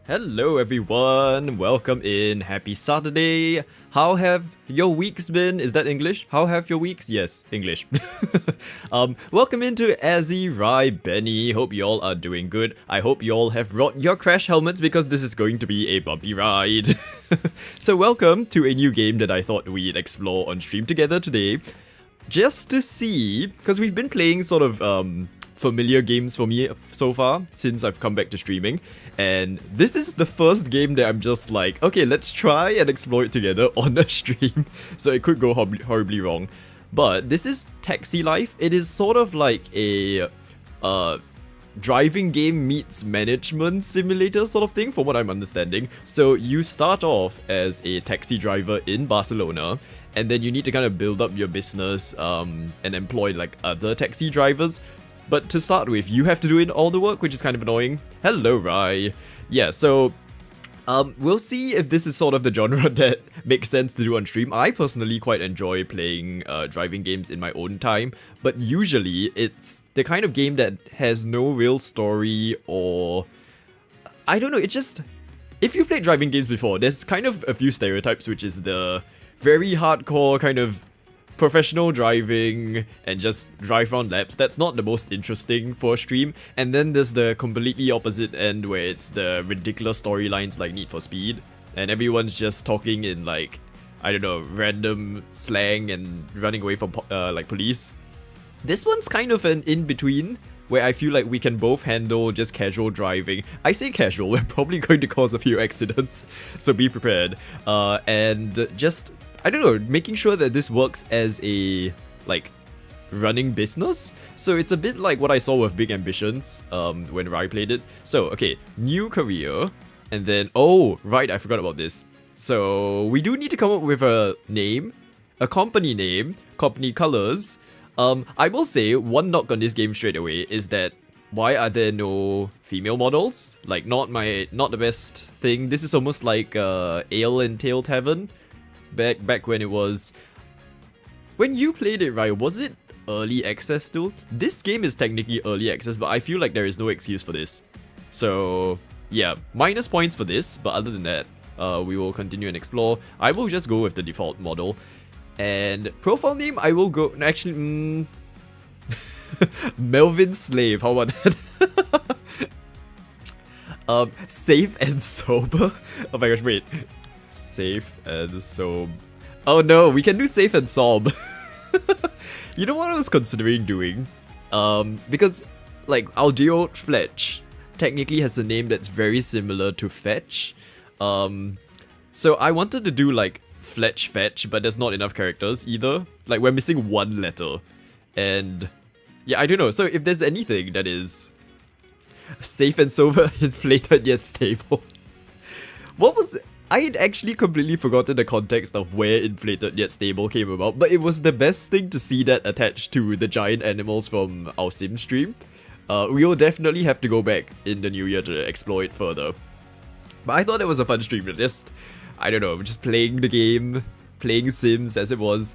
Hello everyone, welcome in, happy Saturday. How have your weeks been? Is that English? How have your weeks? Yes, English. Welcome into Azzy, Rai, Benny. Hope you all are doing good. I hope you all have brought your crash helmets because this is going to be a bumpy ride. So welcome to a new game that I thought we'd explore on stream together today. Just to see, because we've been playing sort of familiar games for me so far since I've come back to streaming, and this is the first game that I'm just like, okay, let's try and explore it together on a stream. So it could go horribly wrong, but this is Taxi Life. It is sort of like a driving game meets management simulator sort of thing, from what I'm understanding. So you start off as a taxi driver in Barcelona, and then you need to kind of build up your business and employ like other taxi drivers. But to start with, you have to do all the work, which is kind of annoying. Hello, Rai. Yeah, so we'll see if this is sort of the genre that makes sense to do on stream. I personally quite enjoy playing driving games in my own time, but usually it's the kind of game that has no real story, or I don't know, it's just, if you've played driving games before, there's kind of a few stereotypes, which is the very hardcore kind of professional driving and just drive around laps. That's not the most interesting for a stream. And then there's the completely opposite end where it's the ridiculous storylines like Need for Speed, and everyone's just talking in like, I don't know, random slang and running away from like police. This one's kind of an in-between where I feel like we can both handle just casual driving. I say casual, we're probably going to cause a few accidents, so be prepared. And just, I don't know, making sure that this works as a, like, running business. So it's a bit like what I saw with Big Ambitions when Rai played it. So, okay, new career, and then, oh, right, I forgot about this. So we do need to come up with a name, a company name, company colors. I will say, one knock on this game straight away is that why are there no female models? Like, not the best thing. This is almost like Ale and Tail Tavern. Back when it was, when you played it, right, was it early access still? This game is technically early access, but I feel like there is no excuse for this. So yeah, minus points for this, but other than that, we will continue and explore. I will just go with the default model. And profile name, I will go, actually, Melvin Slave, how about that? Safe and sober? Oh my gosh, wait. Safe and sob. Oh no, we can do safe and sob. You know what I was considering doing? Because like our duo Fletch technically has a name that's very similar to Fetch. So I wanted to do like Fletch Fetch, but there's not enough characters either. Like we're missing one letter. And yeah, I don't know. So if there's anything that is safe and sober, inflated yet stable. What was I had actually completely forgotten the context of where inflated yet stable came about, but it was the best thing to see that attached to the giant animals from our sim stream. We will definitely have to go back in the new year to explore it further. But I thought it was a fun stream to just, I don't know, just playing the game, playing Sims as it was.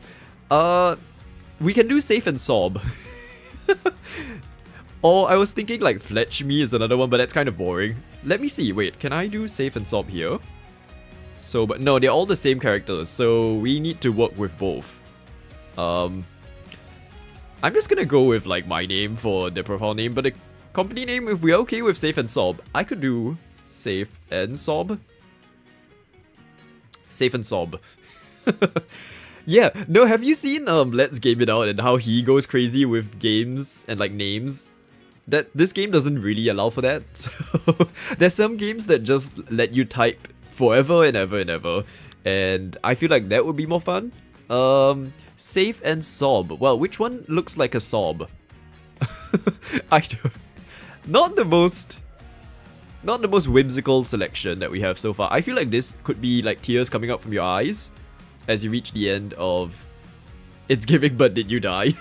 We can do safe and sob. Or I was thinking like Fletch Me is another one, but that's kind of boring. Let me see, wait, can I do safe and sob here? So, but no, they're all the same characters, so we need to work with both. I'm just gonna go with like my name for the profile name, but the company name, if we're okay with safe and sob, I could do safe and sob. Safe and sob. Yeah, no, have you seen Let's Game It Out and how he goes crazy with games and like names? That this game doesn't really allow for that. So there's some games that just let you type forever and ever and ever, and I feel like that would be more fun. Safe and sob. Well, which one looks like a sob? I don't. Not the most whimsical selection that we have so far. I feel like this could be like tears coming out from your eyes as you reach the end of It's Giving But Did You Die?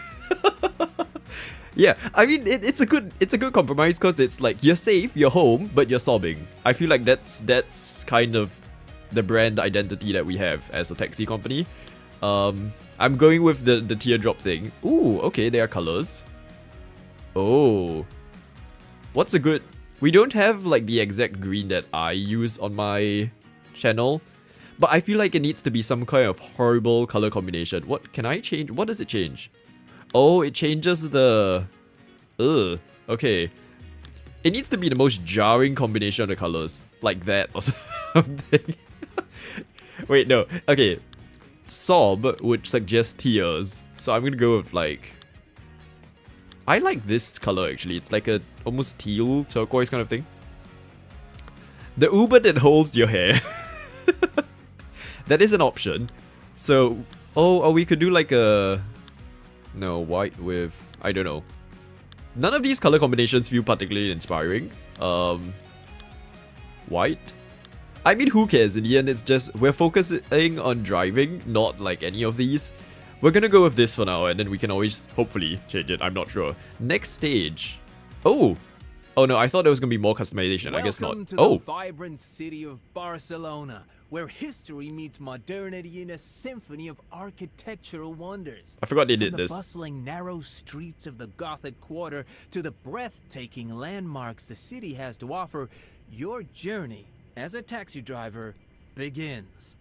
Yeah, I mean it's a good compromise, because it's like you're safe, you're home, but you're sobbing. I feel like that's kind of the brand identity that we have as a taxi company. I'm going with the teardrop thing. Ooh, okay, there are colors. Oh, what's a good We don't have like the exact green that I use on my channel, but I feel like it needs to be some kind of horrible color combination. What can I change? What does it change? Oh, it changes the... Ugh. Okay. It needs to be the most jarring combination of the colors. Like that or something. Wait, no. Okay. Sob would suggest tears. So I'm gonna go with like... I like this color actually. It's like a almost teal turquoise kind of thing. The Uber that holds your hair. That is an option. So, oh, we could do like a... No, white with... I don't know. None of these color combinations feel particularly inspiring. White? I mean, who cares? In the end, it's just... We're focusing on driving, not like any of these. We're gonna go with this for now, and then we can always, hopefully, change it. I'm not sure. Next stage. Oh! Oh no, I thought there was gonna be more customization. I guess not. Welcome to the vibrant city of Barcelona, where history meets modernity in a symphony of architectural wonders. I forgot they did this. From the bustling narrow streets of the Gothic Quarter to the breathtaking landmarks the city has to offer, your journey as a taxi driver begins.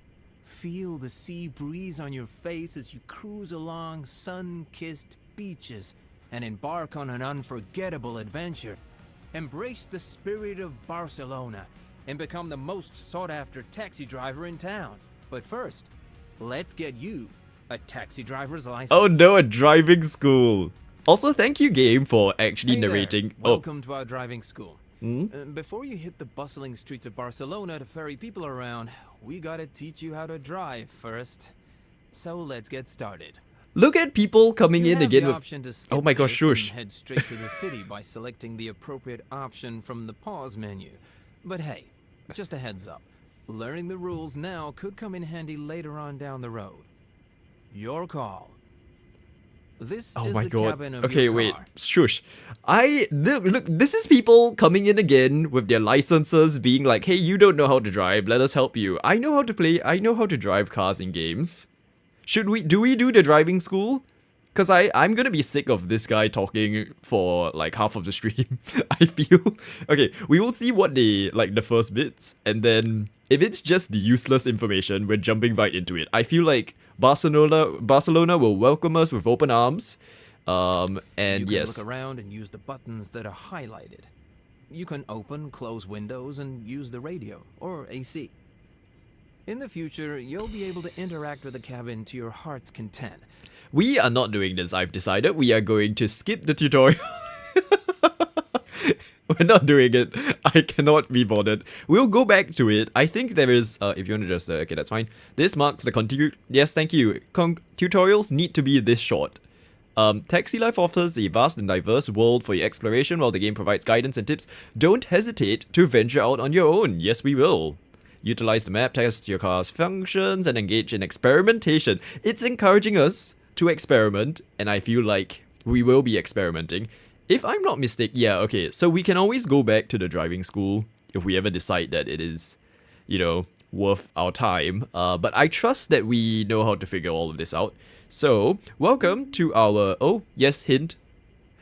Feel the sea breeze on your face as you cruise along sun-kissed beaches and embark on an unforgettable adventure. Embrace the spirit of Barcelona and become the most sought-after taxi driver in town. But first, let's get you a taxi driver's license. Oh no, a driving school. Also, thank you, game, for actually Hey there. narrating. Welcome to our driving school. Hmm? Before you hit the bustling streets of Barcelona to ferry people around, we gotta teach you how to drive first. So let's get started. Look at people coming You in have again the with... option to skip Oh my gosh, this shush. and head straight to the city by selecting the appropriate option from the pause menu. But hey, just a heads up. Learning the rules now could come in handy later on down the road. Your call. This Oh is my the god. cabin of Okay, your wait. car. Shush. Look, this is people coming in again with their licenses being like, hey, you don't know how to drive, let us help you. I know how to play, I know how to drive cars in games. Do we do the driving school? Because I'm gonna be sick of this guy talking for like half of the stream, I feel. Okay, we will see what they, like the first bits, and then if it's just useless information, we're jumping right into it. I feel like Barcelona will welcome us with open arms. And You can yes. look around and use the buttons that are highlighted. You can open, close windows, and use the radio, or AC. In the future, you'll be able to interact with the cabin to your heart's content. We are not doing this, I've decided. We are going to skip the tutorial. We're not doing it. I cannot be bothered. We'll go back to it. I think there is... if you want to just... okay, that's fine. This marks the continue... Yes, thank you. Tutorials need to be this short. Taxi Life offers a vast and diverse world for your exploration while the game provides guidance and tips. Don't hesitate to venture out on your own. Yes, we will. Utilize the map, test your car's functions, and engage in experimentation. It's encouraging us to experiment, and I feel like we will be experimenting. If I'm not mistaken, yeah, okay, so we can always go back to the driving school if we ever decide that it is, you know, worth our time. But I trust that we know how to figure all of this out. So, welcome to our, oh, yes, hint.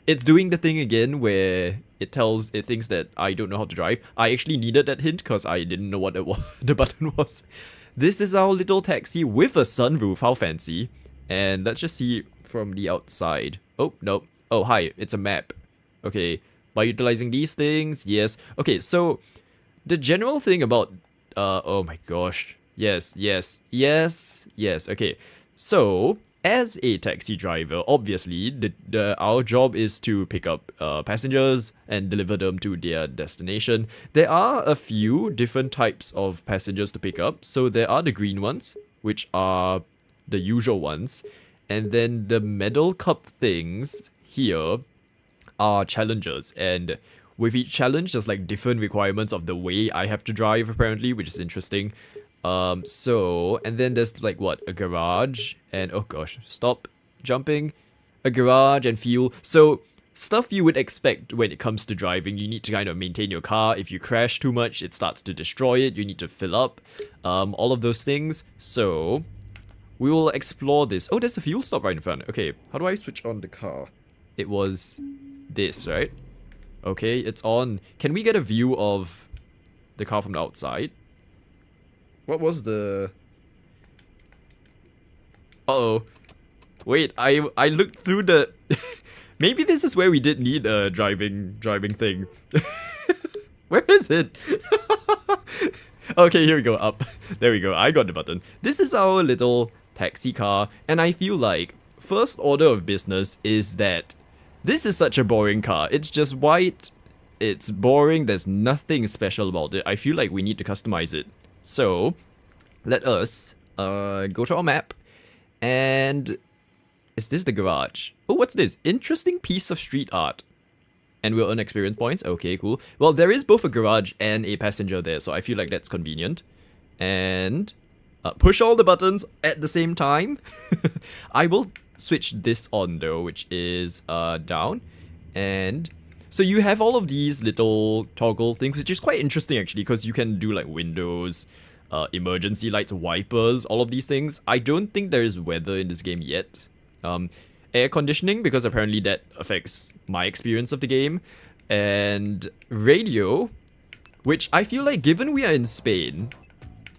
It's doing the thing again where it thinks that I don't know how to drive. I actually needed that hint because I didn't know what the button was. This is our little taxi with a sunroof, how fancy. And let's just see from the outside. Oh, no. Oh, hi, it's a map. Okay, by utilizing these things, yes. Okay, so the general thing about, oh my gosh. Yes. Okay, so as a taxi driver, obviously, our job is to pick up passengers and deliver them to their destination. There are a few different types of passengers to pick up. So there are the green ones, which are the usual ones. And then the medal cup things here are challenges. And with each challenge, there's like different requirements of the way I have to drive, apparently, which is interesting. And then there's like what? A garage and oh gosh, stop jumping. A garage and fuel. So stuff you would expect when it comes to driving. You need to kind of maintain your car. If you crash too much, it starts to destroy it. You need to fill up. All of those things. So we will explore this. Oh, there's a fuel stop right in front. Okay, how do I switch on the car? It was this, right? Okay, it's on. Can we get a view of the car from the outside? What was the... Uh-oh. Wait, I looked through the... Maybe this is where we did need a driving thing. Where is it? Okay, here we go, up. There we go, I got the button. This is our little taxi car, and I feel like first order of business is that this is such a boring car. It's just white, it's boring, there's nothing special about it. I feel like we need to customize it. So, let us go to our map, and is this the garage? Oh, what's this? Interesting piece of street art. And we'll earn experience points. Okay, cool. Well, there is both a garage and a passenger there, so I feel like that's convenient. And push all the buttons at the same time. I will switch this on though, which is down. And so you have all of these little toggle things, which is quite interesting actually, because you can do like windows, emergency lights, wipers, all of these things. I don't think there is weather in this game yet. Air conditioning, because apparently that affects my experience of the game, and radio, which I feel like given we are in Spain,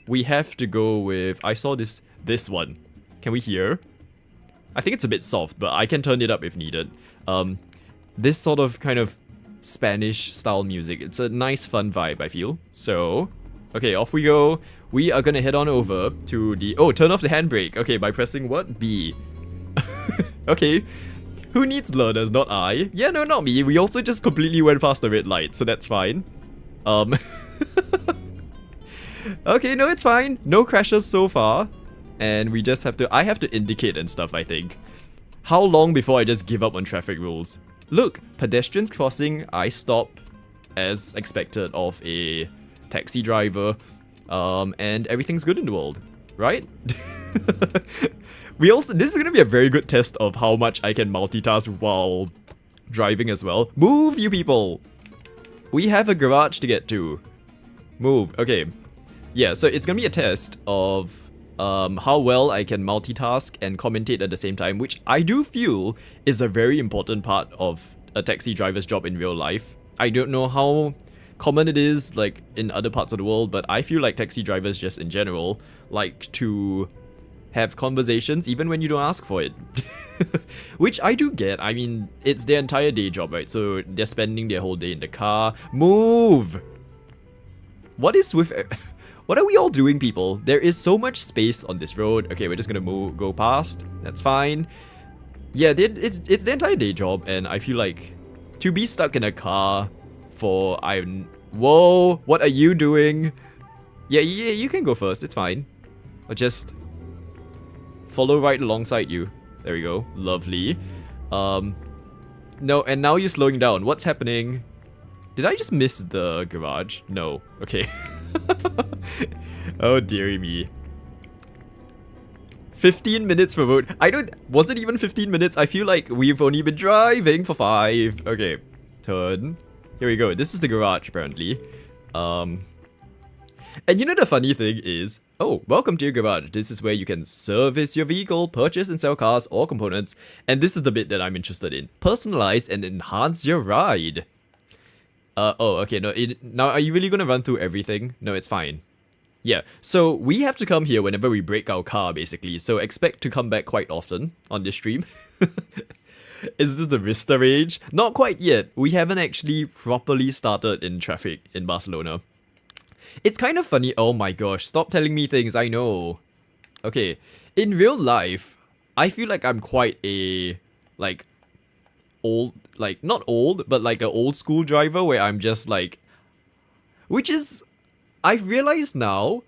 we have to go with, I saw this one. Can we hear? I think it's a bit soft, but I can turn it up if needed. This sort of kind of Spanish style music. It's a nice fun vibe, I feel. So, okay, off we go. We are gonna head on over to the, oh, turn off the handbrake. Okay, by pressing what? B. Okay, who needs learners, not I? Yeah, no, not me. We also just completely went past the red light, so that's fine. Okay, no, it's fine. No crashes so far. And we just have to, I have to indicate and stuff, I think. How long before I just give up on traffic rules? Look, pedestrians crossing, I stop as expected of a taxi driver. And everything's good in the world, right? We also, this is gonna be a very good test of how much I can multitask while driving as well. Move, you people! We have a garage to get to. Move, okay. Yeah, so it's gonna be a test of how well I can multitask and commentate at the same time, which I do feel is a very important part of a taxi driver's job in real life. I don't know how common it is like in other parts of the world, but I feel like taxi drivers just in general like to have conversations even when you don't ask for it. Which I do get. I mean, it's their entire day job, right? So they're spending their whole day in the car. Move! What is with... What are we all doing, people? There is so much space on this road. Okay, we're just gonna go past. That's fine. Yeah, it's the entire day job, and I feel like to be stuck in a car for... Whoa! What are you doing? Yeah, you can go first. It's fine. Or just... follow right alongside you. There we go. Lovely. No, and now you're slowing down. What's happening? Did I just miss the garage? No. Okay. Oh, dearie me. 15 minutes for vote. Was it even 15 minutes? I feel like we've only been driving for 5. Okay. Turn. Here we go. This is the garage, apparently. And you know the funny thing is, oh, welcome to your garage. This is where you can service your vehicle, purchase and sell cars or components. And this is the bit that I'm interested in. Personalize and enhance your ride. Oh, okay, no, now are you really gonna run through everything? No, it's fine. Yeah, so we have to come here whenever we break our car, basically. So expect to come back quite often on this stream. Is this the Vista Rage? Not quite yet. We haven't actually properly started in traffic in Barcelona. It's kind of funny. Oh my gosh, stop telling me things, I know. Okay, in real life, I feel like I'm quite a, like, old, like, not old, but like an old school driver where I'm just like, which is, I've realized now,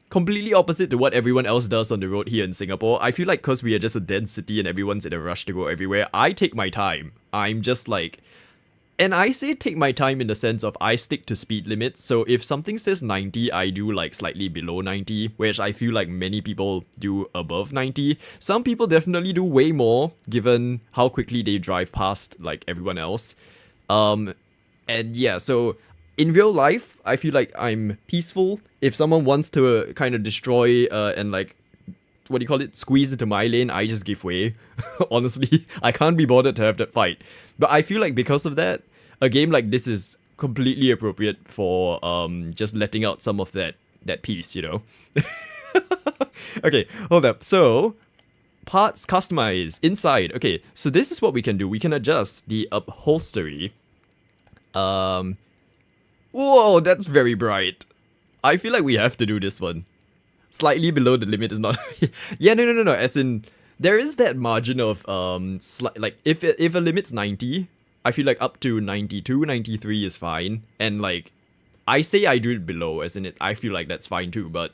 completely opposite to what everyone else does on the road here in Singapore. I feel like because we are just a dense city and everyone's in a rush to go everywhere, I take my time. I'm just like, and I say take my time in the sense of I stick to speed limits. So if something says 90, I do like slightly below 90, which I feel like many people do above 90. Some people definitely do way more given how quickly they drive past like everyone else. And yeah, so in real life, I feel like I'm peaceful. If someone wants to kind of destroy and like, what do you call it, squeeze into my lane, I just give way. Honestly, I can't be bothered to have that fight. But I feel like because of that, a game like this is completely appropriate for just letting out some of that piece, you know. Okay, hold up. So parts customize inside. Okay, so this is what we can do. We can adjust the upholstery. Whoa, that's very bright. I feel like we have to do this one. Slightly below the limit is not. Yeah, no. As in, there is that margin of like if a limit's 90, I feel like up to 92, 93 is fine. And like, I say I do it below, as in it. I feel like that's fine too. But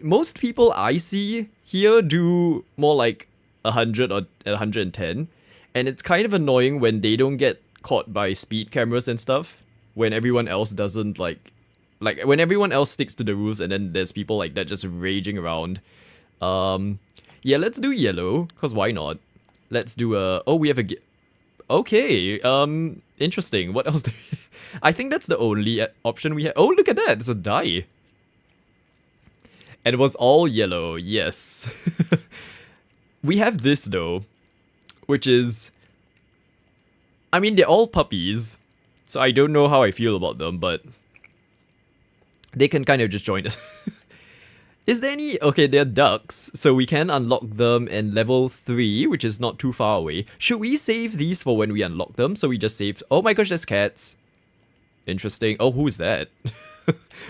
most people I see here do more like 100 or 110, and it's kind of annoying when they don't get caught by speed cameras and stuff. When everyone else doesn't like when everyone else sticks to the rules, and then there's people like that just raging around. Yeah, let's do yellow, cause why not? Let's do we have a okay. Interesting. What else do we... I think that's the only option we have. Oh, look at that! It's a die. And it was all yellow. Yes. We have this though, which is... I mean, they're all puppies, so I don't know how I feel about them, but they can kind of just join us. Is there any... Okay, they're ducks, so we can unlock them in level 3, which is not too far away. Should we save these for when we unlock them? So we just saved... Oh my gosh, there's cats. Interesting. Oh, who's that?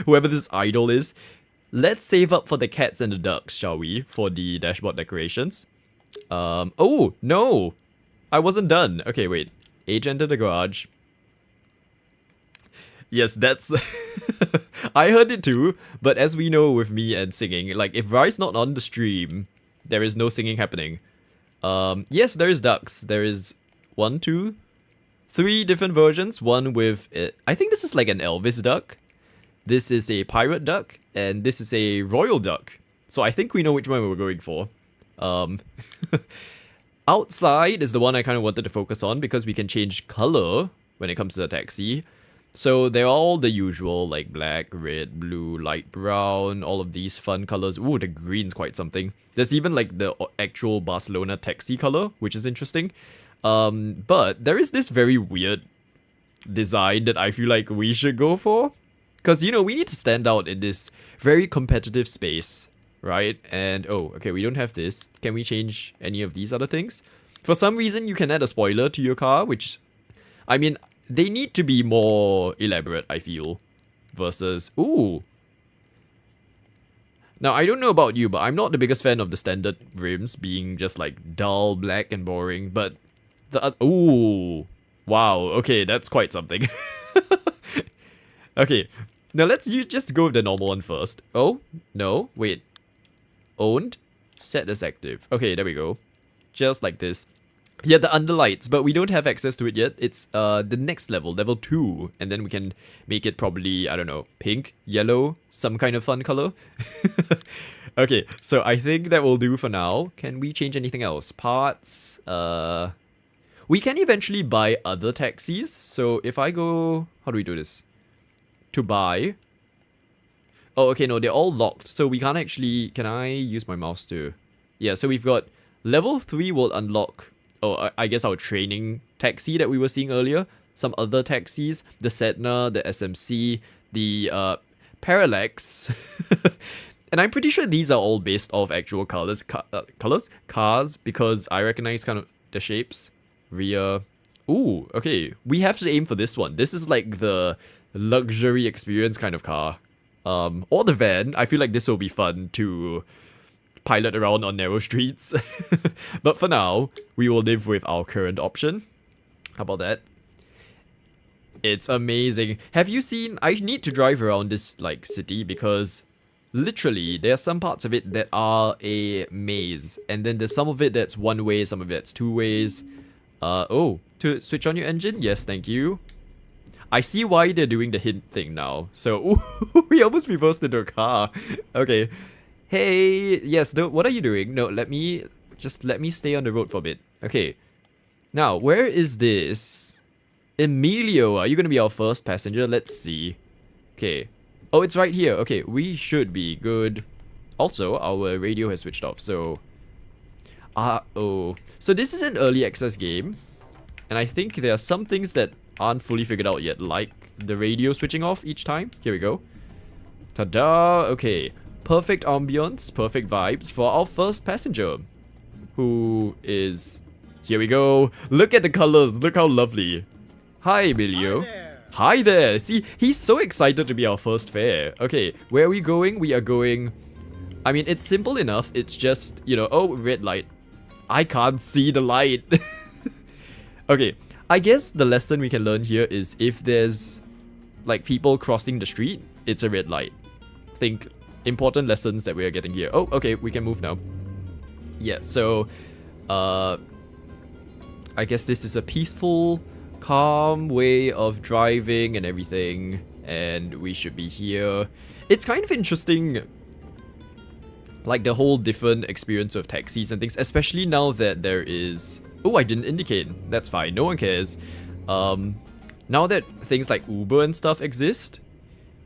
Whoever this idol is. Let's save up for the cats and the ducks, shall we? For the dashboard decorations. Oh, no! I wasn't done. Okay, wait. Age entered the garage. Yes, that's... I heard it too, but as we know with me and singing, like, if Rai's not on the stream, there is no singing happening. Yes, there is ducks. There is 1, 2, 3 different versions. One with... I think this is like an Elvis duck. This is a pirate duck, and this is a royal duck. So I think we know which one we're going for. Outside is the one I kind of wanted to focus on because we can change color when it comes to the taxi. So they're all the usual, like black, red, blue, light brown, all of these fun colors. Ooh, the green's quite something. There's even like the actual Barcelona taxi color, which is interesting. But there is this very weird design that I feel like we should go for. Because, you know, we need to stand out in this very competitive space, right? And, oh, okay, we don't have this. Can we change any of these other things? For some reason, you can add a spoiler to your car, which, I mean... They need to be more elaborate, I feel, versus... Ooh. Now, I don't know about you, but I'm not the biggest fan of the standard rims being just, like, dull, black, and boring, but... Ooh. Wow, okay, that's quite something. Okay, now let's just go with the normal one first. Oh, no, wait. Owned? Set as active. Okay, there we go. Just like this. Yeah, the underlights, but we don't have access to it yet. It's the next level, level 2. And then we can make it probably, I don't know, pink, yellow, some kind of fun color. Okay, so I think that will do for now. Can we change anything else? Parts, we can eventually buy other taxis. So if I go, how do we do this? To buy. Oh, okay, no, they're all locked. So we can't actually, can I use my mouse to? Yeah, so we've got level 3 will unlock... Oh, I guess our training taxi that we were seeing earlier. Some other taxis. The Sedna, the SMC, the Parallax. And I'm pretty sure these are all based off actual cars, because I recognize kind of the shapes. Rear. Ooh, okay. We have to aim for this one. This is like the luxury experience kind of car. Or the van. I feel like this will be fun to... pilot around on narrow streets. But for now, we will live with our current option. How about that? It's amazing. Have you seen... I need to drive around this, like, city because literally there are some parts of it that are a maze. And then there's some of it that's one way, some of it that's 2 ways. Oh, to switch on your engine? Yes, thank you. I see why they're doing the hint thing now. So, ooh, we almost reversed into a car. Okay. Hey, yes, what are you doing? No, let me stay on the road for a bit. Okay. Now, where is this? Emilio, are you going to be our first passenger? Let's see. Okay. Oh, it's right here. Okay, we should be good. Also, our radio has switched off, so... oh. So this is an early access game. And I think there are some things that aren't fully figured out yet, like the radio switching off each time. Here we go. Ta-da! Okay. Perfect ambience, perfect vibes for our first passenger. Who is... Here we go. Look at the colors. Look how lovely. Hi, Emilio. Hi there. Hi there. See, he's so excited to be our first fare. Okay, where are we going? We are going... I mean, it's simple enough. It's just, you know... Oh, red light. I can't see the light. Okay, I guess the lesson we can learn here is if there's, like, people crossing the street, it's a red light. Think important lessons that we are getting here. Oh, okay, we can move now. Yeah, so... I guess this is a peaceful, calm way of driving and everything, and we should be here. It's kind of interesting, like the whole different experience of taxis and things, especially now that there is... Oh, I didn't indicate. That's fine, no one cares. Now that things like Uber and stuff exist,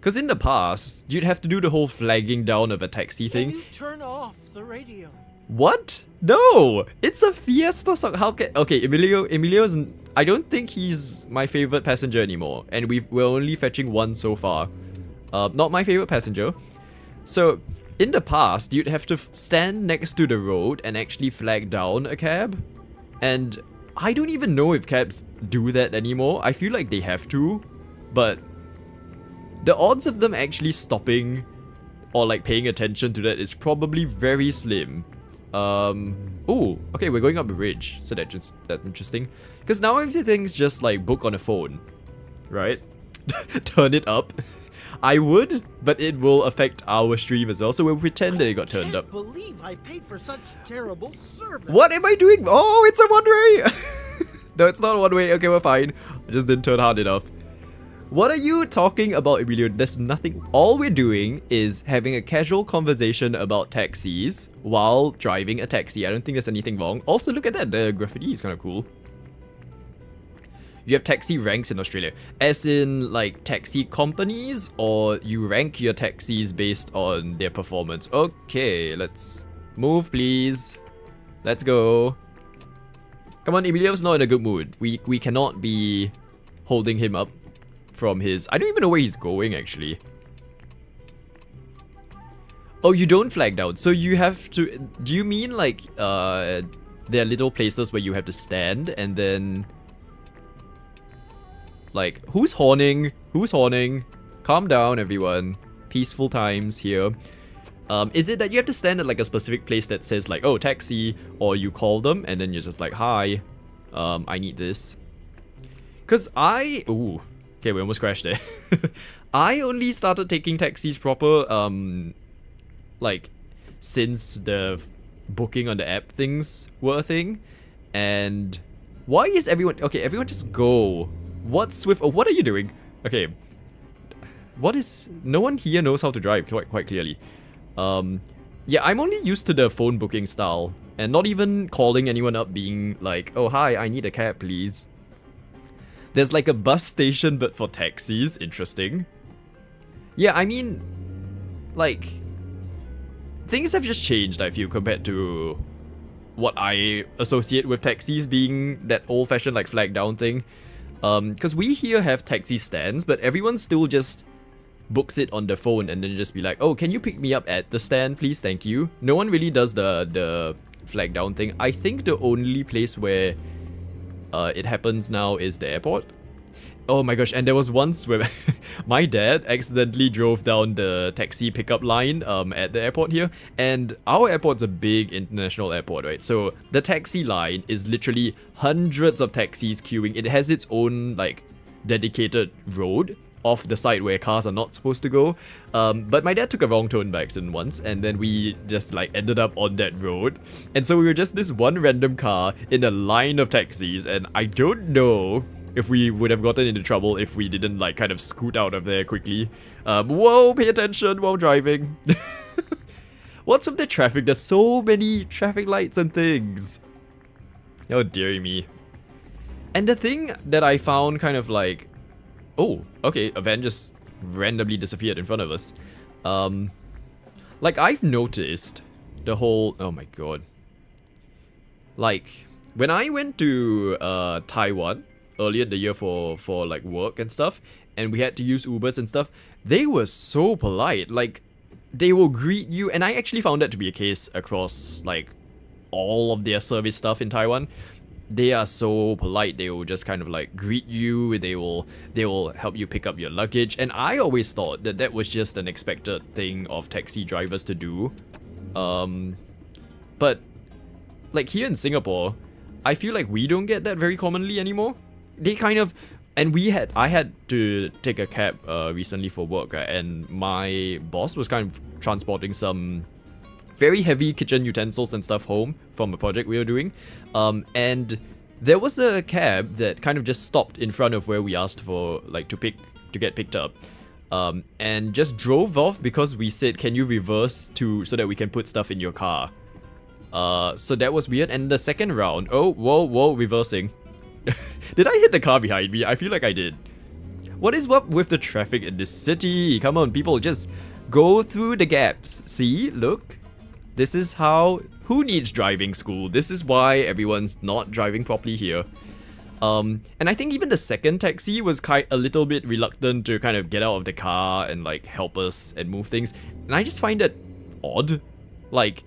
because in the past, you'd have to do the whole flagging down of a taxi thing. Can you turn off the radio? What? No! It's a Fiesta song. How can... Okay, Emilio's... I don't think he's my favorite passenger anymore. And we're only fetching one so far. Not my favorite passenger. So, in the past, you'd have to stand next to the road and actually flag down a cab. And I don't even know if cabs do that anymore. I feel like they have to. But the odds of them actually stopping or like paying attention to that is probably very slim. Oh, okay, we're going up a bridge, so that's interesting. Because now everything's just like book on a phone, right? Turn it up. I would, but it will affect our stream as well, so we'll pretend that it got turned up. I can't believe I paid for such terrible service. What am I doing? Oh, it's a one-way! No, it's not one-way. Okay, we're fine. I just didn't turn hard enough. What are you talking about, Emilio? There's nothing. All we're doing is having a casual conversation about taxis while driving a taxi. I don't think there's anything wrong. Also, look at that. The graffiti is kind of cool. You have taxi ranks in Australia. As in, like, taxi companies? Or you rank your taxis based on their performance? Okay, let's move, please. Let's go. Come on, Emilio's not in a good mood. We cannot be holding him up from his... I don't even know where he's going, actually. Oh, you don't flag down. So you have to... Do you mean, like, there are little places where you have to stand and then... Like, who's horning? Who's horning? Calm down, everyone. Peaceful times here. Is it that you have to stand at, like, a specific place that says, like, oh, taxi, or you call them, and then you're just like, hi, I need this. Because Ooh. Okay, we almost crashed there. I only started taking taxis proper, like, since the booking on the app things were a thing. And why is everyone... Okay, everyone just go. What's with... Oh, what are you doing? Okay. What is... No one here knows how to drive quite clearly. Yeah, I'm only used to the phone booking style. And not even calling anyone up being like, oh, hi, I need a cab, please. There's like a bus station, but for taxis. Interesting. Yeah, I mean, like, things have just changed, I feel, compared to what I associate with taxis being that old-fashioned, like, flag down thing. Because we here have taxi stands, but everyone still just books it on the phone and then just be like, oh, can you pick me up at the stand, please? Thank you. No one really does the flag down thing. I think the only place where it happens now is the airport. Oh my gosh, and there was once where my dad accidentally drove down the taxi pickup line at the airport here, and our airport's a big international airport, right? So the taxi line is literally hundreds of taxis queuing. It has its own, like, dedicated road off the side where cars are not supposed to go. But my dad took a wrong turn by accident once, and then we just, like, ended up on that road. And so we were just this one random car in a line of taxis, and I don't know if we would have gotten into trouble if we didn't, like, kind of scoot out of there quickly. Whoa, pay attention while driving. What's with the traffic? There's so many traffic lights and things. Oh, dearie me. And the thing that I found kind of like... Oh, okay, a van just randomly disappeared in front of us. Like, I've noticed the whole... Oh my god. Like, when I went to Taiwan, earlier in the year for like work and stuff, and we had to use Ubers and stuff. They were so polite. Like, they will greet you, and I actually found that to be a case across like all of their service stuff in Taiwan. They are so polite. They will just kind of like greet you. They will help you pick up your luggage. And I always thought that that was just an expected thing of taxi drivers to do. But like here in Singapore, I feel like we don't get that very commonly anymore. They kind of, and I had to take a cab recently for work, and my boss was kind of transporting some very heavy kitchen utensils and stuff home from a project we were doing. And there was a cab that kind of just stopped in front of where we asked for, like, to get picked up. And just drove off because we said, can you reverse so that we can put stuff in your car? So that was weird. And the second round, oh, whoa, reversing. Did I hit the car behind me? I feel like I did. What is up with the traffic in this city? Come on, people, just go through the gaps. See, look. This is who needs driving school? This is why everyone's not driving properly here. And I think even the second taxi was a little bit reluctant to kind of get out of the car and like help us and move things. And I just find that odd. Like,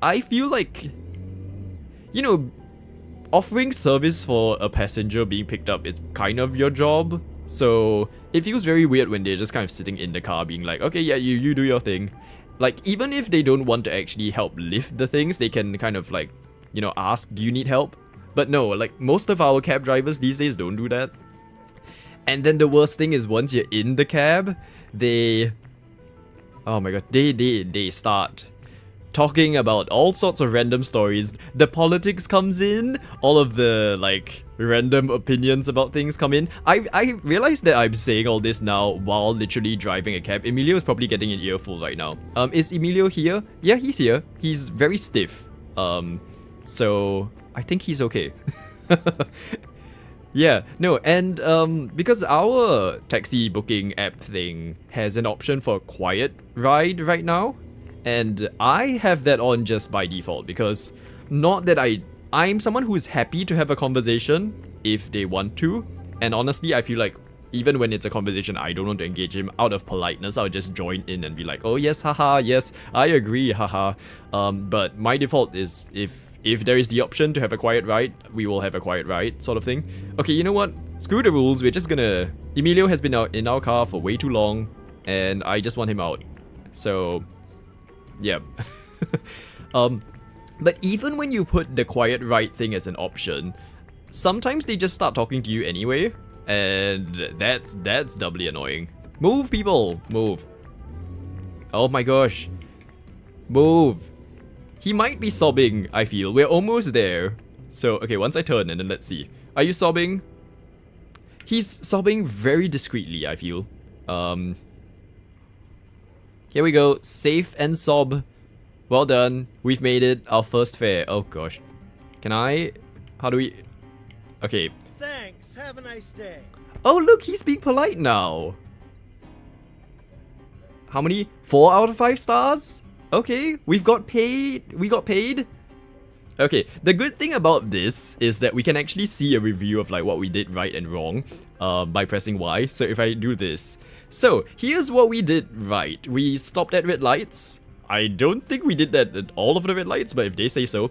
I feel like, you know, offering service for a passenger being picked up is kind of your job. So it feels very weird when they're just kind of sitting in the car being like, okay, yeah, you do your thing. Like, even if they don't want to actually help lift the things, they can kind of like, you know, ask, do you need help? But no, like, most of our cab drivers these days don't do that. And then the worst thing is once you're in the cab, oh my god, they start talking about all sorts of random stories. The politics comes in, all of the like random opinions about things come in. I realize that I'm saying all this now while literally driving a cab. Emilio is probably getting an earful right now. Is Emilio here? Yeah, he's here. He's very stiff. So I think he's okay. Yeah, no, and because our taxi booking app thing has an option for quiet ride right now, and I have that on just by default because not that I'm someone who's happy to have a conversation if they want to, and honestly I feel like even when it's a conversation I don't want to engage him, out of politeness I'll just join in and be like, oh yes, haha, yes, I agree, haha. But my default is if there is the option to have a quiet ride, we will have a quiet ride, sort of thing. Okay, you know what? Screw the rules, we're just gonna... Emilio has been out in our car for way too long, and I just want him out. So, yeah. But even when you put the quiet ride thing as an option, sometimes they just start talking to you anyway, and that's doubly annoying. Move, people! Move. Oh my gosh. Move. He might be sobbing, I feel. We're almost there. So, okay, once I turn and then let's see. Are you sobbing? He's sobbing very discreetly, I feel. Here we go. Safe and sob. Well done. We've made it. Our first fare. Oh gosh. How do we... Okay. Thanks. Have a nice day. Oh look, he's being polite now. How many? 4 out of 5 stars? Okay, we got paid. Okay, the good thing about this is that we can actually see a review of like what we did right and wrong by pressing Y. So if I do this. So, here's what we did right. We stopped at red lights. I don't think we did that at all of the red lights, but if they say so.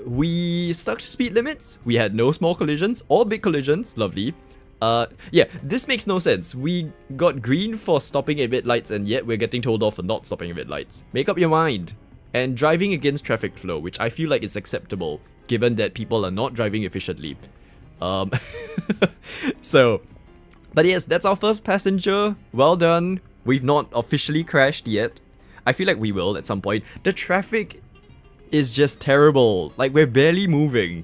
We stuck to speed limits. We had no small collisions or big collisions. Lovely. Yeah, this makes no sense. We got green for stopping at red lights and yet we're getting told off for not stopping at red lights. Make up your mind. And driving against traffic flow, which I feel like is acceptable, given that people are not driving efficiently. So, but yes, that's our first passenger. Well done. We've not officially crashed yet. I feel like we will at some point. The traffic is just terrible. Like, we're barely moving.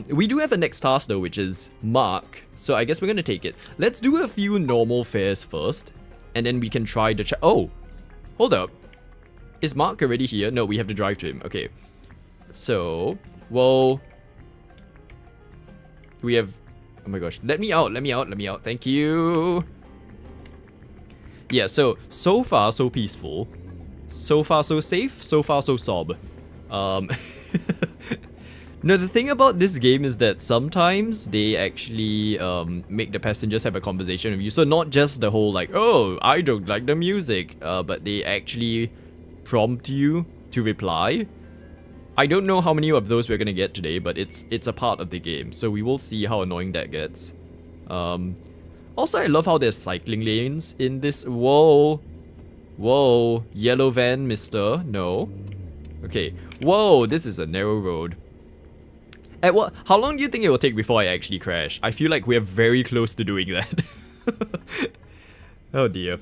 We do have a next task though, which is Mark. So I guess we're gonna take it. Let's do a few normal fares first, and then we can try the oh! Hold up. Is Mark already here? No, we have to drive to him. Okay. So, whoa. We have... Oh my gosh. Let me out. Thank you. Yeah, so far so peaceful. So far so safe. So far so sob. No, the thing about this game is that sometimes they actually make the passengers have a conversation with you. So not just the whole like, oh, I don't like the music, but they actually prompt you to reply. I don't know how many of those we're gonna get today, but it's a part of the game, so we will see how annoying that gets. Also, I love how there's cycling lanes in this. Whoa, whoa, yellow van, mister. No. Okay. Whoa, this is a narrow road. At what? How long do you think it will take before I actually crash? I feel like we're very close to doing that. Oh dear.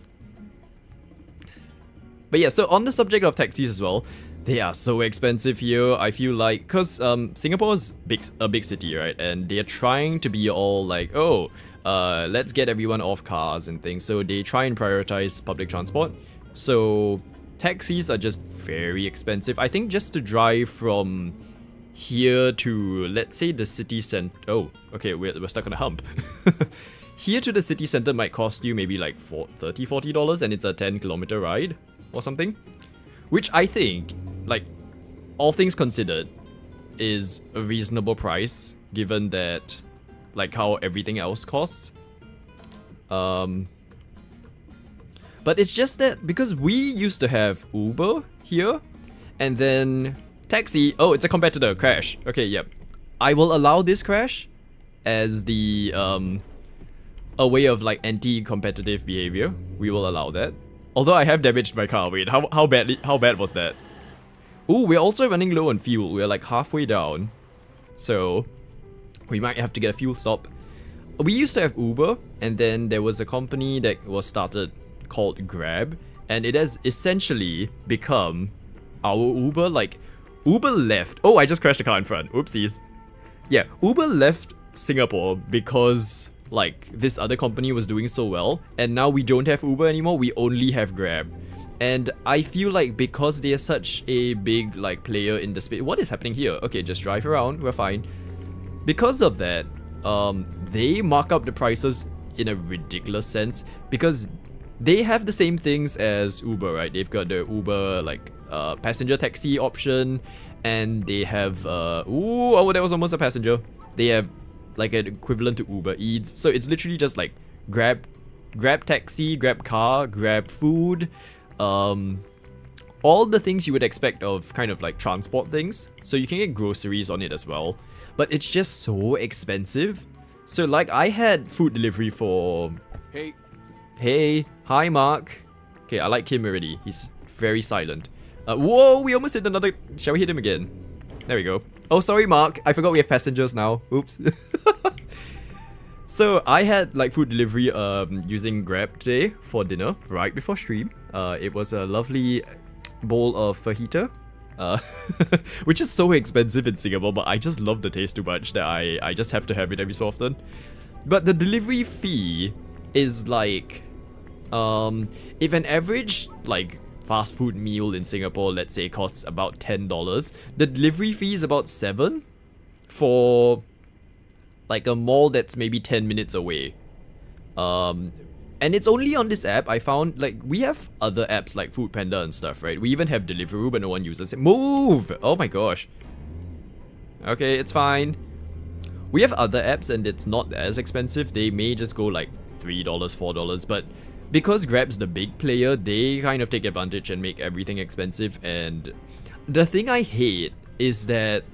But yeah, so on the subject of taxis as well, they are so expensive here. I feel like, cause Singapore is a big city, right? And they're trying to be all like, oh, let's get everyone off cars and things. So they try and prioritize public transport. So taxis are just very expensive. I think just to drive from here to, let's say, the city center. Oh, okay, we're stuck on a hump. Here to the city center might cost you maybe like $30-40, and it's a 10-kilometer ride or something. Which I think, like, all things considered, is a reasonable price given that, like, how everything else costs. But it's just that because we used to have Uber here, and then taxi. Oh, it's a competitor. Crash. Okay, yep. I will allow this crash as the a way of like anti-competitive behavior. We will allow that. Although I have damaged my car. Wait, how bad was that? Ooh, we're also running low on fuel. We're like halfway down, so we might have to get a fuel stop. We used to have Uber, and then there was a company that was started called Grab, and it has essentially become our Uber. Like, Uber left. Oh, I just crashed the car in front. Oopsies. Yeah, Uber left Singapore because like this other company was doing so well, and now we don't have Uber anymore. We only have Grab. And I feel like because they are such a big like player in the space. What is happening here? Okay, just drive around. We're fine. Because of that, they mark up the prices in a ridiculous sense because they have the same things as Uber, right? They've got the Uber like passenger taxi option, and they have oh, that was almost a passenger. They have like an equivalent to Uber Eats. So it's literally just like Grab taxi, Grab car, Grab food, all the things you would expect of kind of like transport things. So you can get groceries on it as well, but it's just so expensive. So like I had food delivery for hey, hi Mark. Okay, I like him already. He's very silent. Whoa, we almost hit another. Shall we hit him again? There we go. Oh, sorry, Mark. I forgot we have passengers now. Oops. So I had like food delivery using Grab today for dinner right before stream. It was a lovely bowl of fajita, which is so expensive in Singapore, but I just love the taste too much that I just have to have it every so often. But the delivery fee is like, if an average like fast food meal in Singapore, let's say, costs about $10, the delivery fee is about $7 for like a mall that's maybe 10 minutes away. And it's only on this app. I found like we have other apps like Food Panda and stuff, right? We even have Deliveroo, but no one uses it. Move! Oh my gosh. Okay, it's fine. We have other apps and it's not as expensive. They may just go like $3, $4, but because Grab's the big player, they kind of take advantage and make everything expensive. And the thing I hate is that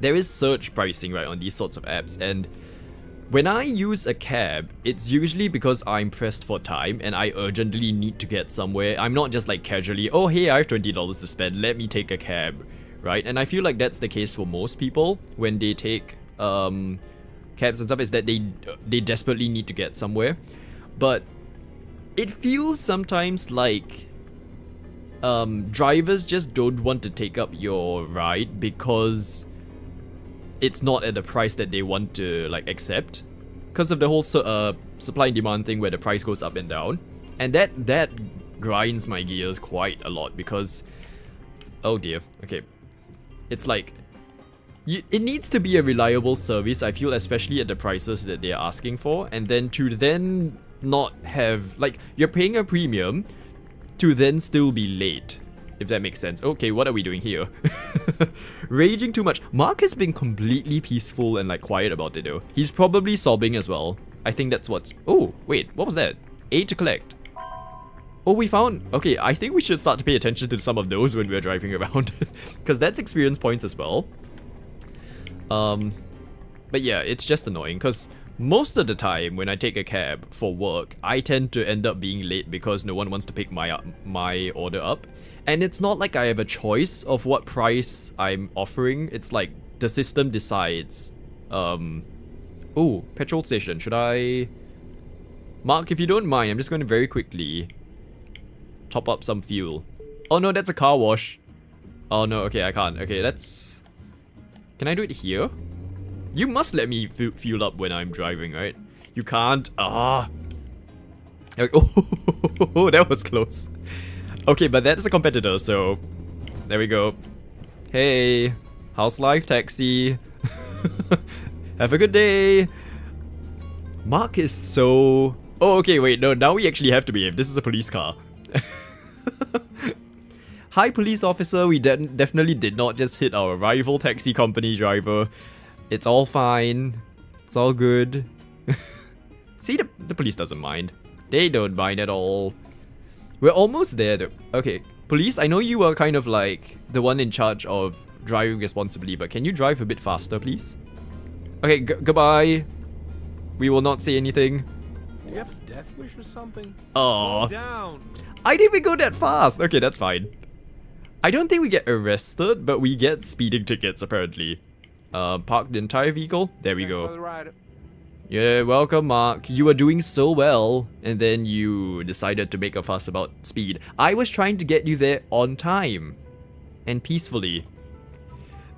there is surge pricing, right, on these sorts of apps. And when I use a cab, it's usually because I'm pressed for time and I urgently need to get somewhere. I'm not just like casually, oh hey, I have $20 to spend, let me take a cab, right? And I feel like that's the case for most people when they take cabs and stuff, is that they desperately need to get somewhere. But it feels sometimes like drivers just don't want to take up your ride because it's not at the price that they want to like accept, because of the whole supply and demand thing where the price goes up and down. And that grinds my gears quite a lot because, oh dear, okay, it's like it needs to be a reliable service, I feel, especially at the prices that they're asking for. And then to then not have, like, you're paying a premium to then still be late, if that makes sense. Okay, what are we doing here? Raging too much. Mark has been completely peaceful and like quiet about it though. He's probably sobbing as well. I think that's what's... Oh, wait, what was that? A to collect. Oh, we found... Okay, I think we should start to pay attention to some of those when we're driving around. Because that's experience points as well. But yeah, it's just annoying because most of the time when I take a cab for work, I tend to end up being late because no one wants to pick my order up. And it's not like I have a choice of what price I'm offering. It's like the system decides. Oh, petrol station. Should I... Mark, if you don't mind, I'm just going to very quickly top up some fuel. Oh no, that's a car wash. Oh no, okay, I can't. Okay, that's... Can I do it here? You must let me fuel up when I'm driving, right? You can't. Ah. Oh, that was close. Okay, but that's a competitor, so... There we go. Hey, how's life, taxi? Have a good day. Mark is so... Oh, okay, wait, no, now we actually have to behave. This is a police car. Hi, police officer. We definitely did not just hit our rival taxi company driver. It's all fine. It's all good. See, the police doesn't mind. They don't mind at all. We're almost there though. Okay, police, I know you are kind of like the one in charge of driving responsibly, but can you drive a bit faster, please? Okay, goodbye. We will not say anything. Do you have a death wish or something? Aww. Slow down. I didn't even go that fast. Okay, that's fine. I don't think we get arrested, but we get speeding tickets apparently. Park the entire vehicle. There we Thanks go. for the ride. Yeah, welcome, Mark. You were doing so well, and then you decided to make a fuss about speed. I was trying to get you there on time. And peacefully.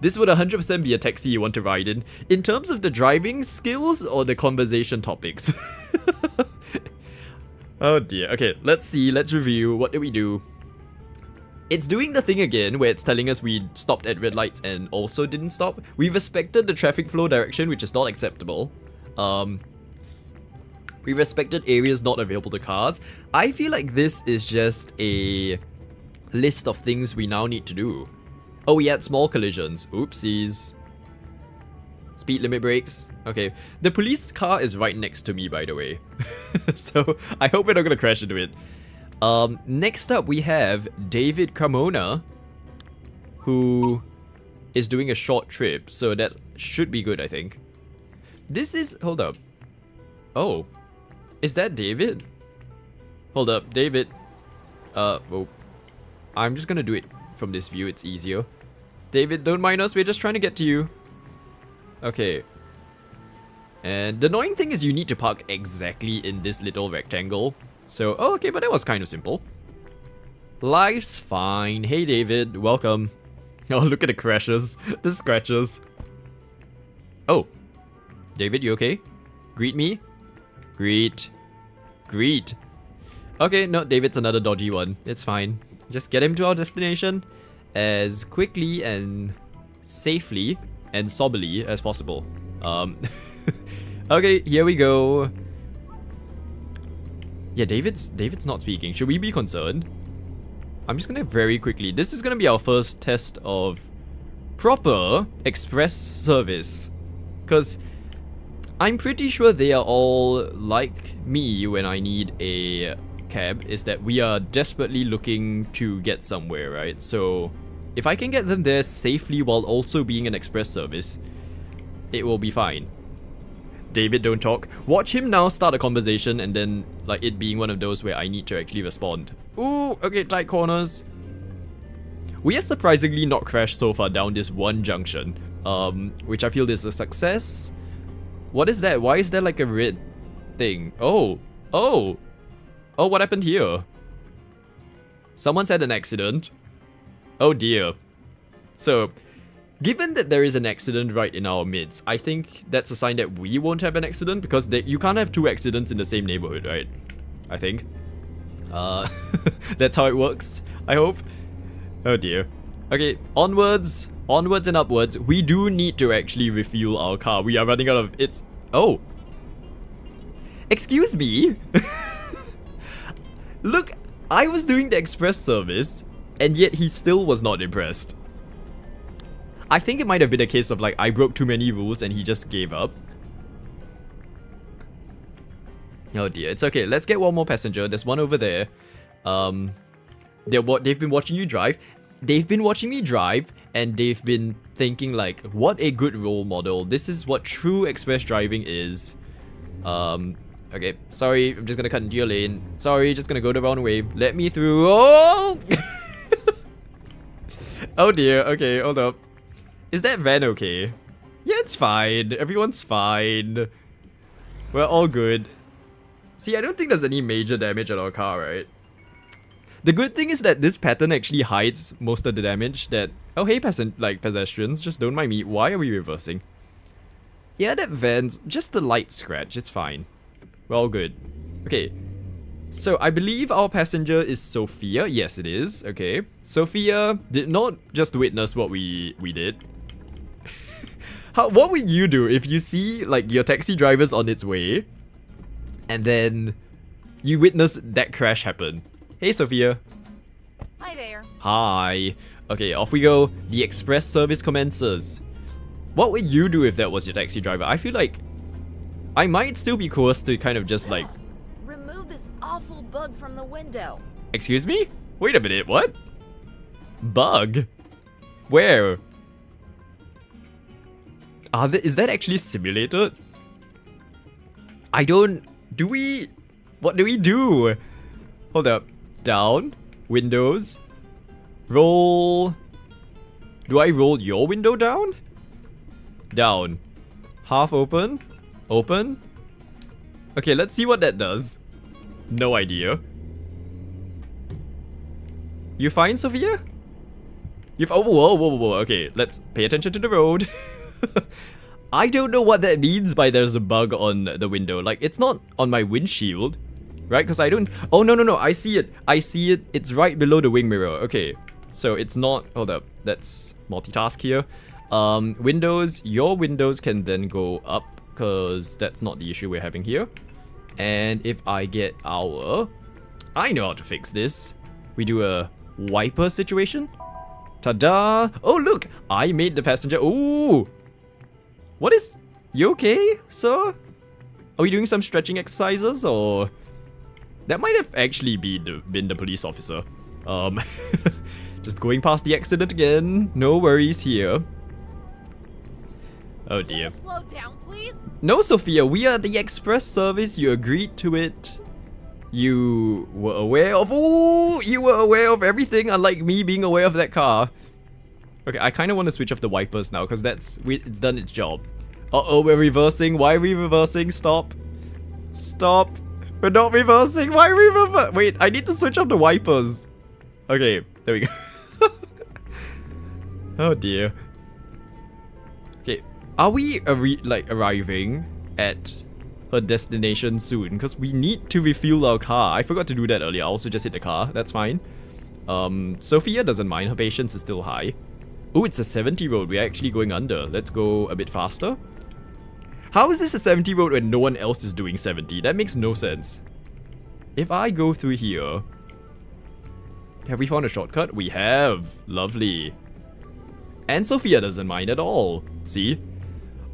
This would 100% be a taxi you want to ride in terms of the driving skills or the conversation topics. Oh dear. Okay, let's see. Let's review. What did we do? It's doing the thing again where it's telling us we stopped at red lights and also didn't stop. We respected the traffic flow direction, which is not acceptable. We respected areas not available to cars. I feel like this is just a list of things we now need to do. Oh, we had small collisions. Oopsies. Speed limit breaks. Okay. The police car is right next to me, by the way. So, I hope we're not gonna crash into it. Next up we have David Carmona, who is doing a short trip, so that should be good, I think. This is... Hold up. Oh. Is that David? Hold up, David. Well, I'm just gonna do it from this view, it's easier. David, don't mind us, we're just trying to get to you. Okay. And the annoying thing is you need to park exactly in this little rectangle. So, oh, okay, but that was kind of simple. Life's fine. Hey, David, welcome. Oh, look at the crashes, the scratches. Oh. David, you okay? Greet me? Greet. Greet. Okay, no, David's another dodgy one. It's fine. Just get him to our destination as quickly and safely and soberly as possible. Okay, here we go. Yeah, David's not speaking. Should we be concerned? I'm just gonna very quickly... This is gonna be our first test of proper express service. Because I'm pretty sure they are all like me when I need a cab, is that we are desperately looking to get somewhere, right? So if I can get them there safely while also being an express service, it will be fine. David, don't talk. Watch him now start a conversation and then like it being one of those where I need to actually respond. Ooh, okay, tight corners. We have surprisingly not crashed so far down this one junction, which I feel is a success. What is that? Why is there like a red thing? Oh, what happened here? Someone's had an accident. Oh dear. So, given that there is an accident right in our midst, I think that's a sign that we won't have an accident because you can't have two accidents in the same neighborhood, right? I think. That's how it works, I hope. Oh dear. Okay, onwards and upwards. We do need to actually refuel our car. We are running out of its... Oh. Excuse me? Look, I was doing the express service. And yet he still was not impressed. I think it might have been a case of like, I broke too many rules and he just gave up. Oh dear, it's okay. Let's get one more passenger. There's one over there. They've been watching you drive. They've been watching me drive, and they've been thinking like, what a good role model. This is what true express driving is. Okay, sorry, I'm just gonna cut into your lane. Sorry, just gonna go the wrong way. Let me through. Oh! Oh dear, okay, hold up. Is that van okay? Yeah, it's fine. Everyone's fine. We're all good. See, I don't think there's any major damage on our car, right? The good thing is that this pattern actually hides most of the damage that... Oh, hey, pedestrians, just don't mind me. Why are we reversing? Yeah, that van's just a light scratch. It's fine. We're all good. Okay. So, I believe our passenger is Sophia. Yes, it is. Okay. Sophia did not just witness what we did. What would you do if you see, like, your taxi driver's on its way, and then you witness that crash happen? Hey, Sophia. Hi there. Hi. Okay, off we go. The express service commences. What would you do if that was your taxi driver? I feel like I might still be coerced to kind of just like... Remove this awful bug from the window. Excuse me? Wait a minute, what? Bug? Where? Is that actually simulated? I don't... Do we... What do we do? Hold up. Down. Windows. Roll. Do I roll your window down? Down. Half open. Open. Okay, let's see what that does. No idea. You fine, Sophia? Oh, whoa. Okay, let's pay attention to the road. I don't know what that means by there's a bug on the window. Like, it's not on my windshield, right? Because I don't... Oh, no. I see it. It's right below the wing mirror. Okay, so it's not... Hold up. Let's multitask here. Windows. Your windows can then go up, because that's not the issue we're having here. And if I get our... I know how to fix this. We do a wiper situation. Ta-da! Oh, look! I made the passenger... Ooh! What is... You okay, sir? Are we doing some stretching exercises, or... That might have actually been the police officer. Just going past the accident again. No worries here. Oh dear. Slow down, please. No, Sophia, we are the express service. You agreed to it. You were aware of... Ooh! You were aware of everything, unlike me being aware of that car. Okay, I kind of want to switch off the wipers now, because it's done its job. Uh-oh, we're reversing. Why are we reversing? Stop. Stop. We're not reversing. Why are we reversing? Wait, I need to switch off the wipers. Okay, there we go. Oh dear. Okay, are we arriving at her destination soon? Because we need to refuel our car. I forgot to do that earlier. I also just hit the car. That's fine. Sophia doesn't mind. Her patience is still high. Oh, it's a 70 road. We're actually going under. Let's go a bit faster. How is this a 70 road when no one else is doing 70? That makes no sense. If I go through here... Have we found a shortcut? We have. Lovely. And Sophia doesn't mind at all. See?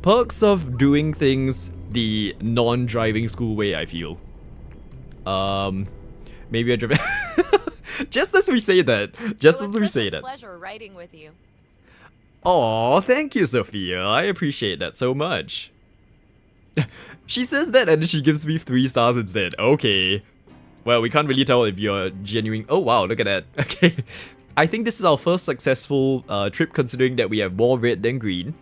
Perks of doing things the non-driving school way, I feel. Maybe I drive... Just as we say that. Just as we say that. Pleasure riding with you. Aw, thank you, Sophia. I appreciate that so much. She says that and then she gives me 3 stars instead. Okay. Well, we can't really tell if you're genuine. Oh, wow, look at that. Okay. I think this is our first successful trip considering that we have more red than green.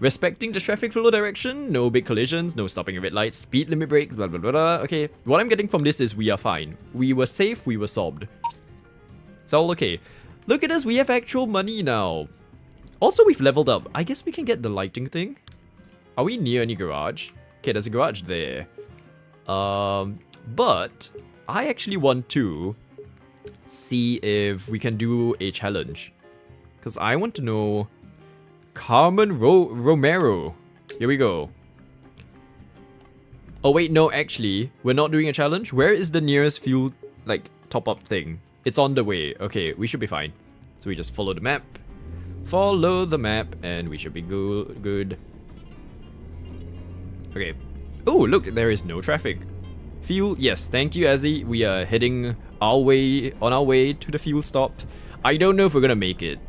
Respecting the traffic flow direction, no big collisions, no stopping at red lights, speed limit breaks, blah, blah, blah, blah. Okay, what I'm getting from this is we are fine. We were safe, we were solved. It's all okay. Look at us, we have actual money now. Also, we've leveled up. I guess we can get the lighting thing. Are we near any garage? Okay, there's a garage there. But I actually want to see if we can do a challenge. Because I want to know... Carmen Romero. Here we go. Oh wait, no, actually, we're not doing a challenge. Where is the nearest fuel, like, top-up thing? It's on the way. Okay, we should be fine. So we just follow the map. Follow the map and we should be good. Okay. Oh, look, there is no traffic. Fuel, yes, thank you, Azzy. We are heading on our way to the fuel stop. I don't know if we're gonna make it.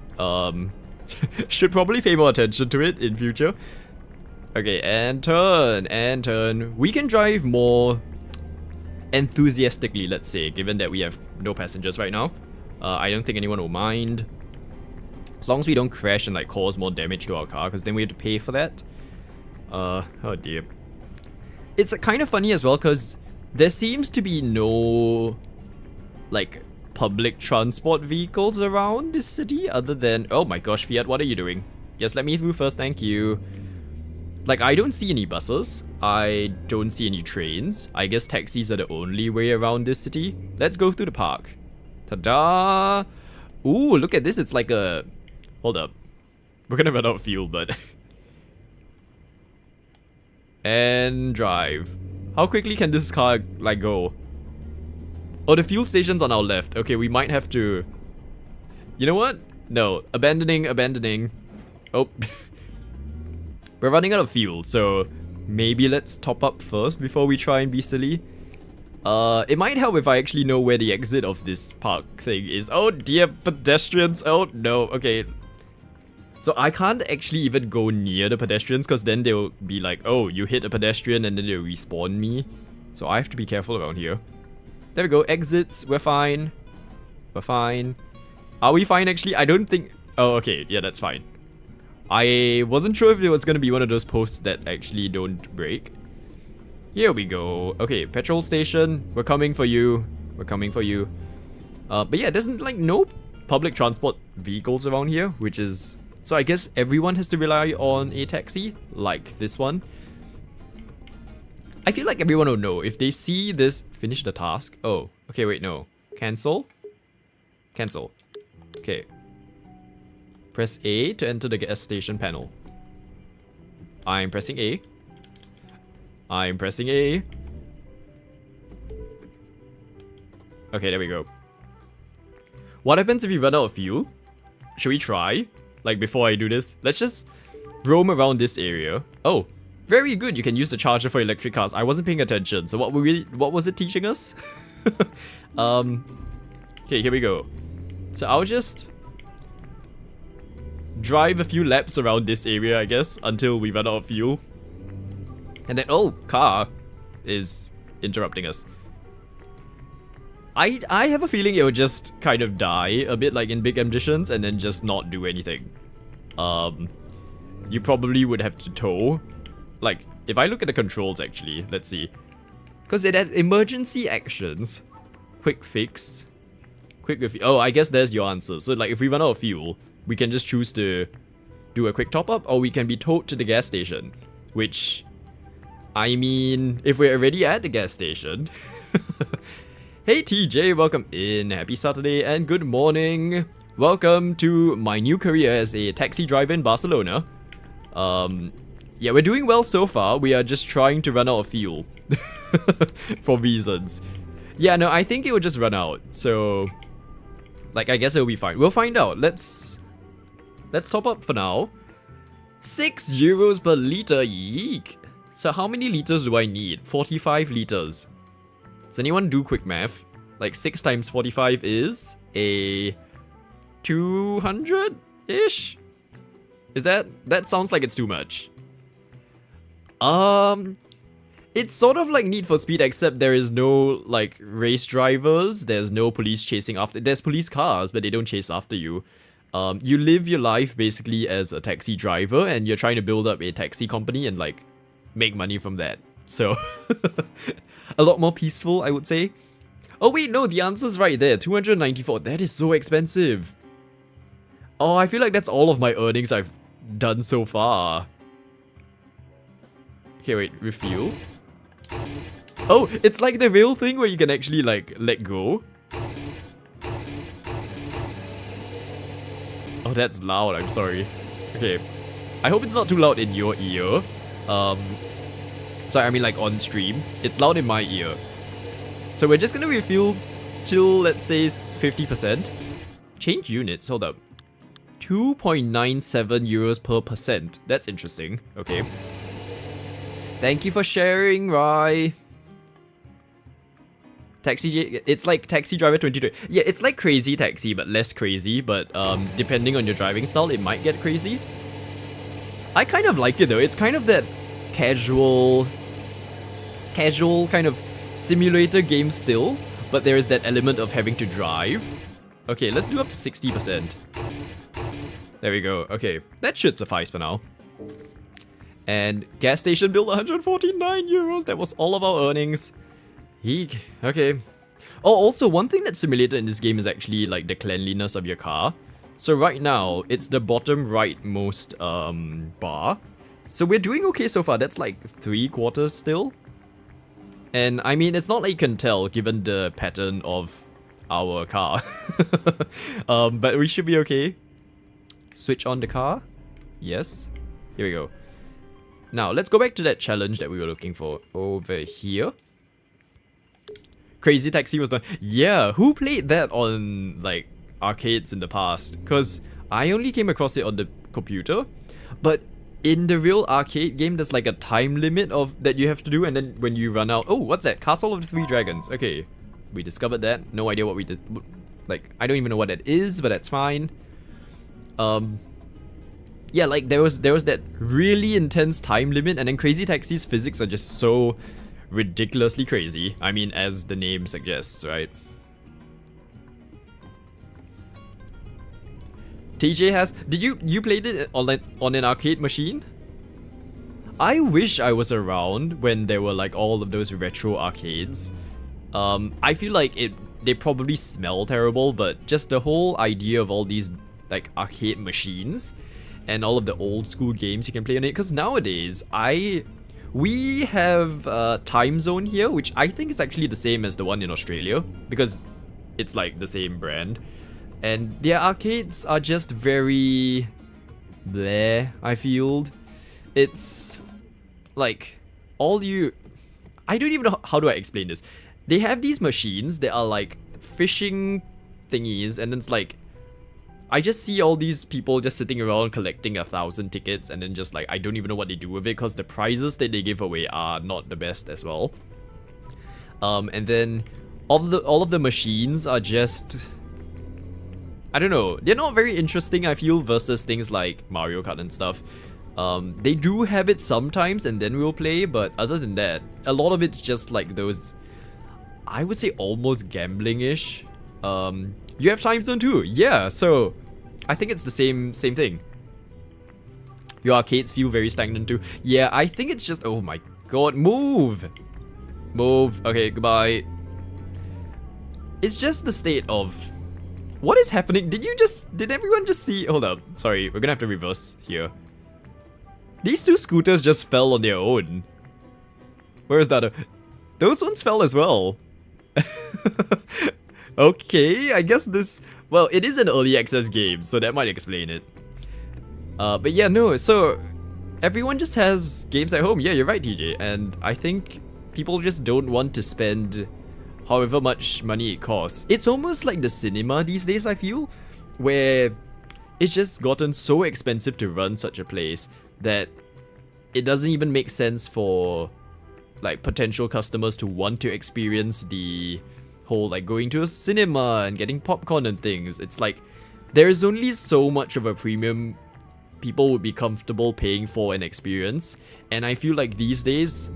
Should probably pay more attention to it in future. Okay, and turn. We can drive more enthusiastically, let's say, given that we have no passengers right now. I don't think anyone will mind. As long as we don't crash and like cause more damage to our car, because then we have to pay for that. Oh dear. It's kind of funny as well, because there seems to be no like public transport vehicles around this city other than... Oh my gosh, Fiat, what are you doing? Yes, let me through first, thank you. Like, I don't see any buses. I don't see any trains. I guess taxis are the only way around this city. Let's go through the park. Ta-da! Ooh, look at this. It's like a... Hold up. We're gonna run out of fuel, but... And drive. How quickly can this car, like, go? Oh, the fuel station's on our left. Okay, we might have to... You know what? No. Abandoning. Oh. We're running out of fuel, so... Maybe let's top up first before we try and be silly. It might help if I actually know where the exit of this park thing is. Oh dear, pedestrians. Oh no, okay. So I can't actually even go near the pedestrians because then they'll be like, oh, you hit a pedestrian and then they'll respawn me. So I have to be careful around here. There we go, exits, we're fine. We're fine. Are we fine actually? I don't think... Oh, okay, yeah, that's fine. I wasn't sure if it was gonna be one of those posts that actually don't break. Here we go. Okay, petrol station. We're coming for you. We're coming for you. But yeah, there's like no public transport vehicles around here, which is... So I guess everyone has to rely on a taxi, like this one. I feel like everyone will know if they see this. Finish the task. Oh, okay, wait, no. Cancel. Cancel. Okay. Press A to enter the gas station panel. I'm pressing A. I'm pressing A. Okay, there we go. What happens if you run out of fuel? Should we try? Like, before I do this? Let's just roam around this area. Oh, very good. You can use the charger for electric cars. I wasn't paying attention. So what was it teaching us? Okay, here we go. So I'll just drive a few laps around this area, I guess, until we run out of fuel. And then, oh, car is interrupting us. I have a feeling it will just kind of die, a bit like in Big Ambitions, and then just not do anything. You probably would have to tow. Like, if I look at the controls actually, let's see. Because it had emergency actions. Quick fix. Quick refuel. Oh, I guess there's your answer. So like, if we run out of fuel, we can just choose to do a quick top up, or we can be towed to the gas station. Which, I mean, if we're already at the gas station... Hey TJ, welcome in. Happy Saturday and good morning. Welcome to my new career as a taxi driver in Barcelona. Yeah, we're doing well so far. We are just trying to run out of fuel. For reasons. Yeah, no, I think it will just run out. So, like, I guess it'll be fine. We'll find out. Let's top up for now. 6 euros per liter. Yeek. So how many liters do I need? 45 liters. Does anyone do quick math? Like 6 times 45 is a 200-ish? Is that sounds like it's too much. It's sort of like Need for Speed, except there is no like race drivers. There's no police chasing after. There's police cars, but they don't chase after you. You live your life basically as a taxi driver, and you're trying to build up a taxi company and like make money from that. So a lot more peaceful, I would say. Oh wait, no, the answer's right there. 294. That is so expensive. Oh, I feel like that's all of my earnings I've done so far. Okay, wait, refuel. Oh, it's like the rail thing where you can actually like let go. Oh, that's loud, I'm sorry. Okay, I hope it's not too loud in your ear. Sorry, I mean like on stream. It's loud in my ear. So we're just gonna refuel till, let's say, 50%. change units, hold up. 2.97 euros per percent. That's interesting. Okay. Thank you for sharing, Rai. It's like Taxi Driver 22. Yeah, it's like Crazy Taxi, but less crazy. But depending on your driving style, it might get crazy. I kind of like it though. It's kind of that casual kind of simulator game still, but there is that element of having to drive. Okay, let's do up to 60%. There we go. Okay, that should suffice for now. And gas station bill 149 euros. That was all of our earnings. Eek. Okay. Oh, also one thing that's simulated in this game is actually like the cleanliness of your car. So right now, it's the bottom rightmost bar. So we're doing okay so far. That's like 3/4 still. And I mean, it's not like you can tell given the pattern of our car. But we should be okay. Switch on the car. Yes. Here we go. Now, let's go back to that challenge that we were looking for over here. Crazy Taxi was done. Yeah, who played that on, like, arcades in the past? Because I only came across it on the computer. But in the real arcade game, there's like a time limit of that you have to do. And then when you run out... Oh, what's that? Castle of the Three Dragons. Okay, we discovered that. No idea what we did. Like, I don't even know what that is, but that's fine. Yeah, like there was that really intense time limit, and then Crazy Taxi's physics are just so ridiculously crazy. I mean, as the name suggests, right? TJ has... Did you played it on an arcade machine? I wish I was around when there were like all of those retro arcades. I feel like they probably smell terrible, but just the whole idea of all these like arcade machines and all of the old school games you can play on it. Because nowadays, we have Time Zone here, which I think is actually the same as the one in Australia, because it's like the same brand. And their arcades are just very bleh, I feel. It's like I don't even know how do I explain this. They have these machines that are like fishing thingies, and then it's like I just see all these people just sitting around collecting 1,000 tickets, and then just like I don't even know what they do with it, because the prizes that they give away are not the best as well. And then all of the machines are just, I don't know, they're not very interesting, I feel, versus things like Mario Kart and stuff. They do have it sometimes and then we'll play, but other than that, a lot of it's just like those, I would say almost gambling-ish. You have Time Zone too, yeah, so I think it's the same thing. Your arcades feel very stagnant too. Yeah, I think it's just, oh my god, move! Move, okay, goodbye. It's just the state of, what is happening? Did everyone just see, hold up, sorry, we're gonna have to reverse here. These two scooters just fell on their own. Where is that? Those ones fell as well. Okay, I guess this... Well, it is an early access game, so that might explain it. But yeah, no, so... Everyone just has games at home. Yeah, you're right, TJ. And I think people just don't want to spend however much money it costs. It's almost like the cinema these days, I feel. Where it's just gotten so expensive to run such a place that it doesn't even make sense for like potential customers to want to experience the whole like going to a cinema and getting popcorn and things. It's like there's only so much of a premium people would be comfortable paying for an experience, and I feel like these days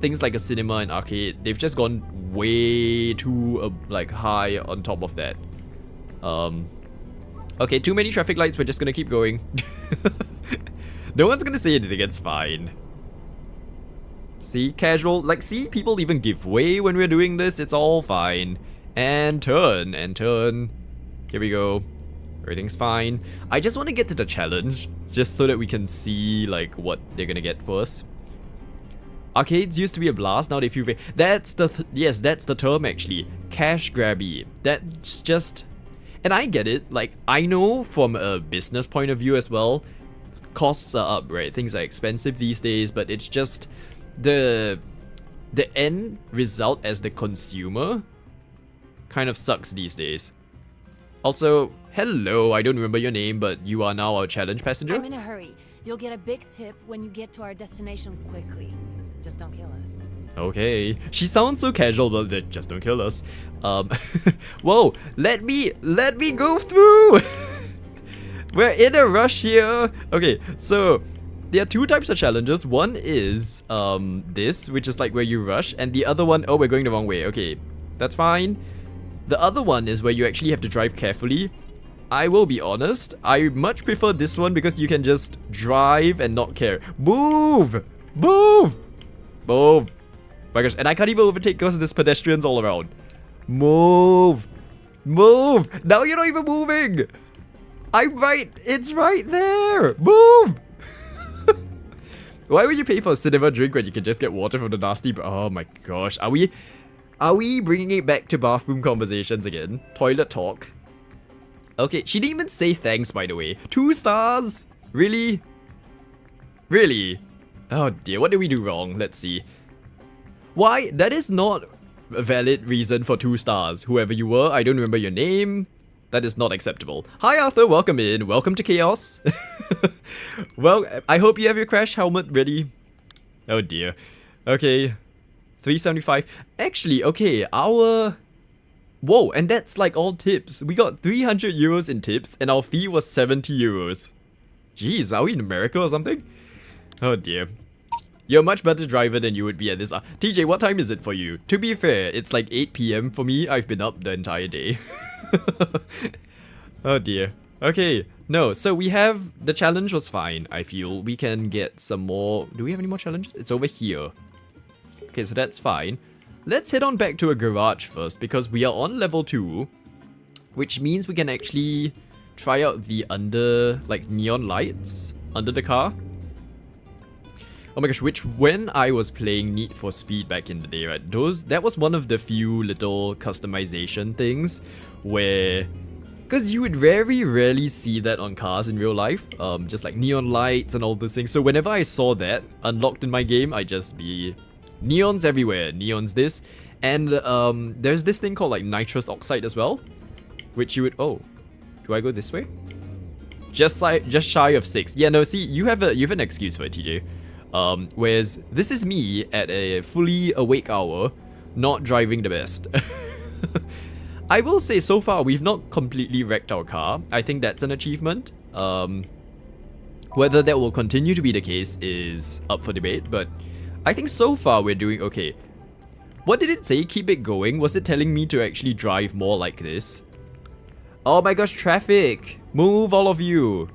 things like a cinema and arcade, they've just gone way too like high on top of that. Okay, too many traffic lights, we're just gonna keep going. No one's gonna say anything, it's fine. See, casual, like, see, people even give way when we're doing this, it's all fine. And turn, and turn. Here we go. Everything's fine. I just want to get to the challenge, just so that we can see, like, what they're gonna get for us. Arcades used to be a blast, now they feel very... That's the... yes, that's the term, actually. Cash grabby. That's just... And I get it, like, I know from a business point of view as well, costs are up, right? Things are expensive these days, but it's just the end result as the consumer kind of sucks these days. Also, hello, I don't remember your name, but you are now our challenge passenger. I'm in a hurry. You'll get a big tip when you get to our destination quickly. Just don't kill us. Okay. She sounds so casual, but just don't kill us. Whoa, let me go through! We're in a rush here. Okay, so there are two types of challenges. One is this, which is like where you rush, and the other one, oh, we're going the wrong way. Okay, that's fine. The other one is where you actually have to drive carefully. I will be honest, I much prefer this one because you can just drive and not care. Move! Move! Move! My gosh, and I can't even overtake because there's pedestrians all around. Move! Move! Now you're not even moving! I'm right, it's right there! Move! Why would you pay for a cinema drink when you can just get water from the nasty... Oh my gosh, are we bringing it back to bathroom conversations again? Toilet talk? Okay, she didn't even say thanks, by the way. 2 stars? Really? Really? Oh dear, what did we do wrong? Let's see. Why? That is not a valid reason for 2 stars. Whoever you were, I don't remember your name. That is not acceptable. Hi Arthur, welcome in. Welcome to Chaos. Well, I hope you have your crash helmet ready. Oh dear. Okay. 375. Actually, okay, our... Whoa, and that's like all tips. We got 300 euros in tips and our fee was 70 euros. Jeez, are we in America or something? Oh dear. You're a much better driver than you would be at this. TJ, what time is it for you? To be fair, it's like 8 PM for me. I've been up the entire day. Oh dear. Okay, no, so we have... The challenge was fine, I feel. We can get some more... Do we have any more challenges? It's over here. Okay, so that's fine. Let's head on back to a garage first because we are on level 2. Which means we can actually try out the like neon lights under the car. Oh my gosh, which when I was playing Need for Speed back in the day, right? That was one of the few little customization things where... Because you would very rarely see that on cars in real life. Just like neon lights and all those things. So whenever I saw that unlocked in my game, I'd just be... Neons everywhere, neons this. And there's this thing called like nitrous oxide as well. Which you would... Oh, do I go this way? Just shy of 6. Yeah, no, see, you have an excuse for it, TJ. Whereas this is me at a fully awake hour, not driving the best. I will say so far we've not completely wrecked our car. I think that's an achievement. Whether that will continue to be the case is up for debate, but I think so far we're doing okay. What did it say? Keep it going? Was it telling me to actually drive more like this? Oh my gosh, traffic! Move, all of you!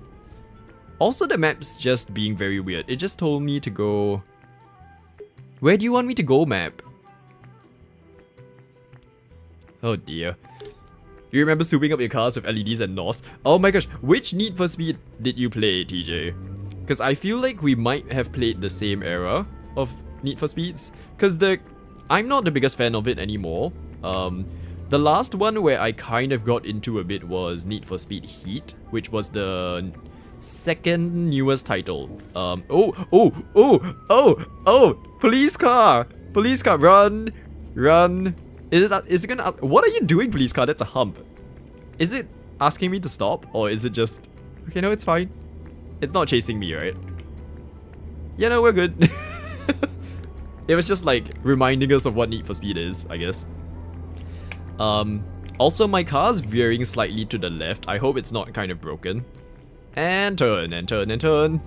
Also, the map's just being very weird. It just told me to go... Where do you want me to go, map? Oh dear. You remember swooping up your cars with LEDs and NOS? Oh my gosh, which Need for Speed did you play, TJ? Because I feel like we might have played the same era of Need for Speeds. Because I'm not the biggest fan of it anymore. The last one where I kind of got into a bit was Need for Speed Heat, which was the second newest title. Police car! Police car, run! Run! Is it gonna... What are you doing, police car? That's a hump. Is it asking me to stop? Or is it just... Okay, no, it's fine. It's not chasing me, right? Yeah, no, we're good. It was just like reminding us of what Need for Speed is, I guess. Also, my car's veering slightly to the left. I hope it's not kind of broken. And turn, and turn, and turn.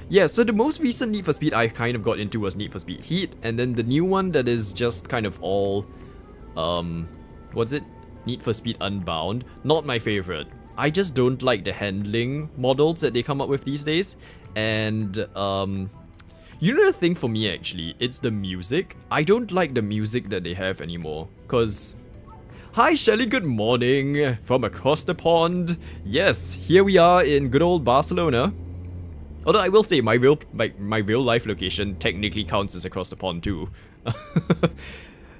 Yeah, so the most recent Need for Speed I kind of got into was Need for Speed Heat. And then the new one that is just kind of all... what's it? Need for Speed Unbound. Not my favorite. I just don't like the handling models that they come up with these days. And, you know the thing for me actually, it's the music. I don't like the music that they have anymore. Cause... Hi Shelly, good morning from across the pond. Yes, here we are in good old Barcelona. Although I will say my real life location technically counts as across the pond too.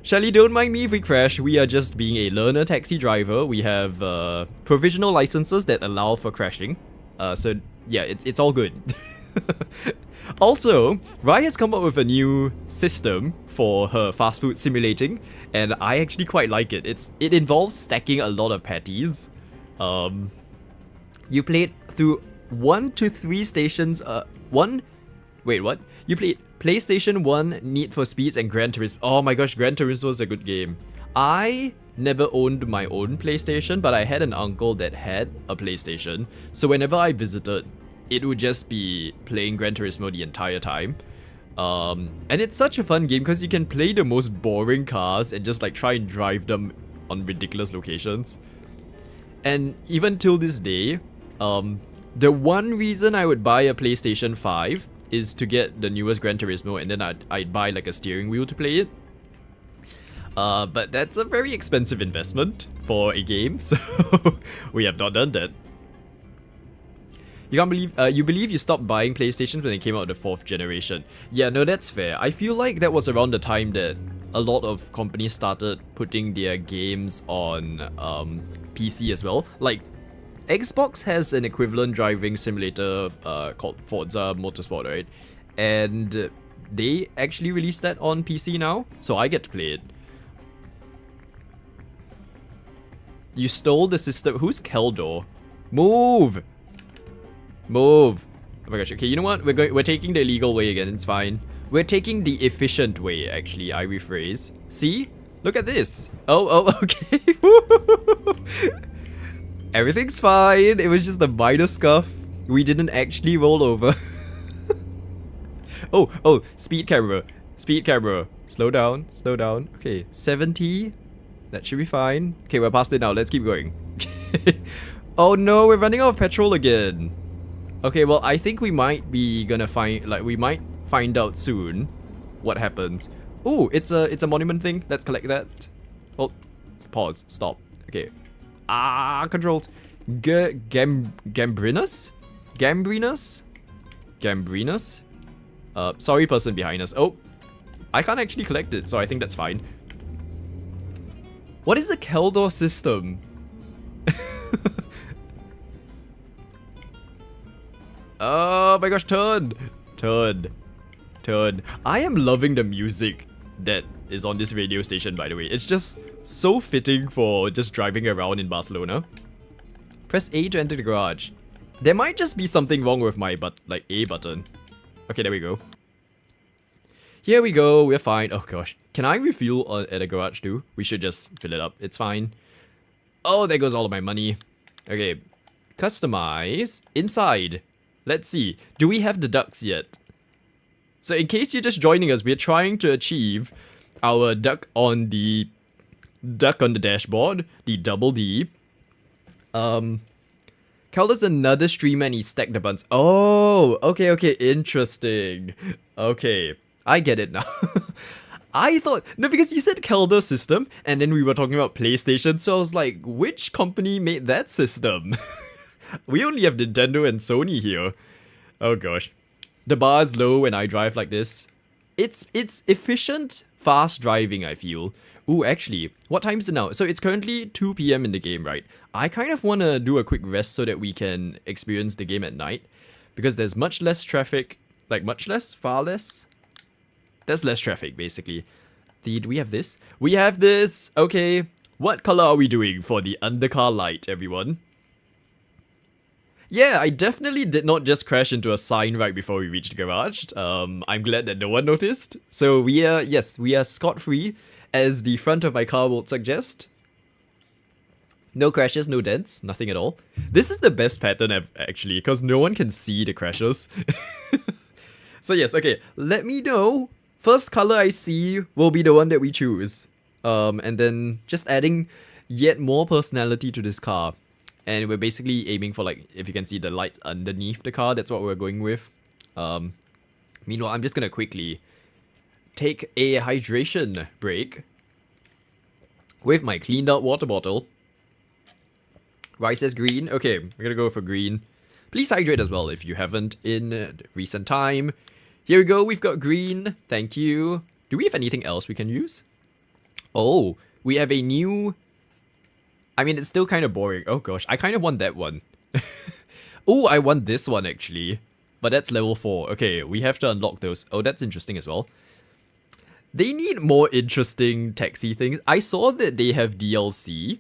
Shelly, don't mind me if we crash. We are just being a learner taxi driver. We have provisional licenses that allow for crashing. So yeah, it's all good. Also, Rai has come up with a new system for her fast food simulating, and I actually quite like it. It involves stacking a lot of patties. You played through 1 to 3 stations. Wait, what? You played PlayStation 1, Need for Speeds, and Gran Turismo. Oh my gosh, Gran Turismo was a good game. I never owned my own PlayStation, but I had an uncle that had a PlayStation. So whenever I visited, it would just be playing Gran Turismo the entire time. And it's such a fun game because you can play the most boring cars and just like try and drive them on ridiculous locations. And even till this day, the one reason I would buy a PlayStation 5 is to get the newest Gran Turismo, and then I'd buy like a steering wheel to play it. But that's a very expensive investment for a game, so we have not done that. You can't believe, you believe you stopped buying PlayStations when they came out the 4th generation. Yeah, no, that's fair. I feel like that was around the time that a lot of companies started putting their games on PC as well. Like, Xbox has an equivalent driving simulator called Forza Motorsport, right? And they actually released that on PC now, so I get to play it. You stole the system. Who's Keldor? Move! Move! Oh my gosh, okay, you know what? We're taking the illegal way again, it's fine. We're taking the efficient way, actually, I rephrase. See? Look at this. Oh, okay. Everything's fine. It was just a minor scuff. We didn't actually roll over. Oh, speed camera. Speed camera. Slow down, slow down. Okay, 70. That should be fine. Okay, we're past it now. Let's keep going. Oh no, we're running out of petrol again. Okay, well, I think we might be gonna we might find out soon what happens. Oh, it's a monument thing. Let's collect that. Oh, pause. Stop. Okay. Controls. Gambrinus? Gambrinus? Gambrinus? Sorry, person behind us. Oh, I can't actually collect it, so I think that's fine. What is a Keldor system? Oh my gosh, turn! Turn. Turn. I am loving the music that is on this radio station, by the way. It's just so fitting for just driving around in Barcelona. Press A to enter the garage. There might just be something wrong with my A button. Okay, there we go. Here we go, we're fine. Oh gosh. Can I refuel at a garage too? We should just fill it up. It's fine. Oh, there goes all of my money. Okay. Customize. Inside. Let's see. Do we have the ducks yet? So in case you're just joining us, we're trying to achieve our duck on the dashboard, the double D. Calder's another streamer and he stacked the buns. Oh, okay, interesting. Okay, I get it now. I thought, no, because you said Calder system, and then we were talking about PlayStation, so I was like, which company made that system? We only have Nintendo and Sony here. Oh gosh. The bar is low when I drive like this. It's efficient, fast driving, I feel. Ooh, actually, what time is it now? So it's currently 2 PM in the game, right? I kind of want to do a quick rest so that we can experience the game at night. Because there's much less traffic. Like, much less? Far less? There's less traffic, basically. Do we have this? We have this! Okay. What color are we doing for the undercar light, everyone? Yeah, I definitely did not just crash into a sign right before we reached the garage. I'm glad that no one noticed. So we are scot-free, as the front of my car would suggest. No crashes, no dents, nothing at all. This is the best pattern actually, because no one can see the crashes. So yes, okay, let me know. First color I see will be the one that we choose. And then just adding yet more personality to this car. And we're basically aiming for, like, if you can see the lights underneath the car, that's what we're going with. Meanwhile, I'm just gonna quickly take a hydration break with my cleaned out water bottle. Rice says green. Okay, we're gonna go for green. Please hydrate as well if you haven't in recent time. Here we go, we've got green. Thank you. Do we have anything else we can use? Oh, we have a new... I mean, it's still kind of boring. Oh gosh, I kind of want that one. Oh, I want this one actually. But that's level 4. Okay, we have to unlock those. Oh, that's interesting as well. They need more interesting taxi things. I saw that they have DLC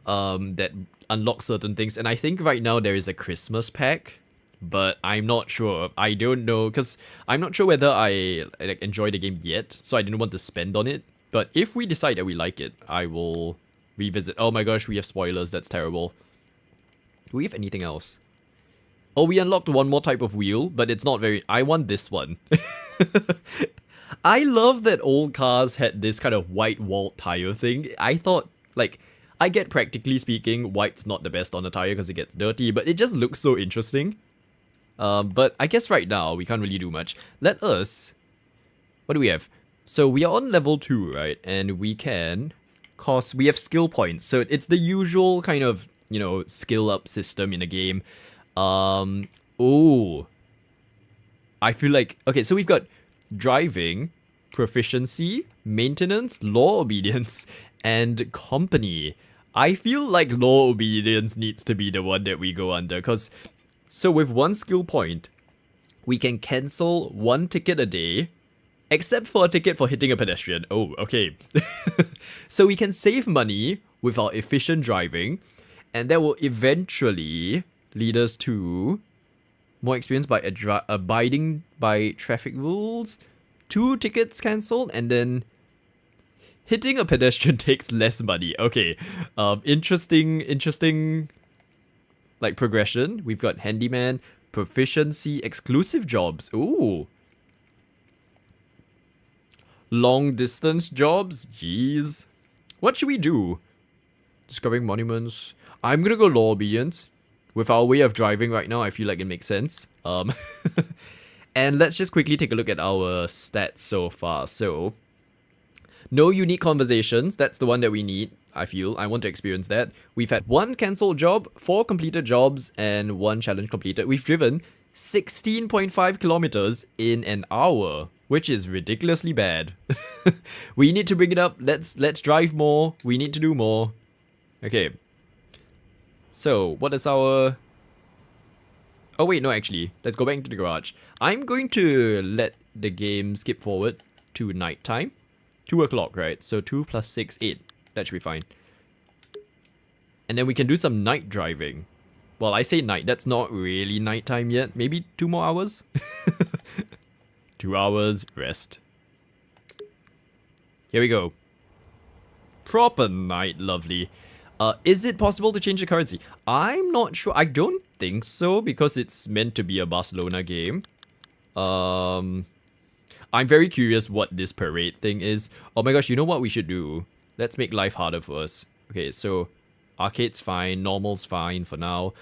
that unlock certain things, and I think right now there is a Christmas pack, but I'm not sure. I don't know, because I'm not sure whether I like, enjoy the game yet, so I didn't want to spend on it. But if we decide that we like it, I will revisit. Oh my gosh, we have spoilers. That's terrible. Do we have anything else? Oh, we unlocked one more type of wheel, but it's not very... I want this one. I love that old cars had this kind of white walled tire thing. I thought, like, I get practically speaking, white's not the best on a tire because it gets dirty, but it just looks so interesting. But I guess right now, we can't really do much. Let us... What do we have? So we are on level 2, right? And we can... Cause we have skill points. So it's the usual kind of, you know, skill up system in a game. Oh. I feel like... Okay, so we've got driving, proficiency, maintenance, law obedience, and company. I feel like law obedience needs to be the one that we go under, because so with one skill point, we can cancel 1 ticket a day, except for a ticket for hitting a pedestrian. Oh, okay. So we can save money with our efficient driving, and that will eventually lead us to more experience by abiding by traffic rules, 2 tickets cancelled, and then hitting a pedestrian takes less money. Okay, interesting, like, progression. We've got handyman, proficiency, exclusive jobs. Ooh. Long distance jobs? Jeez. What should we do? Discovering monuments. I'm gonna go law obedience. With our way of driving right now, I feel like it makes sense. And let's just quickly take a look at our stats so far. So, no unique conversations. That's the one that we need, I feel. I want to experience that. We've had 1 cancelled job, 4 completed jobs, and 1 challenge completed. We've driven 16.5 kilometers in an hour, which is ridiculously bad. We need to bring it up. Let's drive more. We need to do more. Okay. So, what is our... Oh wait, no, actually. Let's go back into the garage. I'm going to let the game skip forward to nighttime. 2 o'clock, right? So 2 plus 6, 8. That should be fine. And then we can do some night driving. Well, I say night. That's not really nighttime yet. Maybe 2 more hours? 2 hours, rest. Here we go. Proper night, lovely. Is it possible to change the currency? I'm not sure. I don't think so, because it's meant to be a Barcelona game. I'm very curious what this parade thing is. Oh my gosh, you know what we should do? Let's make life harder for us. Okay, so arcade's fine, normal's fine for now.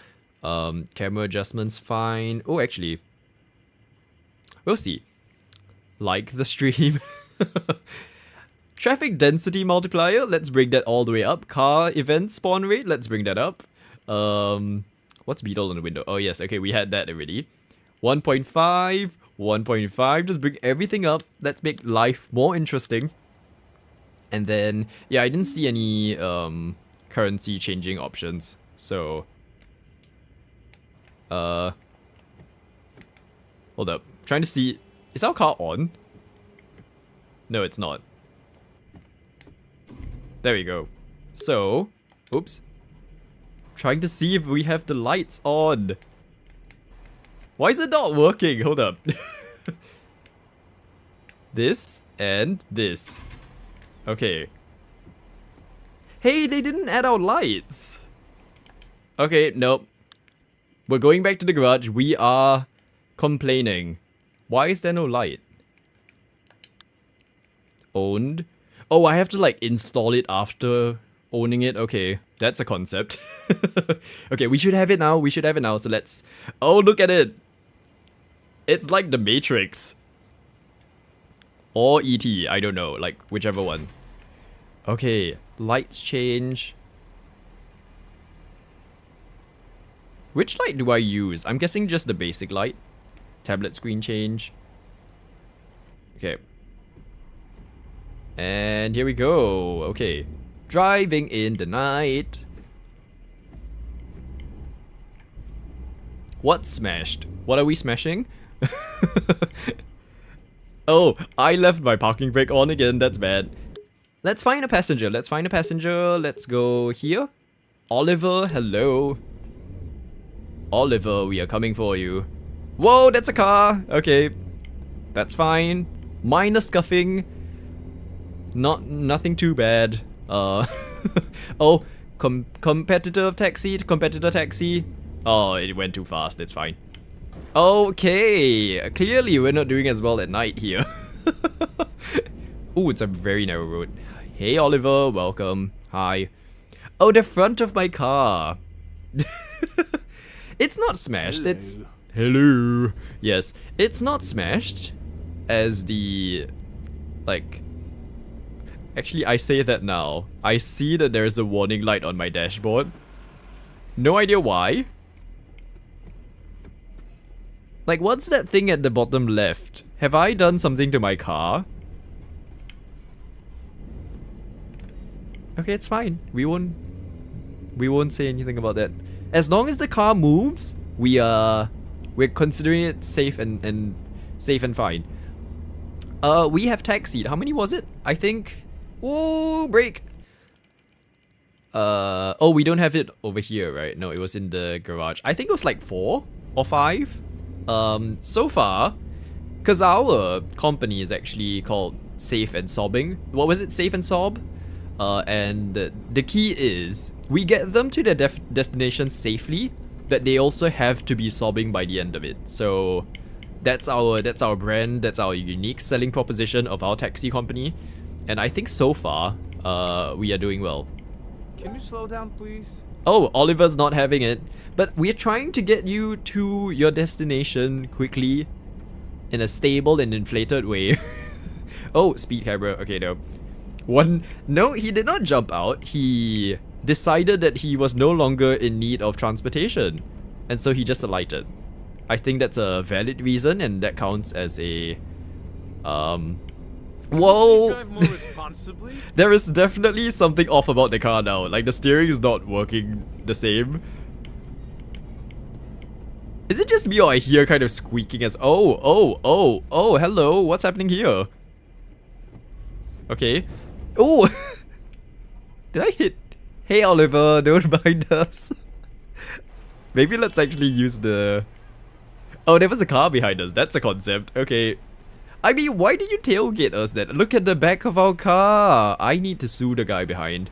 Camera adjustments fine. Oh, actually, we'll see. Like the stream. Traffic density multiplier, let's bring that all the way up. Car event spawn rate, let's bring that up. What's beetle on the window? Oh yes, okay, we had that already. 1.5, 1.5, just bring everything up. Let's make life more interesting. And then, yeah, I didn't see any currency changing options. So, hold up. Trying to see, is our car on? No, it's not. There we go. So, oops. Trying to see if we have the lights on. Why is it not working? Hold up. This and this. Okay. Hey, they didn't add our lights. Okay, nope. We're going back to the garage. We are complaining. Why is there no light? Owned. Oh, I have to like install it after owning it. Okay, that's a concept. Okay, we should have it now. We should have it now. So let's... Oh, look at it. It's like the Matrix. Or E.T. I don't know. Like, whichever one. Okay, lights change. Which light do I use? I'm guessing just the basic light. Tablet screen change. Okay. And here we go. Okay. Driving in the night. What smashed? What are we smashing? Oh, I left my parking brake on again. That's bad. Let's find a passenger. Let's find a passenger. Let's go here. Oliver, hello. Oliver, we are coming for you. Whoa, that's a car. Okay. That's fine. Minor scuffing. Nothing too bad. Oh, competitor taxi. Oh, it went too fast. It's fine. Okay. Clearly, we're not doing as well at night here. Ooh, it's a very narrow road. Hey, Oliver. Welcome. Hi. Oh, the front of my car. It's not smashed. Hello. It's... Hello. Yes. It's not smashed. As the... Like... Actually, I say that now. I see that there's a warning light on my dashboard. No idea why. Like, what's that thing at the bottom left? Have I done something to my car? Okay, it's fine. We won't say anything about that. As long as the car moves, we're considering it safe and safe and fine. We have taxied. How many was it? I think... Ooh, brake! Oh, we don't have it over here, right? No, it was in the garage. I think it was like 4 or 5. So far, because our company is actually called Safe and Sobbing. What was it? Safe and Sob? And the key is, we get them to their destination safely, but they also have to be sobbing by the end of it. So that's our brand, that's our unique selling proposition of our taxi company. And I think so far, we are doing well. Can you slow down, please? Oh, Oliver's not having it. But we're trying to get you to your destination quickly in a stable and inflated way. Oh, speed camera. Okay, no. No, he did not jump out. He decided that he was no longer in need of transportation. And so he just alighted. I think that's a valid reason, and that counts as a... Whoa! Please drive more responsibly. There is definitely something off about the car now. Like, the steering is not working the same. Is it just me or I hear kind of squeaking as... Oh, hello. What's happening here? Okay. Oh! Did I hit... Hey, Oliver, don't mind us. Maybe let's actually use the... Oh, there was a car behind us. That's a concept. Okay. I mean, why did you tailgate us then? Look at the back of our car. I need to sue the guy behind.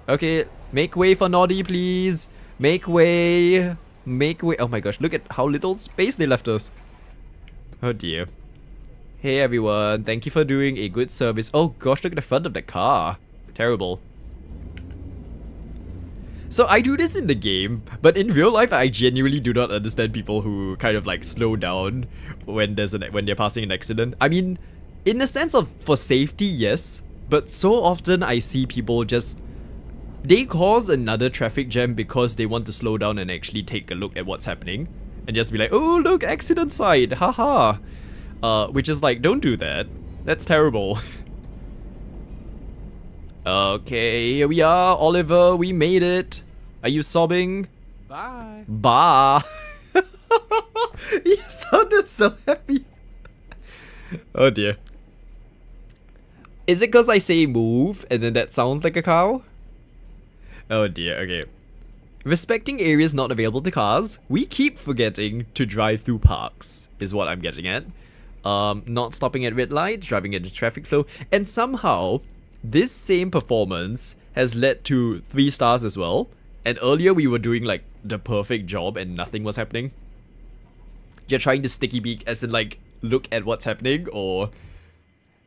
Okay, make way for Noddy, please. Make way. Make way. Oh my gosh, look at how little space they left us. Oh dear. Hey everyone, thank you for doing a good service. Oh gosh, look at the front of the car. Terrible. So I do this in the game, but in real life I genuinely do not understand people who kind of like slow down when they're passing an accident. I mean, in the sense of for safety, yes, but so often I see people just... They cause another traffic jam because they want to slow down and actually take a look at what's happening. And just be like, oh look, accident site, haha. Which is like, don't do that. That's terrible. Okay, here we are, Oliver, we made it. Are you sobbing? Bye. Bah. You sounded so happy. Oh dear. Is it because I say move and then that sounds like a cow? Oh dear, okay. Respecting areas not available to cars, we keep forgetting to drive through parks, is what I'm getting at. Not stopping at red lights, driving into traffic flow, and somehow, this same performance has led to 3 stars as well. And earlier we were doing like the perfect job and nothing was happening. You're trying to sticky beak as in like look at what's happening, or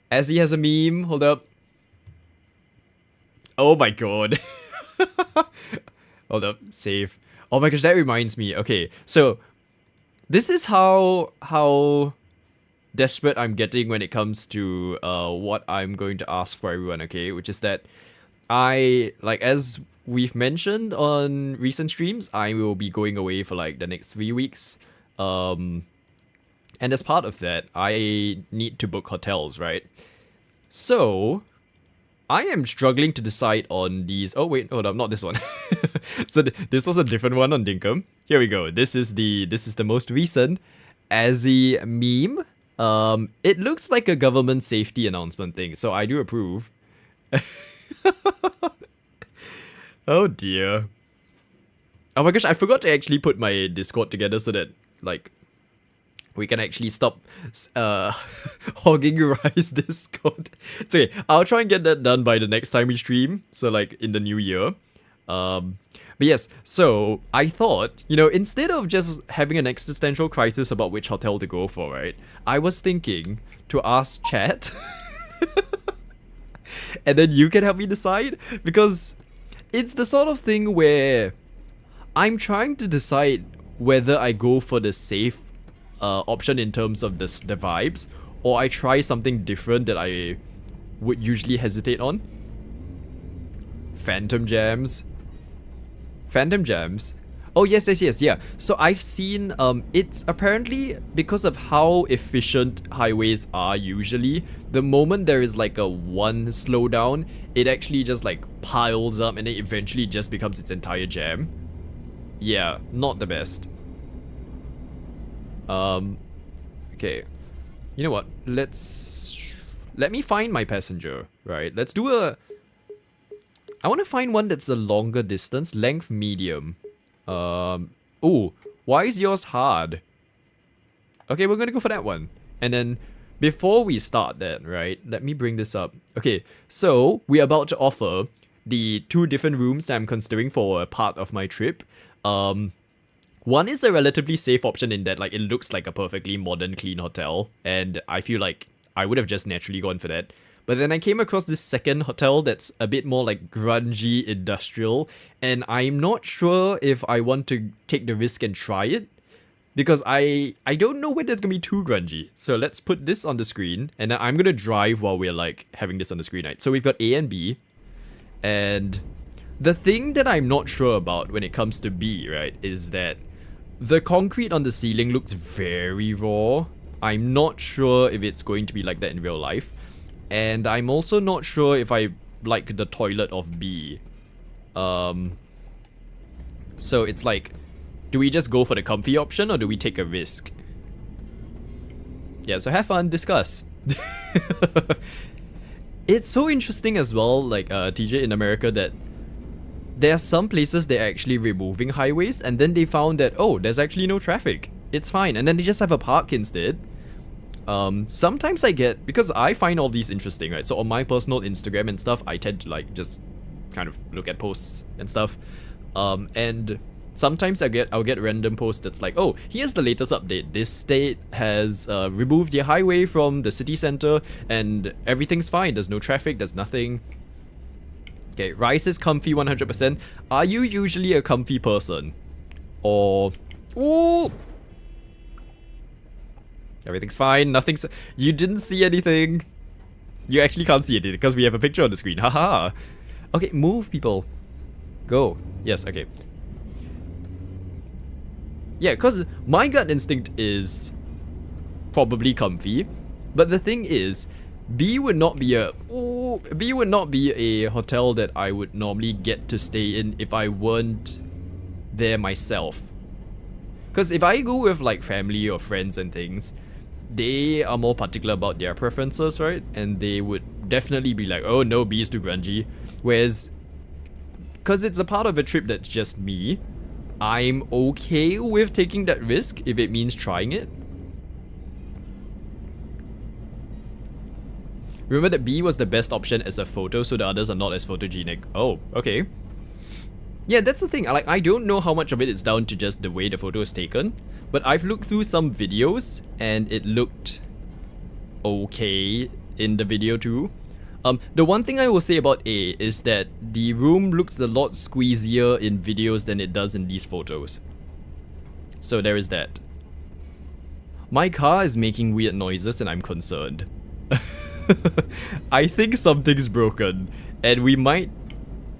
as he has a meme, hold up. Oh my god. Hold up, save. Oh my gosh, that reminds me. Okay, so this is how desperate I'm getting when it comes to what I'm going to ask for everyone, okay? Which is that as we've mentioned on recent streams, I will be going away for like the next 3 weeks. And as part of that, I need to book hotels, right? So, I am struggling to decide on these. Oh wait, hold up, not this one. So this was a different one on Dinkum. Here we go. This is the most recent Azzy meme. It looks like a government safety announcement thing, so I do approve. Oh dear. Oh my gosh, I forgot to actually put my Discord together so that, like, we can actually stop hogging Rise Discord. It's okay, I'll try and get that done by the next time we stream, so like in the new year. But yes, so I thought, you know, instead of just having an existential crisis about which hotel to go for, right, I was thinking to ask chat. And then you can help me decide, because it's the sort of thing where I'm trying to decide whether I go for the safe option in terms of the vibes, or I try something different that I would usually hesitate on. Phantom Jams. Oh yes, yeah. So I've seen, it's apparently because of how efficient highways are usually, the moment there is like a one slowdown, it actually just like piles up and it eventually just becomes its entire jam. Yeah, not the best. Okay. You know what? Let me find my passenger, right? Let's do I want to find one that's a longer distance, length medium. Ooh, why is yours hard? Okay, we're gonna go for that one. And then, before we start that, right, let me bring this up. Okay, so we're about to offer the 2 different rooms that I'm considering for a part of my trip. One is a relatively safe option in that, like, it looks like a perfectly modern, clean hotel, and I feel like I would have just naturally gone for that. But then I came across this second hotel that's a bit more like grungy industrial, and I'm not sure if I want to take the risk and try it, because I don't know whether it's gonna be too grungy. So let's put this on the screen, and then I'm gonna drive while we're like having this on the screen, right? So we've got A and B, and the thing that I'm not sure about when it comes to B, right, is that the concrete on the ceiling looks very raw. I'm not sure if it's going to be like that in real life. And I'm also not sure if I like the toilet of B. So it's like, do we just go for the comfy option or do we take a risk? Yeah, so have fun, discuss. It's so interesting as well, like TJ, in America, that there are some places they're actually removing highways, and then they found that, oh, there's actually no traffic. It's fine. And then they just have a park instead. Sometimes I get, because I find all these interesting, right? So on my personal Instagram and stuff, I tend to like just kind of look at posts and stuff. And sometimes I'll get random posts that's like, oh, here's the latest update. This state has removed the highway from the city center and everything's fine. There's no traffic, there's nothing. Okay, Rice is comfy 100%. Are you usually a comfy person? Or... Ooh! Everything's fine, nothing's... You didn't see anything. You actually can't see it because we have a picture on the screen. Haha. Okay, move, people. Go. Yes, okay. Yeah, because my gut instinct is probably comfy. But the thing is, B would not be a hotel that I would normally get to stay in if I weren't there myself. Because if I go with like family or friends and things, they are more particular about their preferences, right? And they would definitely be like, oh no, B is too grungy. Whereas, because it's a part of a trip that's just me, I'm okay with taking that risk if it means trying it. Remember that B was the best option as a photo, so the others are not as photogenic. Oh, okay. Yeah, that's the thing. I don't know how much of it is down to just the way the photo is taken, but I've looked through some videos and it looked okay in the video too. The one thing I will say about A is that the room looks a lot squeezier in videos than it does in these photos. So there is that. My car is making weird noises and I'm concerned. I think something's broken, and we might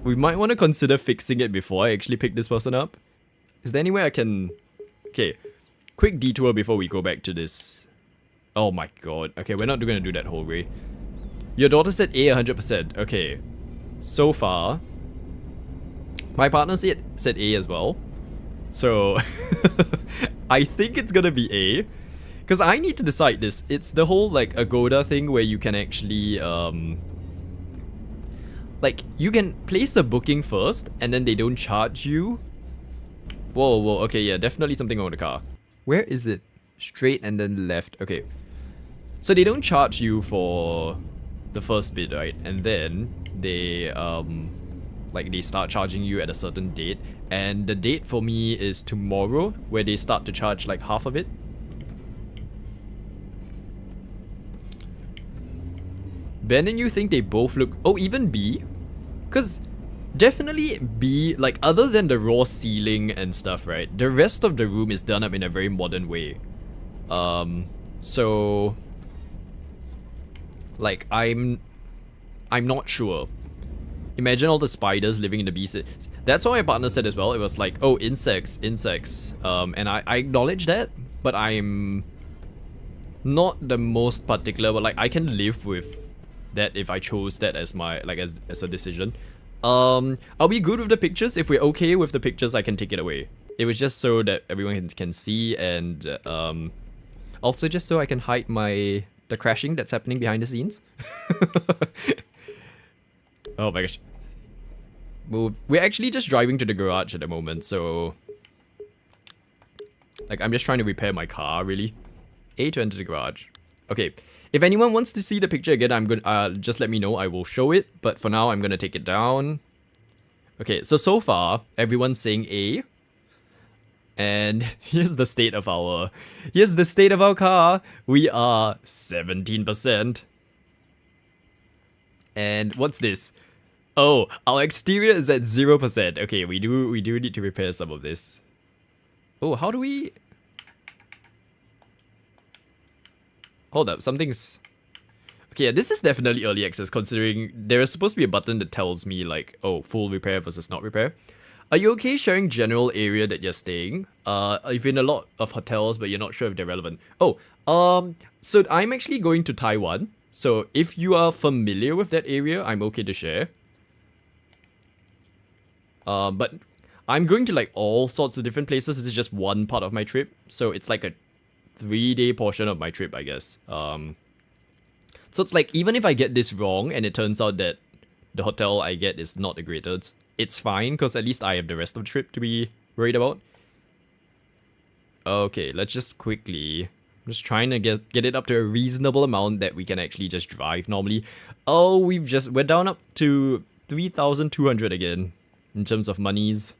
want to consider fixing it before I actually pick this person up. Is there any way I can... Okay, quick detour before we go back to this. Oh my god. Okay, we're not gonna do that whole way. Your daughter said A 100%. Okay. So far, my partner said A as well. So I think it's gonna be A. Because I need to decide this. It's the whole like Agoda thing where you can actually like you can place a booking first and then they don't charge you. Whoa, okay, yeah, definitely something wrong with the car. Where is it? Straight and then left. Okay. So they don't charge you for the first bit, right? And then they like they start charging you at a certain date. And the date for me is tomorrow, where they start to charge like half of it. Ben and you think they both look... Oh, even B? Because definitely B, like other than the raw ceiling and stuff, right? The rest of the room is done up in a very modern way. So... Like, I'm not sure. Imagine all the spiders living in the bees. That's what my partner said as well. It was like, oh, insects. And I acknowledge that, but I'm not the most particular, but like I can live with that if I chose that as my, like as a decision. I'll be good with the pictures. If we're okay with the pictures, I can take it away. It was just so that everyone can see, and also just so I can hide the crashing that's happening behind the scenes. Oh my gosh. Move. We're actually just driving to the garage at the moment, so... Like, I'm just trying to repair my car, really. A to enter the garage. Okay. If anyone wants to see the picture again, I'm gonna... just let me know. I will show it. But for now, I'm gonna take it down. Okay, so far, everyone's saying A. And here's the state of our... Here's the state of our car. We are 17%. And what's this? Oh, our exterior is at 0%. Okay, we do need to repair some of this. Oh, how do we... Hold up, something's... Okay, yeah, this is definitely early access, considering there is supposed to be a button that tells me, like, oh, full repair versus not repair. Are you okay sharing general area that you're staying? You've been in a lot of hotels, but you're not sure if they're relevant. Oh, so I'm actually going to Taiwan. So if you are familiar with that area, I'm okay to share. But I'm going to like all sorts of different places. This is just one part of my trip. So it's like a 3-day portion of my trip, I guess. So it's like, even if I get this wrong and it turns out that the hotel I get is not the greatest, it's fine, because at least I have the rest of the trip to be worried about. Okay, let's just quickly... I'm just trying to get it up to a reasonable amount that we can actually just drive normally. Oh, we're down up to 3,200 again in terms of monies.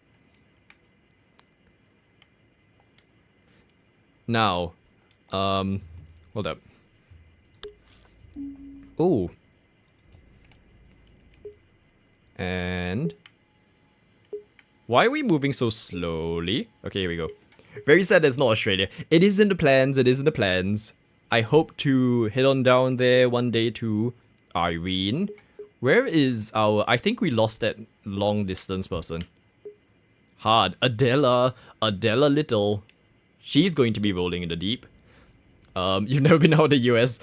Now, hold up. Oh. And why are we moving so slowly? Okay, here we go. Very sad it's not Australia. It is in the plans, it is in the plans. I hope to head on down there one day to Irene. Where is our... I think we lost that long distance person. Hard. Adela Little. She's going to be rolling in the deep. You've never been out of the US.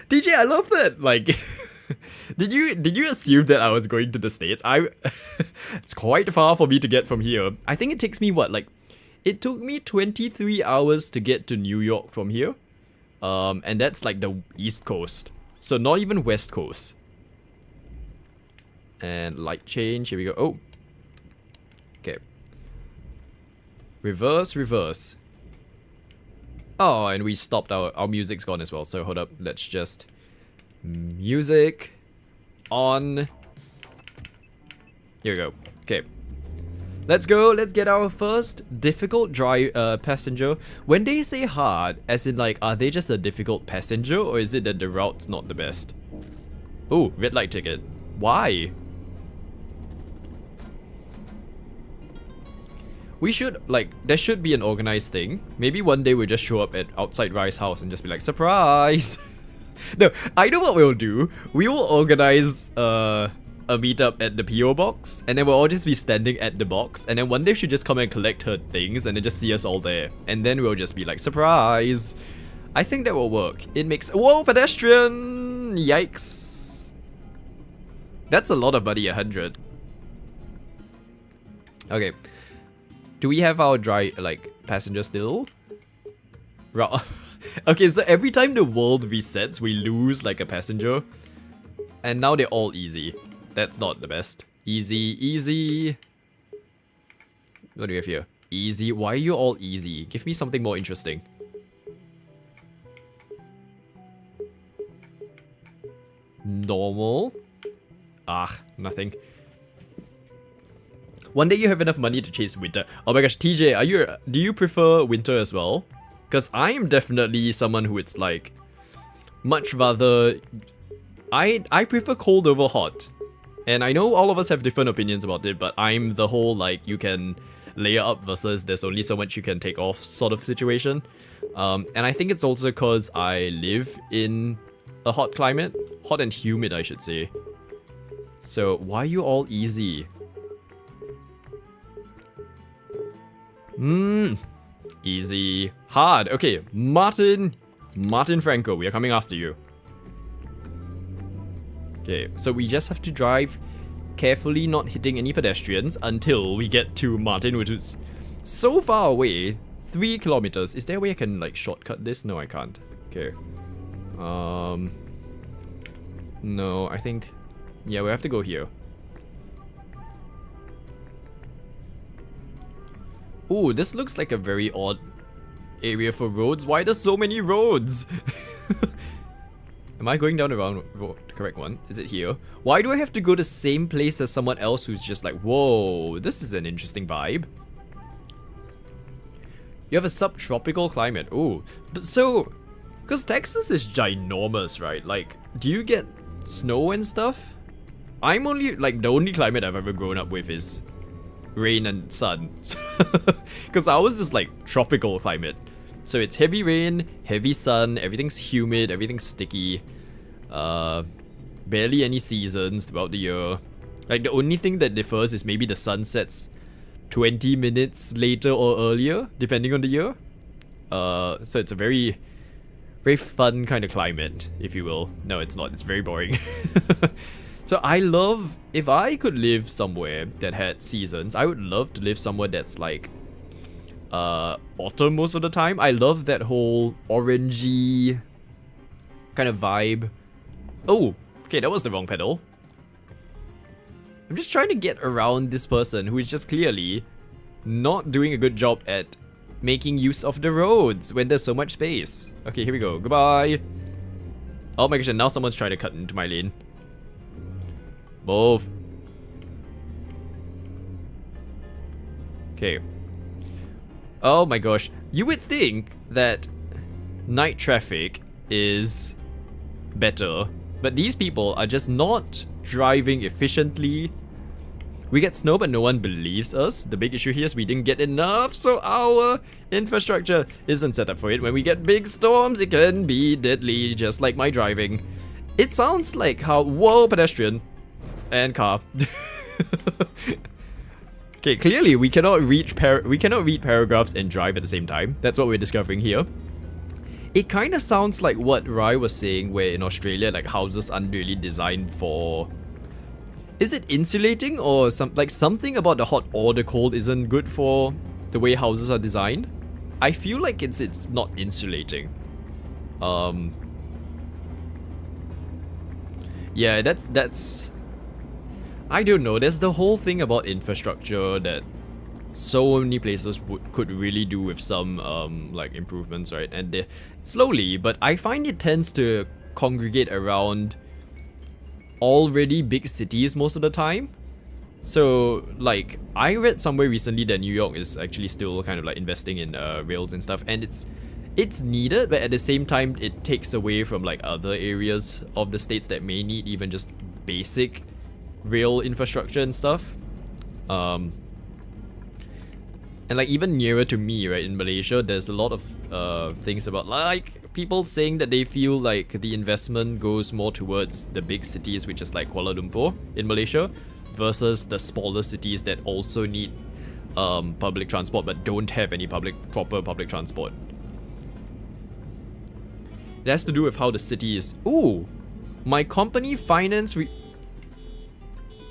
DJ, I love that. Like... Did you assume that I was going to the States? It's quite far for me to get from here. I think it takes me what, like, it took me 23 hours to get to New York from here. And that's like the East Coast. So not even West Coast. And light change, here we go. Oh. Okay. Reverse. Oh, and we stopped, our music's gone as well. So hold up, let's just... Music on. Here we go. Okay. Let's go. Let's get our first difficult passenger. When they say hard, as in like, are they just a difficult passenger, or is it that the route's not the best? Oh, red light ticket. Why? We should, like, there should be an organized thing. Maybe one day we'll just show up at outside Rai's house and just be like, surprise! No, I know what we'll do. We will organize a meetup at the PO box, and then we'll all just be standing at the box, and then one day she'll just come and collect her things, and then just see us all there. And then we'll just be like, surprise! I think that will work. It makes... Whoa, pedestrian! Yikes. That's a lot of money, 100. Okay. Do we have our passenger still? Okay, so every time the world resets, we lose like a passenger. And now they're all easy. That's not the best. Easy, easy. What do we have here? Easy. Why are you all easy? Give me something more interesting. Normal. Ah, nothing. One day you have enough money to chase winter. Oh my gosh, TJ, do you prefer winter as well? Because I am definitely someone who it's like much rather I prefer cold over hot. And I know all of us have different opinions about it, but I'm the whole like you can layer up versus there's only so much you can take off sort of situation. And I think it's also because I live in a hot climate. Hot and humid, I should say. So why are you all easy? Easy. Hard. Okay, Martin Franco, we are coming after you. Okay, so we just have to drive carefully, not hitting any pedestrians until we get to Martin, which is so far away. 3 kilometers. Is there a way I can like shortcut this? No, I can't. Okay. No, I think... Yeah, we have to go here. Ooh, this looks like a very odd area for roads. Why are there so many roads? Am I going down the correct one? Is it here? Why do I have to go the same place as someone else who's just like, whoa, this is an interesting vibe. You have a subtropical climate. Ooh, but so, because Texas is ginormous, right? Like, do you get snow and stuff? I'm only, like, the only climate I've ever grown up with is rain and sun. Because ours is like tropical climate. So it's heavy rain, heavy sun, everything's humid, everything's sticky. Barely any seasons throughout the year. Like the only thing that differs is maybe the sun sets 20 minutes later or earlier, depending on the year. So it's a very, very fun kind of climate, if you will. No, it's not. It's very boring. So I love, if I could live somewhere that had seasons, I would love to live somewhere that's like autumn most of the time. I love that whole orangey kind of vibe. Oh, okay, that was the wrong pedal. I'm just trying to get around this person who is just clearly not doing a good job at making use of the roads when there's so much space. Okay, here we go. Goodbye. Oh my gosh, and now someone's trying to cut into my lane. Move. Okay. Oh my gosh. You would think that night traffic is better, but these people are just not driving efficiently. We get snow, but no one believes us. The big issue here is we didn't get enough, so our infrastructure isn't set up for it. When we get big storms, it can be deadly, just like my driving. It sounds like how... Whoa, pedestrian. And car. Okay, clearly we cannot read paragraphs and drive at the same time. That's what we're discovering here. It kind of sounds like what Rai was saying, where in Australia, like houses aren't really designed for... Is it insulating or something about the hot or the cold isn't good for the way houses are designed? I feel like it's not insulating. Yeah, that's I don't know. There's the whole thing about infrastructure that so many places could really do with some like improvements, right? And slowly, but I find it tends to congregate around already big cities most of the time. So like I read somewhere recently that New York is actually still kind of like investing in rails and stuff, and it's needed, but at the same time it takes away from like other areas of the states that may need even just basic rail infrastructure and stuff. And like even nearer to me, right, in Malaysia, there's a lot of things about like people saying that they feel like the investment goes more towards the big cities, which is like Kuala Lumpur in Malaysia, versus the smaller cities that also need public transport but don't have any proper public transport. It has to do with how the city is... Ooh! My company finance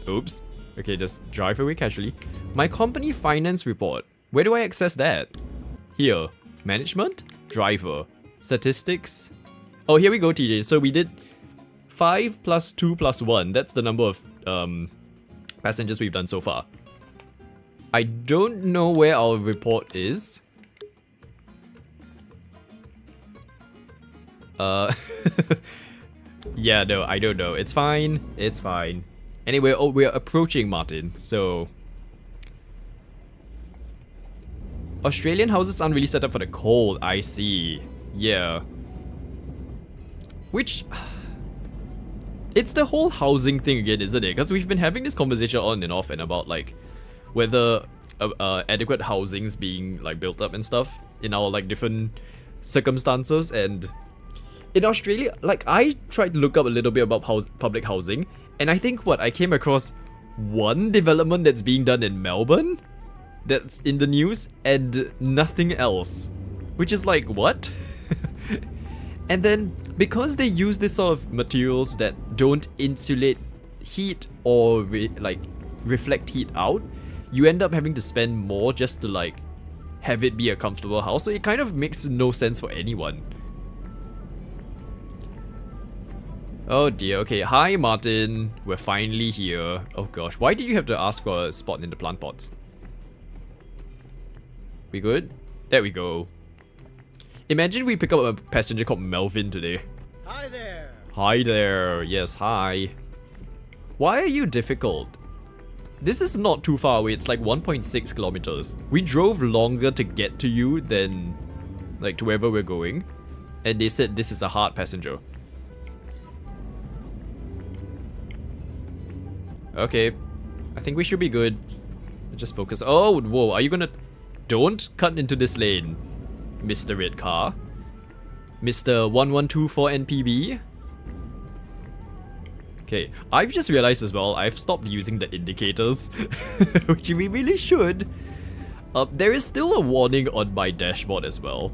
Oops. Okay, just drive away casually. My company finance report. Where do I access that? Here. Management? Driver. Statistics. Oh, here we go, TJ. So we did 5 plus 2 plus 1. That's the number of passengers we've done so far. I don't know where our report is. Yeah, no, I don't know. It's fine. It's fine. Anyway, oh, we're approaching Martin, so... Australian houses aren't really set up for the cold, I see. Yeah. Which... It's the whole housing thing again, isn't it? Because we've been having this conversation on and off and about, like, whether adequate housing's being, like, built up and stuff in our, like, different circumstances. And in Australia, like, I tried to look up a little bit about public housing, and I think, I came across one development that's being done in Melbourne that's in the news, and nothing else. Which is like, what? And then, because they use this sort of materials that don't insulate heat or reflect heat out, you end up having to spend more just to like have it be a comfortable house. So it kind of makes no sense for anyone. Oh dear, okay. Hi Martin, we're finally here. Oh gosh, why did you have to ask for a spot in the plant pots? We good? There we go. Imagine we pick up a passenger called Melvin today. Hi there. Hi there. Yes, hi. Why are you difficult? This is not too far away. It's like 1.6 kilometers. We drove longer to get to you than like to wherever we're going. And they said this is a hard passenger. Okay. I think we should be good. Just focus. Oh, whoa. Are you gonna... Don't cut into this lane, Mr. Red Car. Mr. 1124 NPB. Okay, I've just realized as well, I've stopped using the indicators, which we really should. There is still a warning on my dashboard as well.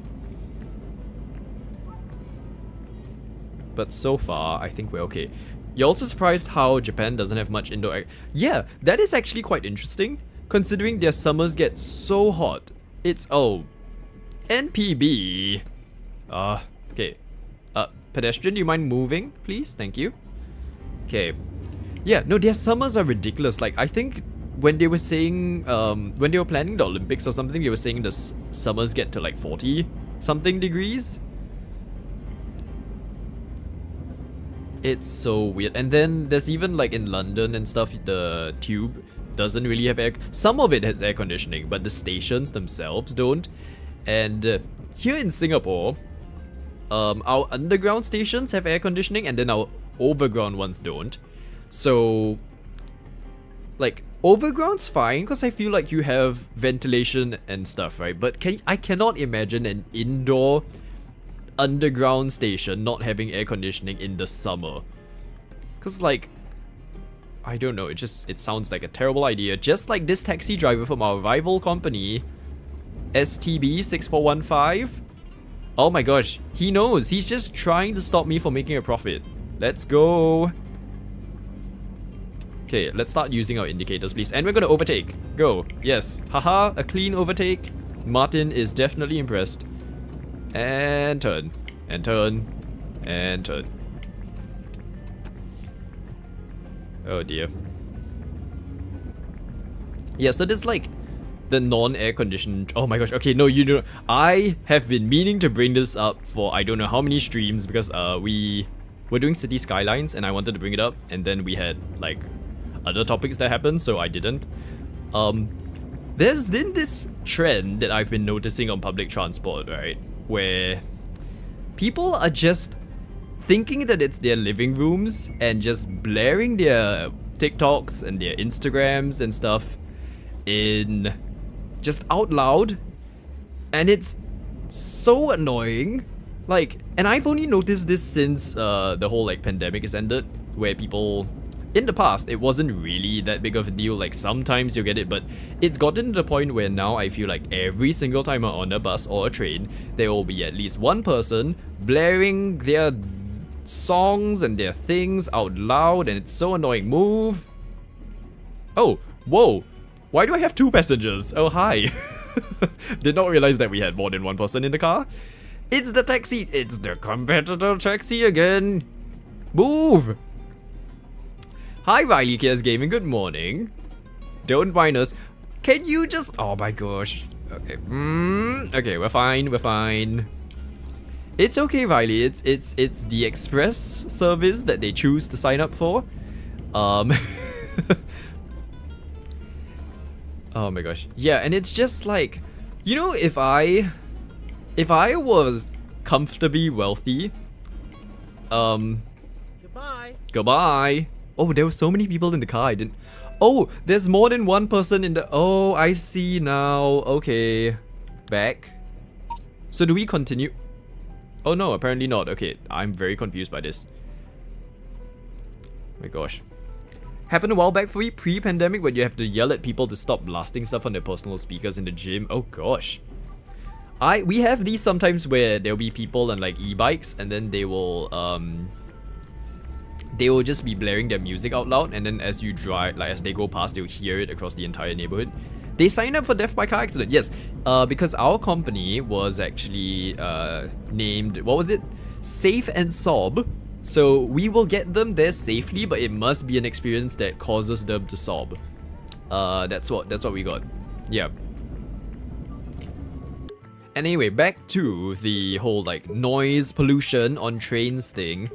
But so far, I think we're okay. You're also surprised how Japan doesn't have much indoor air. Yeah, that is actually quite interesting, considering their summers get so hot. It's, oh, NPB. Okay. Pedestrian, do you mind moving, please? Thank you. Okay. Yeah, no, their summers are ridiculous. Like, I think when they were saying, when they were planning the Olympics or something, they were saying the summers get to like 40 something degrees. It's so weird. And then there's even like in London and stuff, the tube doesn't really have air. Some of it has air conditioning, but the stations themselves don't. And here in Singapore, our underground stations have air conditioning, and then our overground ones don't. So, like, overground's fine because I feel like you have ventilation and stuff, right? But I cannot imagine an indoor underground station not having air conditioning in the summer. Because, like, I don't know, it sounds like a terrible idea. Just like this taxi driver from our rival company, STB6415. Oh my gosh, he knows. He's just trying to stop me from making a profit. Let's go. Okay, let's start using our indicators, please. And we're gonna overtake. Go. Yes. Haha, a clean overtake. Martin is definitely impressed. And turn. And turn. And turn. Oh dear. Yeah, so there's like the non-air conditioned... Oh my gosh, okay, no, you know, I have been meaning to bring this up for I don't know how many streams because we were doing city skylines and I wanted to bring it up, and then we had like other topics that happened, so I didn't. There's been this trend that I've been noticing on public transport, right, where people are just thinking that it's their living rooms and just blaring their TikToks and their Instagrams and stuff in just out loud, and it's so annoying. Like, and I've only noticed this since the whole like pandemic has ended, where people in the past it wasn't really that big of a deal. Like sometimes you get it, but it's gotten to the point where now I feel like every single time I'm on a bus or a train, there will be at least one person blaring their songs and their things out loud, and it's so annoying. Move. Oh, whoa. Why do I have 2 passengers? Oh, hi. Did not realize that we had more than 1 person in the car. It's the taxi. It's the competitor taxi again. Move. Hi, Riley Cares Gaming. Good morning. Don't mind us. Can you just... Oh my gosh. Okay. Okay, we're fine. We're fine. It's okay, Riley. It's the express service that they choose to sign up for. Oh my gosh. Yeah, and it's just like, you know, if I was comfortably wealthy, Goodbye. goodbye. Oh, there were so many people in the car. I didn't. Oh, there's more than 1 person in the. Oh, I see now. Okay, back. So do we continue? Oh no, apparently not. Okay, I'm very confused by this. Oh my gosh. Happened a while back for me, pre-pandemic, when you have to yell at people to stop blasting stuff on their personal speakers in the gym. Oh gosh. We have these sometimes where there'll be people on like e-bikes, and then they will just be blaring their music out loud, and then as you drive, like as they go past, they'll hear it across the entire neighborhood. They signed up for death by car accident. Yes, because our company was actually named, what was it? Safe and Sob. So we will get them there safely, but it must be an experience that causes them to sob. That's what we got. Yeah. And anyway, back to the whole like noise pollution on trains thing.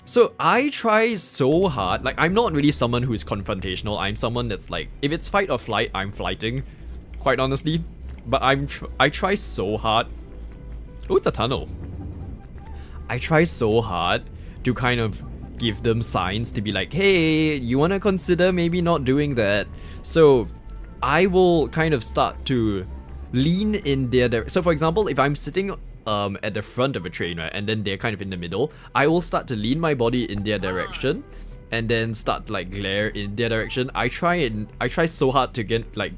So I try so hard, like I'm not really someone who is confrontational. I'm someone that's like, if it's fight or flight, I'm flighting, quite honestly. But I try so hard. Oh, it's a tunnel. I try so hard to kind of give them signs to be like, hey, you want to consider maybe not doing that. So I will kind of start to lean in their direction. So for example, if I'm sitting at the front of a train, right, and then they're kind of in the middle, I will start to lean my body in their direction and then start to like glare in their direction. I try so hard to get like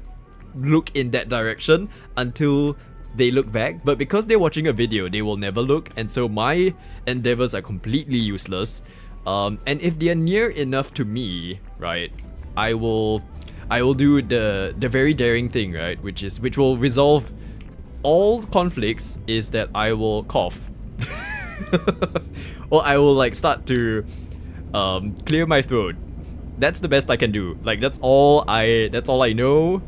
look in that direction until they look back, but because they're watching a video, they will never look, and so my endeavors are completely useless. And if they're near enough to me, right, I will do the very daring thing, right, which will resolve all conflicts, is that I will cough. Or I will like start to clear my throat. That's the best I can do. Like that's all I know.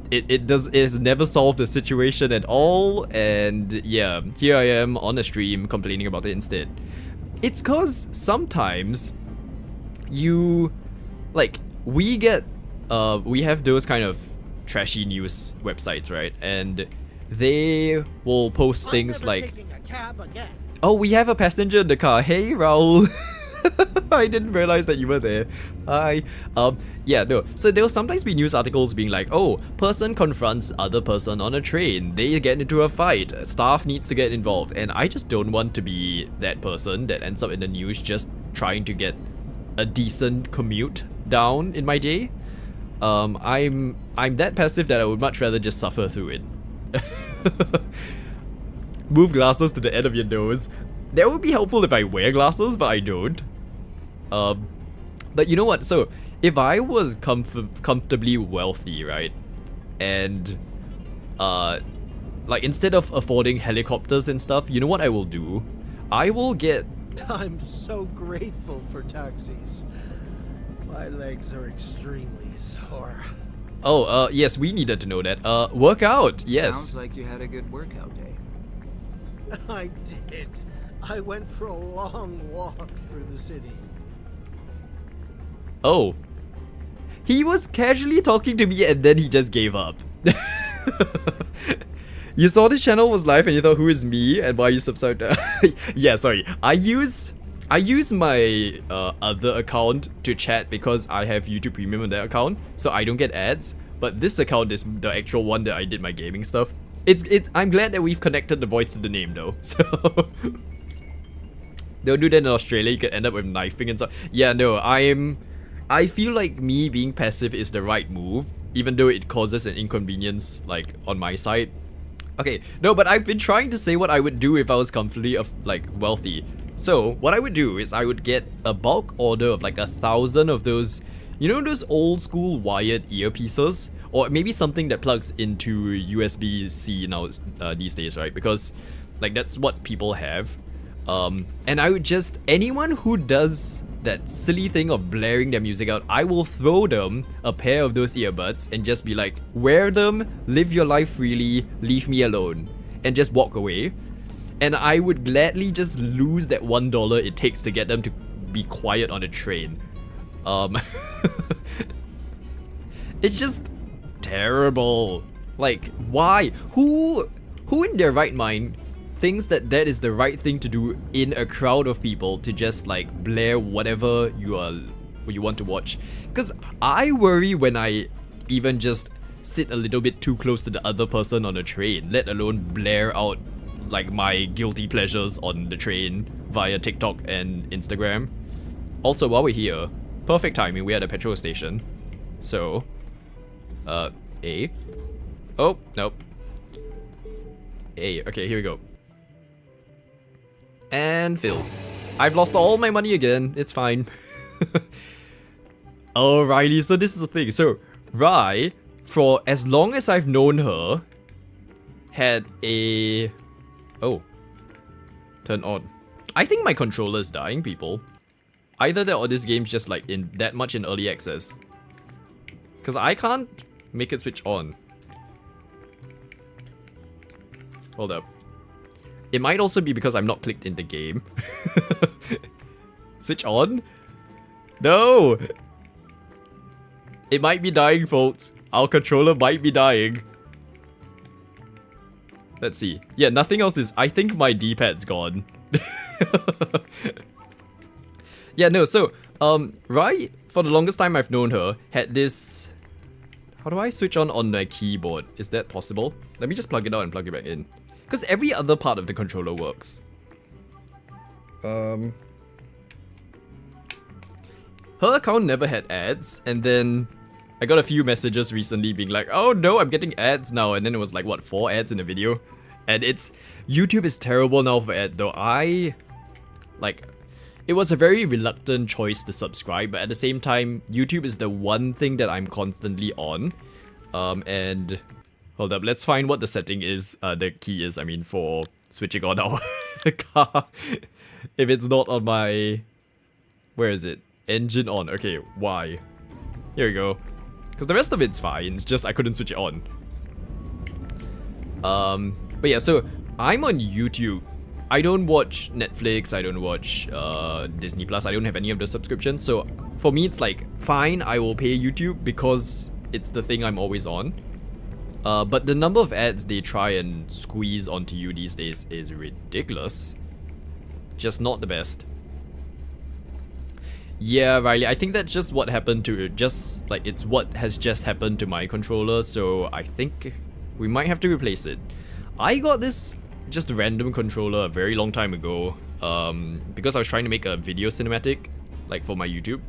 It's never solved the situation at all, and yeah, here I am on a stream complaining about it instead. It's cause sometimes you like we have those kind of trashy news websites, right? And they will post things I'm never like, taking a cab again. oh, we have a passenger in the car. Hey, Raul. I didn't realize that you were there. Hi. Yeah, no. So there will sometimes be news articles being like, oh, person confronts other person on a train. They get into a fight. Staff needs to get involved. And I just don't want to be that person that ends up in the news just trying to get a decent commute down in my day. I'm that passive that I would much rather just suffer through it. Move glasses to the end of your nose. That would be helpful if I wear glasses, but I don't. But you know what? So if I was comfortably wealthy, right, and like instead of affording helicopters and stuff, you know what I will do? I will get. I'm so grateful for taxis. My legs are extremely sore. Oh, yes, we needed to know that. Workout, yes. Sounds like you had a good workout day. I did. I went for a long walk through the city. Oh. He was casually talking to me and then he just gave up. You saw the channel was live and you thought, who is me and why you subscribed? Yeah, sorry. I use my other account to chat because I have YouTube Premium on that account, so I don't get ads. But this account is the actual one that I did my gaming stuff. I'm glad that we've connected the voice to the name though. So don't do that in Australia. You could end up with knifing and stuff. Yeah, no. I feel like me being passive is the right move, even though it causes an inconvenience like on my side. Okay, no, but I've been trying to say what I would do if I was comfortably like wealthy. So what I would do is I would get a bulk order of like 1,000 of those, you know, those old school wired earpieces, or maybe something that plugs into USB-C now these days, right? Because like that's what people have. And I would just, anyone who does that silly thing of blaring their music out, I will throw them a pair of those earbuds and just be like, wear them, live your life freely, leave me alone, and just walk away. And I would gladly just lose that $1 it takes to get them to be quiet on a train. It's just terrible. Like, why? Who in their right mind thinks that that is the right thing to do in a crowd of people, to just like blare whatever you want to watch? Because I worry when I even just sit a little bit too close to the other person on a train, let alone blare out like my guilty pleasures on the train via TikTok and Instagram. Also, while we're here, perfect timing, we're at a petrol station. So, A. Oh, nope. A, okay, here we go. And fill. I've lost all my money again, it's fine. Alrighty, so this is the thing. So, Rai, for as long as I've known her, had a... Oh. Turn on. I think my controller is dying, people. Either that or this game's just like in that much in early access. Because I can't make it switch on. Hold up. It might also be because I'm not clicked in the game. Switch on? No! It might be dying, folks. Our controller might be dying. Let's see. Yeah, nothing else is... I think my D-pad's gone. Yeah, no, so... Rai, for the longest time I've known her, had this... How do I switch on my keyboard? Is that possible? Let me just plug it out and plug it back in. Because every other part of the controller works. Her account never had ads, and then I got a few messages recently being like, oh no, I'm getting ads now, and then it was like, what, 4 ads in a video? And it's... YouTube is terrible now for ads though. It was a very reluctant choice to subscribe, but at the same time, YouTube is the one thing that I'm constantly on. And... Hold up, let's find what the setting is, the key is, I mean, for switching on our car. If it's not on my... Where is it? Engine on. Okay, why? Here we go. Because the rest of it's fine, it's just I couldn't switch it on. But yeah, so I'm on YouTube. I don't watch Netflix, I don't watch Disney Plus, I don't have any of the subscriptions. So for me, it's like, fine, I will pay YouTube because it's the thing I'm always on. But the number of ads they try and squeeze onto you these days is ridiculous. Just not the best. Yeah, Riley, I think that's just what happened to... it's what has just happened to my controller, so I think we might have to replace it. I got this just random controller a very long time ago, because I was trying to make a video cinematic, like for my YouTube.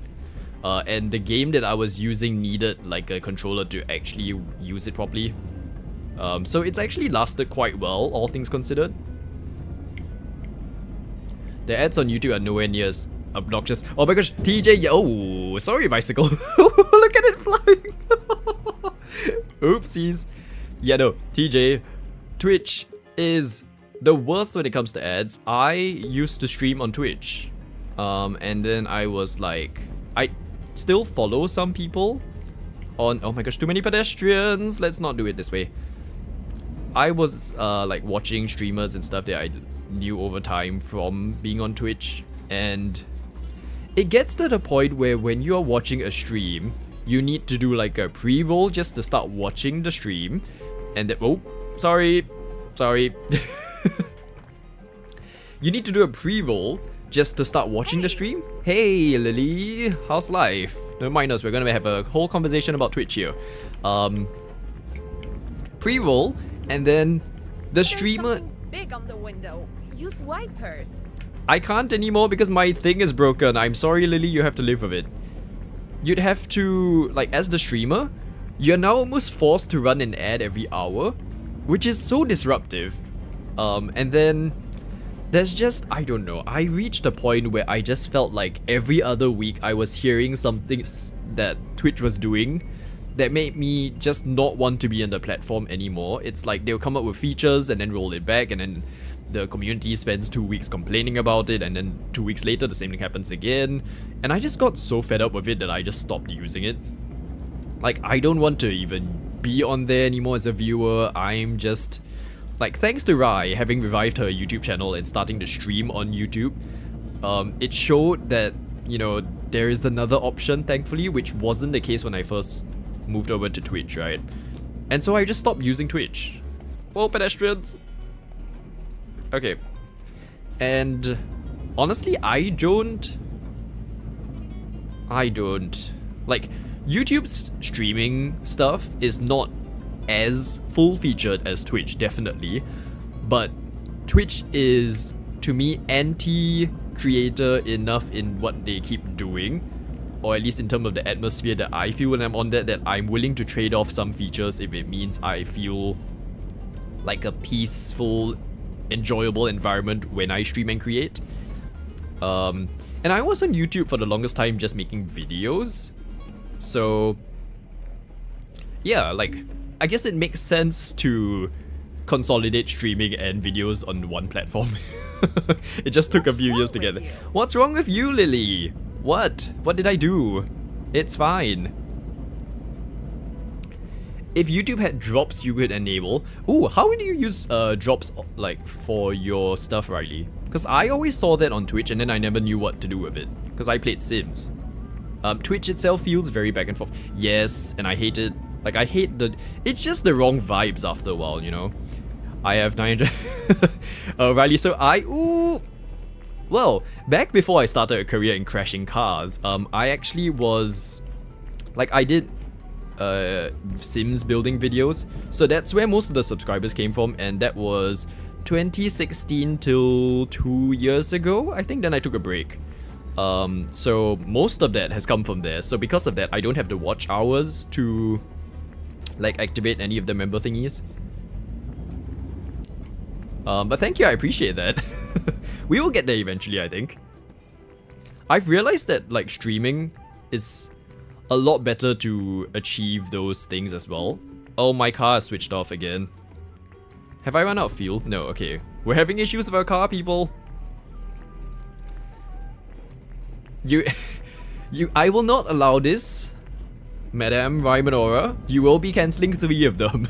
And the game that I was using needed like a controller to actually use it properly. So it's actually lasted quite well, all things considered. The ads on YouTube are nowhere near as obnoxious. Oh my gosh, TJ, oh, sorry bicycle. Look at it flying. Oopsies. Yeah, no, TJ, Twitch is the worst when it comes to ads. I used to stream on Twitch. And then I was like, I still follow some people on... Oh my gosh, too many pedestrians. Let's not do it this way. I was like watching streamers and stuff that I knew over time from being on Twitch, and it gets to the point where when you're watching a stream, you need to do like a pre-roll just to start watching the stream, and then... Oh, sorry. You need to do a pre-roll just to start watching the stream. Hey Lily, how's life? Don't mind us, we're gonna have a whole conversation about Twitch here. Pre-roll, and then the streamer... Big on the window. Use wipers. I can't anymore because my thing is broken. I'm sorry, Lily, you have to live with it. You'd have to, like, as the streamer, you're now almost forced to run an ad every hour, which is so disruptive. And then there's just, I don't know, I reached a point where I just felt like every other week I was hearing something that Twitch was doing that made me just not want to be on the platform anymore. It's like they'll come up with features and then roll it back, and then the community spends 2 weeks complaining about it, and then 2 weeks later the same thing happens again. And I just got so fed up with it that I just stopped using it. Like, I don't want to even be on there anymore as a viewer. I'm just... Like, thanks to Rai having revived her YouTube channel and starting to stream on YouTube, it showed that, you know, there is another option, thankfully, which wasn't the case when I first moved over to Twitch, right? And so I just stopped using Twitch. Well, pedestrians. Okay. And honestly, I don't... Like, YouTube's streaming stuff is not as full-featured as Twitch, definitely. But Twitch is, to me, anti-creator enough in what they keep doing. Or at least in terms of the atmosphere that I feel when I'm on that I'm willing to trade off some features if it means I feel like a peaceful, enjoyable environment when I stream and create. And I was on YouTube for the longest time just making videos. So, yeah, like, I guess it makes sense to consolidate streaming and videos on one platform. It just took a few years to get there. What's wrong with you, Lily? What? What did I do? It's fine. If YouTube had drops you could enable... Ooh, how would you use drops like for your stuff, Riley? Because I always saw that on Twitch and then I never knew what to do with it. Because I played Sims. Twitch itself feels very back and forth. Yes, and I hate it. Like, I hate the... It's just the wrong vibes after a while, you know? I have 900... Riley, so Ooh! Well, back before I started a career in crashing cars, I actually was... Like, I did Sims building videos. So that's where most of the subscribers came from, and that was 2016 till 2 years ago, I think. Then I took a break. So most of that has come from there. So because of that, I don't have the watch hours to... like, activate any of the member thingies. But thank you, I appreciate that. We will get there eventually, I think. I've realized that, like, streaming is a lot better to achieve those things as well. Oh, my car is switched off again. Have I run out of fuel? No, okay. We're having issues with our car, people. I will not allow this. Madame Raimanora, you will be cancelling 3 of them.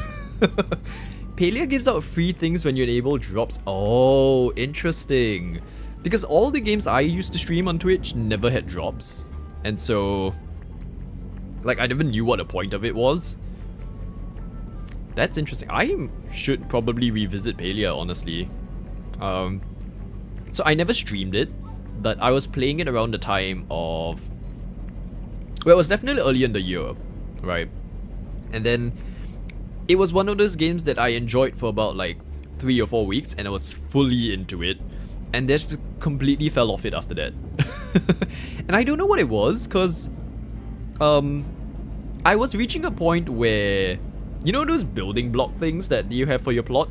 Palia gives out free things when you enable drops. Oh, interesting. Because all the games I used to stream on Twitch never had drops. And so... like, I never knew what the point of it was. That's interesting. I should probably revisit Palia, honestly. So I never streamed it, but I was playing it around the time of... well, it was definitely early in the year, right? And then it was one of those games that I enjoyed for about like 3 or 4 weeks, and I was fully into it, and just completely fell off it after that. And I don't know what it was, because I was reaching a point where, you know those building block things that you have for your plot?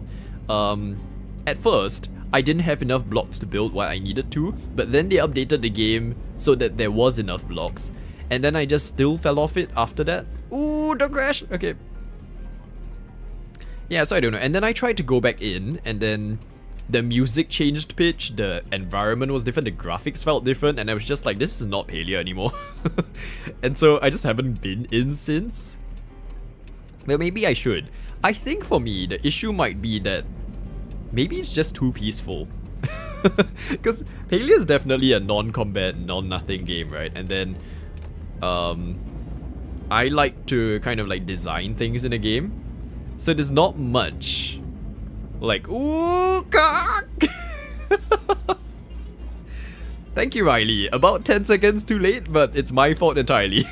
At first, I didn't have enough blocks to build what I needed to, but then they updated the game so that there was enough blocks. And then I just still fell off it after that. Ooh, don't crash! Okay. Yeah, so I don't know. And then I tried to go back in, and then the music changed pitch, the environment was different, the graphics felt different, and I was just like, this is not Palia anymore. And so I just haven't been in since. Well, maybe I should. I think for me, the issue might be that maybe it's just too peaceful. Because Palia is definitely a non-combat, non-nothing game, right? And then I like to kind of like design things in a game. So there's not much like, ooh, cock! Thank you, Riley. About 10 seconds too late, but it's my fault entirely.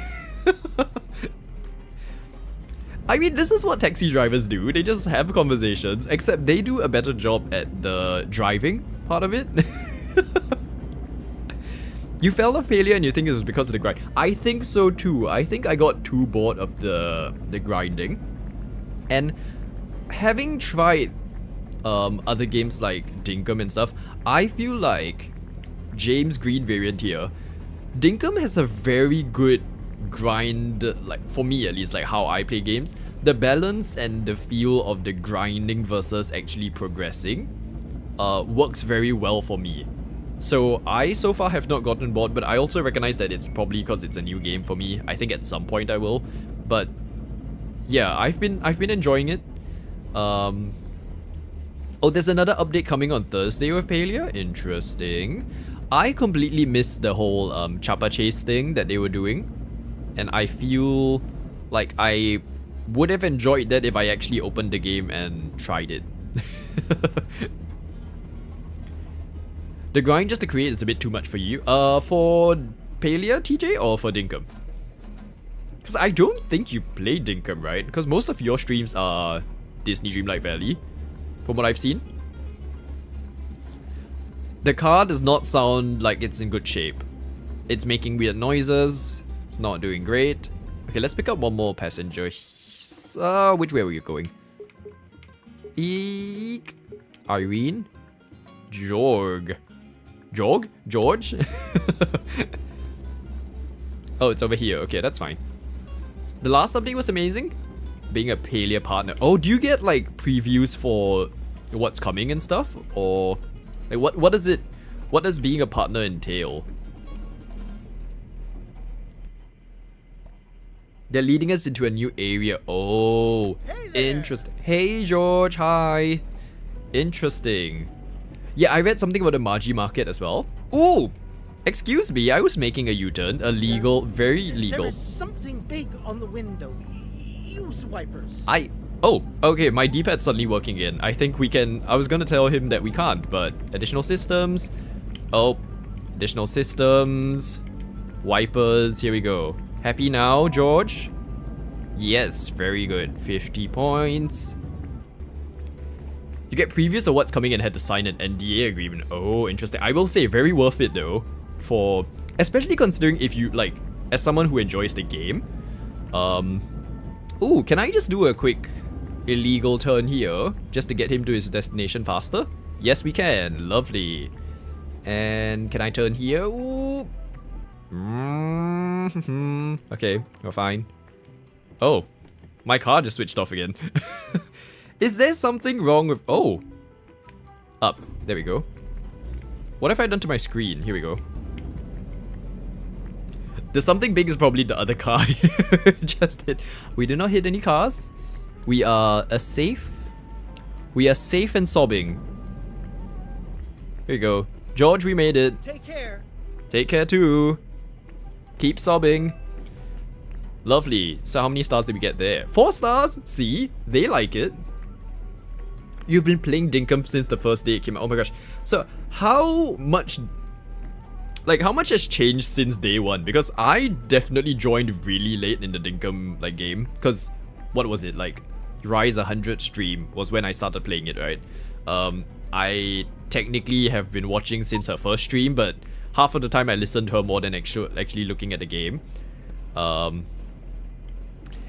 I mean, this is what taxi drivers do. They just have conversations, except they do a better job at the driving part of it. You fell off Palia and you think it was because of the grind. I think so too. I think I got too bored of the grinding. And having tried other games like Dinkum and stuff, I feel like James Green variant here, Dinkum has a very good grind, like for me at least, like how I play games. The balance and the feel of the grinding versus actually progressing works very well for me. So I so far have not gotten bored, but I also recognize that it's probably because it's a new game for me. I think at some point I will, but yeah, I've been enjoying it. Oh, there's another update coming on Thursday with Palia. Interesting. I completely missed the whole Chapa Chase thing that they were doing, and I feel like I would have enjoyed that if I actually opened the game and tried it. The grind just to create is a bit too much for you. For Palia, TJ, or for Dinkum? Because I don't think you play Dinkum, right? Because most of your streams are Disney Dreamlight Valley, from what I've seen. The car does not sound like it's in good shape. It's making weird noises. It's not doing great. Okay, let's pick up one more passenger. Which way were you going? Eek. Irene? Jorg? George? Oh, it's over here. Okay, that's fine. The last update was amazing. Being a Palia partner. Oh, do you get like previews for what's coming and stuff? Or like what does being a partner entail? They're leading us into a new area. Oh, interesting. Hey George, hi. Interesting. Yeah, I read something about the Magi market as well. Ooh, excuse me, I was making a U-turn. A legal, very legal. There is something big on the window. Use wipers. Oh, okay, my D-pad's suddenly working again. I think we can, I was gonna tell him that we can't, but additional systems. Oh, additional systems. Wipers, here we go. Happy now, George? Yes, very good. 50 points. You get previews of what's coming and had to sign an NDA agreement. Oh, interesting. I will say, very worth it though. For, especially considering if you, like, as someone who enjoys the game. Ooh, can I just do a quick illegal turn here? Just to get him to his destination faster? Yes, we can. Lovely. And can I turn here? Ooh. Okay, we're fine. Oh, my car just switched off again. Is there something wrong with... Oh. Up. There we go. What have I done to my screen? Here we go. The something big is probably the other car. Just hit. We do not hit any cars. We are safe. We are safe and sobbing. Here we go. George, we made it. Take care. Take care too. Keep sobbing. Lovely. So how many stars did we get there? 4 stars. See? They like it. You've been playing Dinkum since the first day it came out. Oh my gosh. So how much... Like, how much has changed since day one? Because I definitely joined really late in the Dinkum, like, game. Because, what was it? Like, Rise 100 stream was when I started playing it, right? I technically have been watching since her first stream, but half of the time I listened to her more than actually looking at the game.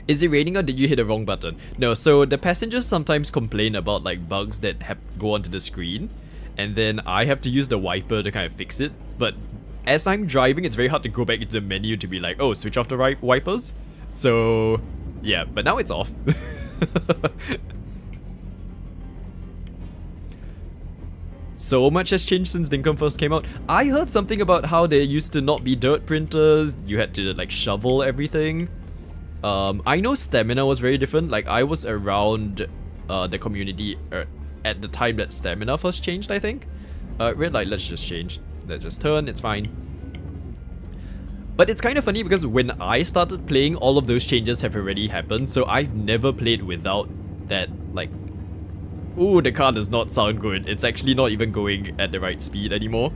Is it raining or did you hit the wrong button? No, so the passengers sometimes complain about like bugs that go onto the screen, and then I have to use the wiper to kind of fix it. But as I'm driving, it's very hard to go back into the menu to be like, oh, switch off the wipers. So yeah, but now it's off. So much has changed since Dinkum first came out. I heard something about how there used to not be dirt printers. You had to like shovel everything. I know stamina was very different. Like I was around the community at the time that stamina first changed, I think. Red light, let's just change. Let's just turn, it's fine. But it's kind of funny because when I started playing, all of those changes have already happened. So I've never played without that, like... Ooh, the car does not sound good. It's actually not even going at the right speed anymore.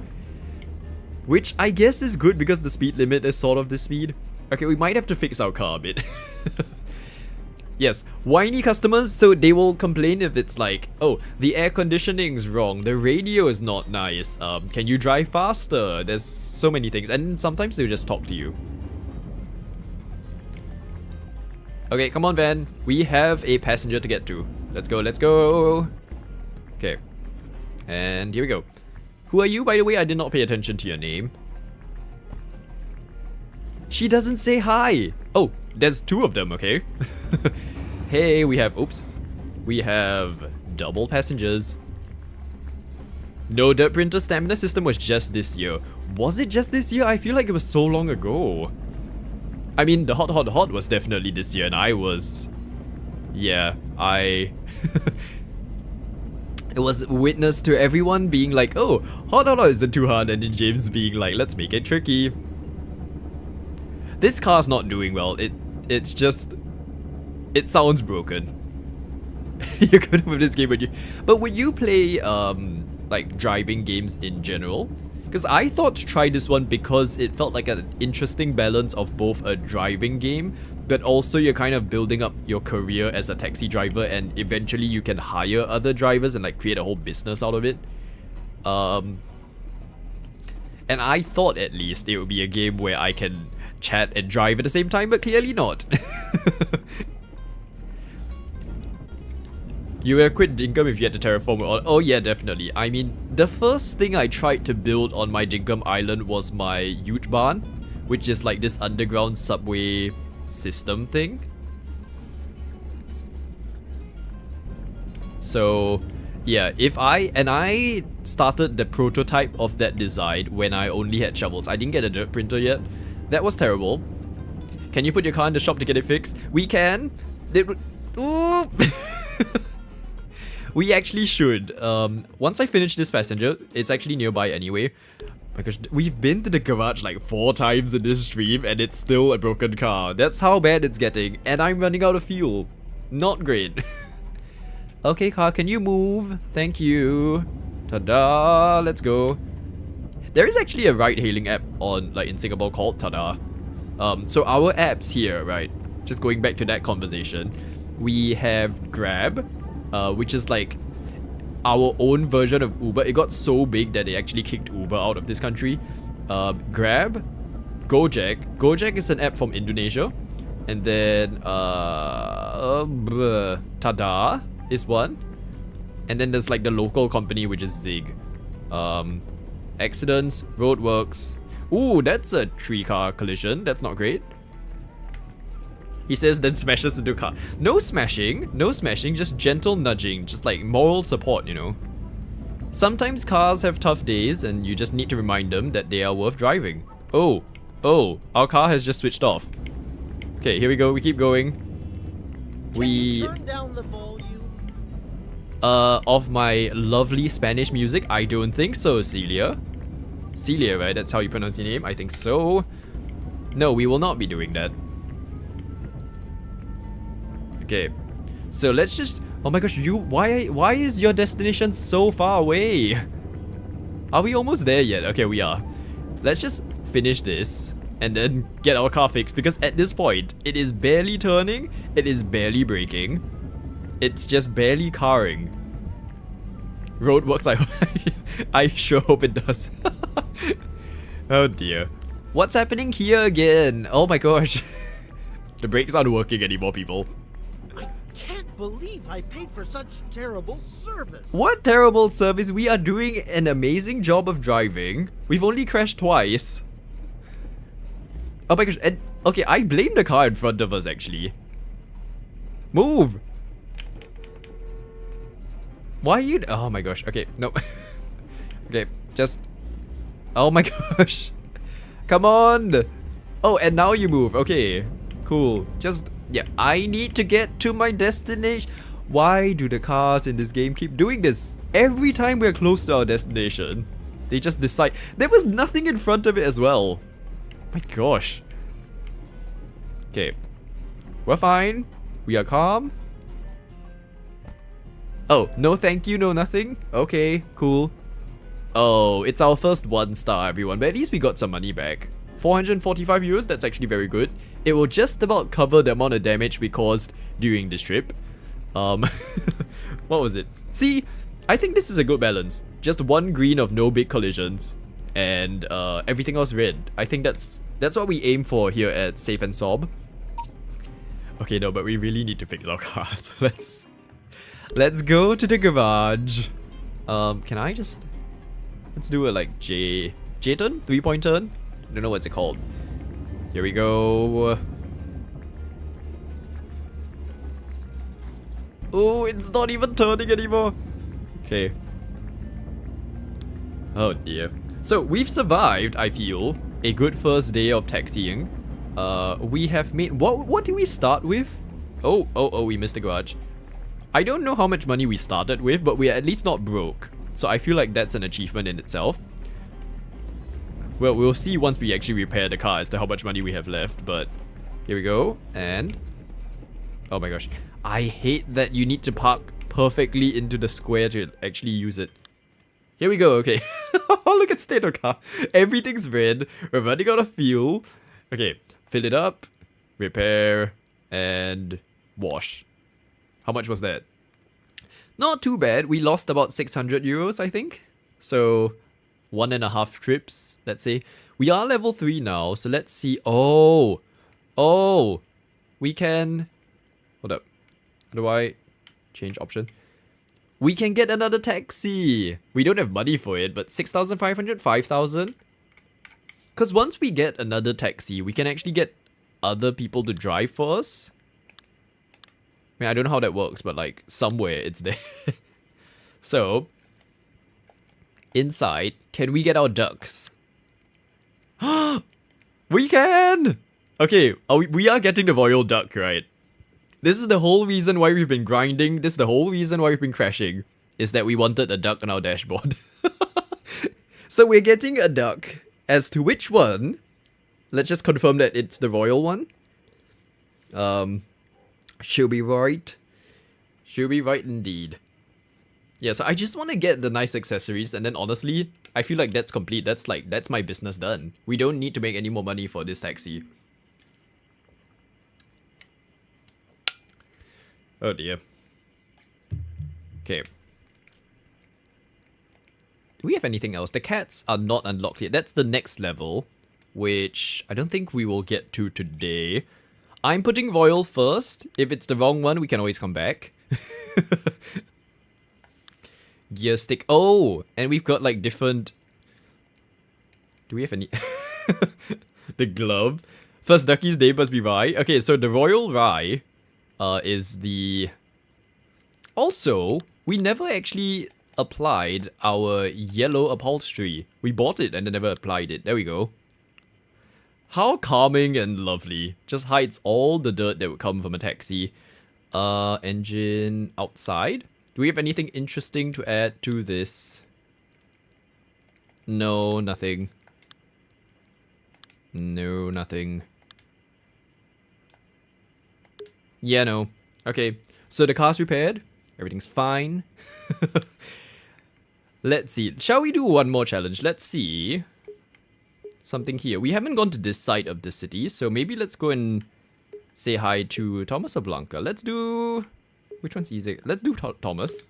Which I guess is good because the speed limit is sort of the speed. Okay, we might have to fix our car a bit. Yes, whiny customers, so they will complain if it's like, oh, the air conditioning's wrong, the radio is not nice, can you drive faster? There's so many things, and sometimes they'll just talk to you. Okay, come on van, we have a passenger to get to. Let's go, let's go. Okay. And here we go. Who are you, by the way? I did not pay attention to your name. She doesn't say hi. Oh, there's two of them, okay. Hey, we have, oops. We have double passengers. No, dirt printer stamina system was just this year. Was it just this year? I feel like it was so long ago. I mean, the hot was definitely this year, and I was... Yeah, I... It was witness to everyone being like, oh, hot isn't too hard, and then James being like, let's make it tricky. This car's not doing well. It's just... It sounds broken. You're good with this game, would you? But would you play, like, driving games in general? Because I thought to try this one because it felt like an interesting balance of both a driving game, but also you're kind of building up your career as a taxi driver, and eventually you can hire other drivers and like create a whole business out of it. And I thought at least it would be a game where I can chat and drive at the same time, but clearly not. You will quit Dinkum if you had to terraform all. Oh yeah, definitely. I mean, the first thing I tried to build on my Dinkum island was my Ute Barn, which is like this underground subway system thing. So yeah, I started the prototype of that design when I only had shovels. I didn't get a dirt printer yet. That was terrible. Can you put your car in the shop to get it fixed? We can. Ooh. We actually should. Once I finish this passenger, it's actually nearby anyway. Because we've been to the garage like 4 times in this stream and it's still a broken car. That's how bad it's getting. And I'm running out of fuel. Not great. Okay, car, can you move? Thank you. Ta-da! Let's go. There is actually a ride-hailing app on, like, in Singapore called Tada. So our apps here, right? Just going back to that conversation. We have Grab, which is like our own version of Uber. It got so big that they actually kicked Uber out of this country. Grab, Gojek. Gojek is an app from Indonesia. And then Tada is one. And then there's like the local company, which is Zig. Accidents, roadworks. Ooh, that's a 3-car collision. That's not great. He says then smashes into car. No smashing, just gentle nudging, just like moral support, you know. Sometimes cars have tough days and you just need to remind them that they are worth driving. Oh, our car has just switched off. Okay, here we go, we keep going. Can you turn down the volume? Of my lovely Spanish music? I don't think so, Celia. Celia, right? That's how you pronounce your name? I think so. No, we will not be doing that. Okay, so let's just... Oh my gosh, why is your destination so far away? Are we almost there yet? Okay, we are. Let's just finish this and then get our car fixed, because at this point, it is barely turning, it is barely braking, it's just barely carring. Roadworks, I sure hope it does. Oh dear. What's happening here again? Oh my gosh. The brakes aren't working anymore, people. I can't believe I paid for such terrible service. What terrible service? We are doing an amazing job of driving. We've only crashed twice. Oh my gosh. And, okay, I blame the car in front of us, actually. Move! Why are you... Oh my gosh. Okay, no. Okay, just... Oh my gosh. Come on! Oh, and now you move. Okay, cool. Just... Yeah, I need to get to my destination. Why do the cars in this game keep doing this? Every time we're close to our destination, they just decide... There was nothing in front of it as well. My gosh. Okay. We're fine. We are calm. Oh, no thank you, no nothing? Okay, cool. Oh, it's our first 1-star, everyone. But at least we got some money back. 445 euros, that's actually very good. It will just about cover the amount of damage we caused during this trip. What was it? See, I think this is a good balance. Just 1 green of no big collisions. And everything else red. I think that's what we aim for here at Safe and Sob. Okay, no, but we really need to fix our cars. Let's go to the garage. Can I just... Let's do it like J turn? 3-point turn? I don't know what's it called. Here we go. Oh, it's not even turning anymore. Okay. Oh dear. So we've survived, I feel, a good first day of taxiing. We have made... What did we start with? Oh, we missed the garage. I don't know how much money we started with, but we're at least not broke. So I feel like that's an achievement in itself. Well, we'll see once we actually repair the car as to how much money we have left, but here we go, and... Oh my gosh. I hate that you need to park perfectly into the square to actually use it. Here we go, okay. Look at state of car. Everything's red. We're running out of fuel. Okay, fill it up, repair, and wash. How much was that? Not too bad. We lost about 600 euros, I think. So, 1.5 trips, let's say. We are level 3 now, so let's see. Oh, we can... Hold up. How do I change option? We can get another taxi. We don't have money for it, but 6,500, 5,000. Because once we get another taxi, we can actually get other people to drive for us. I mean, I don't know how that works, but like somewhere it's there. So, inside, can we get our ducks? We can! Okay, we are getting the royal duck, right? This is the whole reason why we've been grinding. This is the whole reason why we've been crashing. Is that we wanted a duck on our dashboard. So we're getting a duck. As to which one, let's just confirm that it's the royal one. Should be right. Should be right indeed. Yeah, so I just want to get the nice accessories, and then honestly, I feel like that's complete. That's my business done. We don't need to make any more money for this taxi. Oh dear. Okay. Do we have anything else? The cats are not unlocked yet. That's the next level, which I don't think we will get to today. I'm putting royal first. If it's the wrong one, we can always come back. Gear stick. Oh, and we've got like different... Do we have any... The glove. First ducky's name must be Rye. Okay, so the royal Rye is the... Also, we never actually applied our yellow upholstery. We bought it and then never applied it. There we go. How calming and lovely. Just hides all the dirt that would come from a taxi. Engine outside. Do we have anything interesting to add to this? No, nothing. No, nothing. Yeah, no. Okay, so the car's repaired. Everything's fine. Let's see. Shall we do one more challenge? Let's see. Something here. We haven't gone to this side of the city, so maybe let's go and say hi to Thomas or Blanca. Let's do... Which one's easier? Let's do Thomas.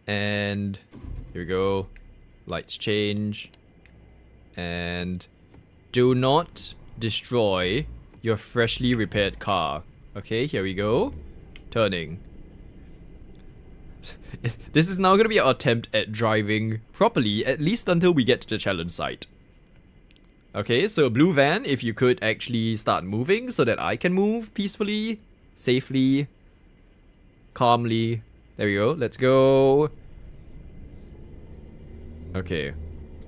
And here we go. Lights change. And do not destroy your freshly repaired car. Okay, here we go. Turning. This is now going to be our attempt at driving properly, at least until we get to the challenge site. Okay, so blue van, if you could actually start moving so that I can move peacefully, safely, calmly. There we go, let's go. Okay,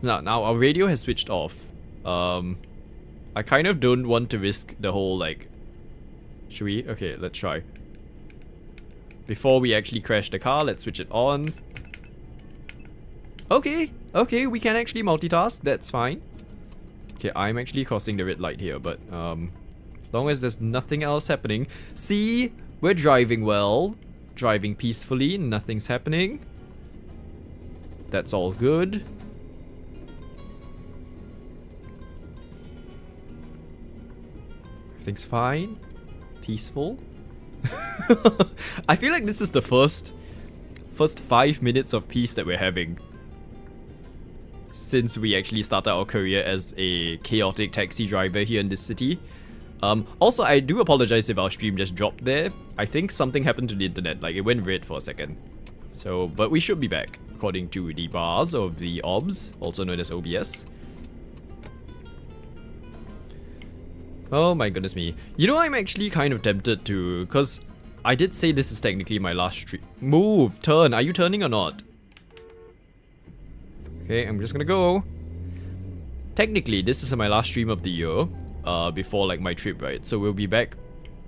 now our radio has switched off. I kind of don't want to risk the whole like... Should we? Okay, let's try. Before we actually crash the car, let's switch it on. Okay, we can actually multitask, that's fine. Okay, I'm actually crossing the red light here, but as long as there's nothing else happening. See, we're driving well, driving peacefully, nothing's happening. That's all good. Everything's fine, peaceful. I feel like this is the first 5 minutes of peace that we're having since we actually started our career as a chaotic taxi driver here in this city. Also, I do apologize if our stream just dropped there. I think something happened to the internet, like it went red for a second. So, but we should be back, according to the bars of the OBS, also known as OBS. Oh my goodness me. You know, I'm actually kind of tempted to, because I did say this is technically my last stream. Move! Turn! Are you turning or not? Okay, I'm just gonna go. Technically, this is my last stream of the year, before like my trip, right? So we'll be back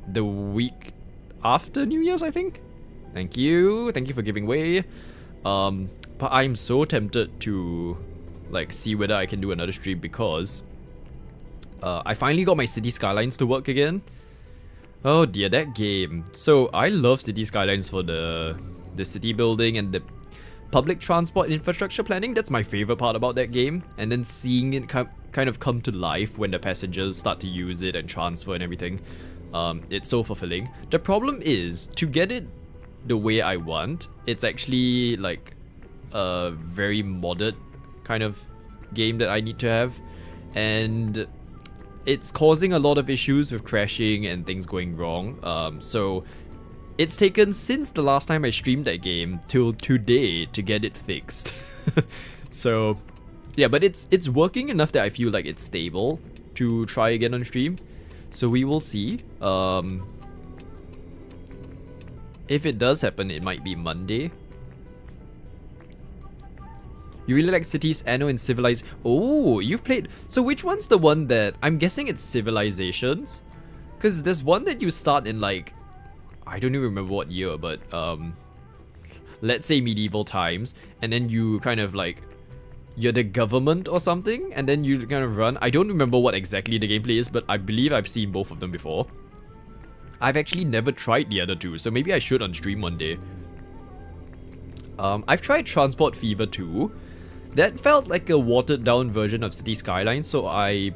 the week after New Year's, I think? Thank you for giving way. But I'm so tempted to like see whether I can do another stream because I finally got my City Skylines to work again. Oh dear, that game. So I love City Skylines for the city building and the public transport infrastructure planning. That's my favorite part about that game. And then seeing it kind of come to life when the passengers start to use it and transfer and everything. It's so fulfilling. The problem is, to get it the way I want, it's actually like a very modded kind of game that I need to have. And it's causing a lot of issues with crashing and things going wrong. So it's taken since the last time I streamed that game till today to get it fixed. So yeah, but it's working enough that I feel like it's stable to try again on stream. So we will see. If it does happen, it might be Monday. You really like Cities, Anno, and Civilized. Oh, you've played. So which one's the one that I'm guessing it's Civilizations? Because there's one that you start in like, I don't even remember what year, but let's say medieval times, and then you kind of like, you're the government or something, and then you kind of run. I don't remember what exactly the gameplay is, but I believe I've seen both of them before. I've actually never tried the other two, so maybe I should on stream one day. I've tried Transport Fever 2. That felt like a watered down version of City Skylines, so I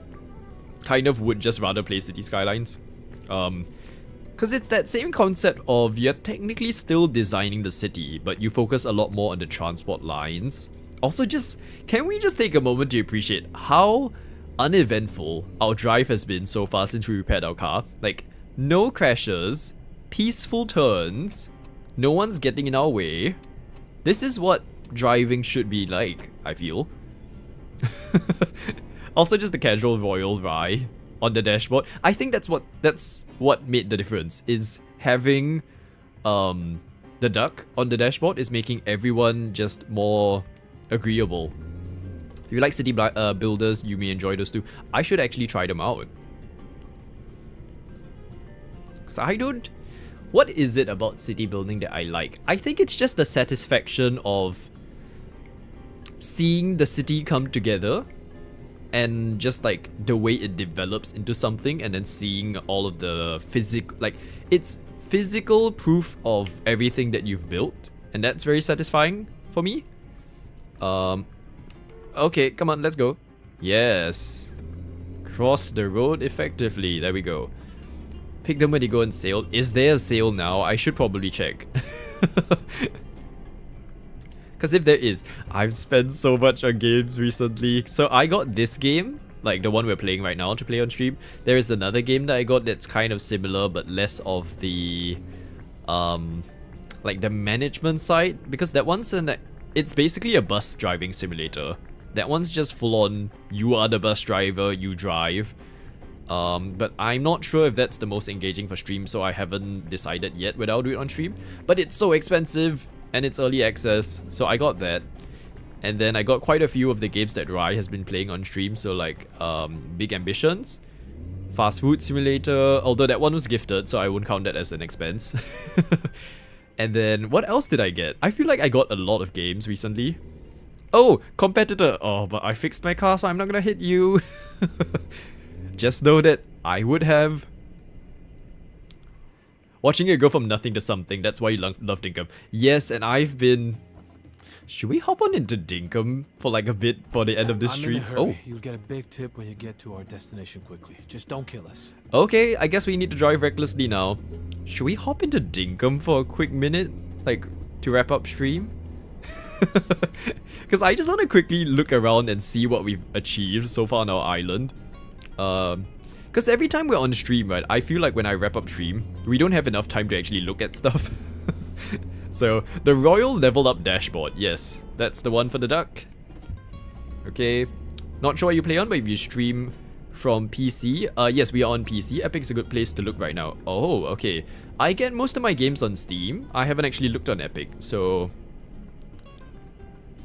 kind of would just rather play City Skylines. Because it's that same concept of you're technically still designing the city, but you focus a lot more on the transport lines. Also, can we just take a moment to appreciate how uneventful our drive has been so far since we repaired our car? Like, no crashes, peaceful turns, no one's getting in our way. This is what driving should be like, I feel. Also, just the casual royal rye on the dashboard. I think that's what made the difference, is having the duck on the dashboard is making everyone just more agreeable. If you like city builders, you may enjoy those too. I should actually try them out. So what is it about city building that I like? I think it's just the satisfaction of seeing the city come together and just like the way it develops into something, and then seeing all of the it's physical proof of everything that you've built, and that's very satisfying for me. Okay, come on, let's go. Yes. Cross the road effectively. There we go. Pick them when you go on sale. Is there a sale now? I should probably check. Because if there is, I've spent so much on games recently. So I got this game, like the one we're playing right now, to play on stream. There is another game that I got that's kind of similar, but less of the like the management side, because that one's it's basically a bus driving simulator. That one's just full on, you are the bus driver, you drive. But I'm not sure if that's the most engaging for stream, so I haven't decided yet whether I'll do it on stream. But it's so expensive, and it's early access, so I got that. And then I got quite a few of the games that Rai has been playing on stream, so like Big Ambitions, Fast Food Simulator, although that one was gifted, so I won't count that as an expense. And then what else did I get? I feel like I got a lot of games recently. Oh, Competitor. Oh, but I fixed my car, so I'm not gonna hit you. Just know that I would have. Watching it go from nothing to something, that's why you love Dinkum. Yes, and I've been... Should we hop on into Dinkum for like a bit for the end of this stream? I'm in a hurry. You'll get a big tip when you get to our destination quickly. Just don't kill us. Okay, I guess we need to drive recklessly now. Should we hop into Dinkum for a quick minute? Like, to wrap up stream? Because I just want to quickly look around and see what we've achieved so far on our island. Because every time we're on stream, right, I feel like when I wrap up stream, we don't have enough time to actually look at stuff. So, the Royal Level Up Dashboard. Yes, that's the one for the duck. Okay. Not sure what you play on, but if you stream from PC. Yes, we are on PC. Epic's a good place to look right now. Oh, okay. I get most of my games on Steam. I haven't actually looked on Epic, so...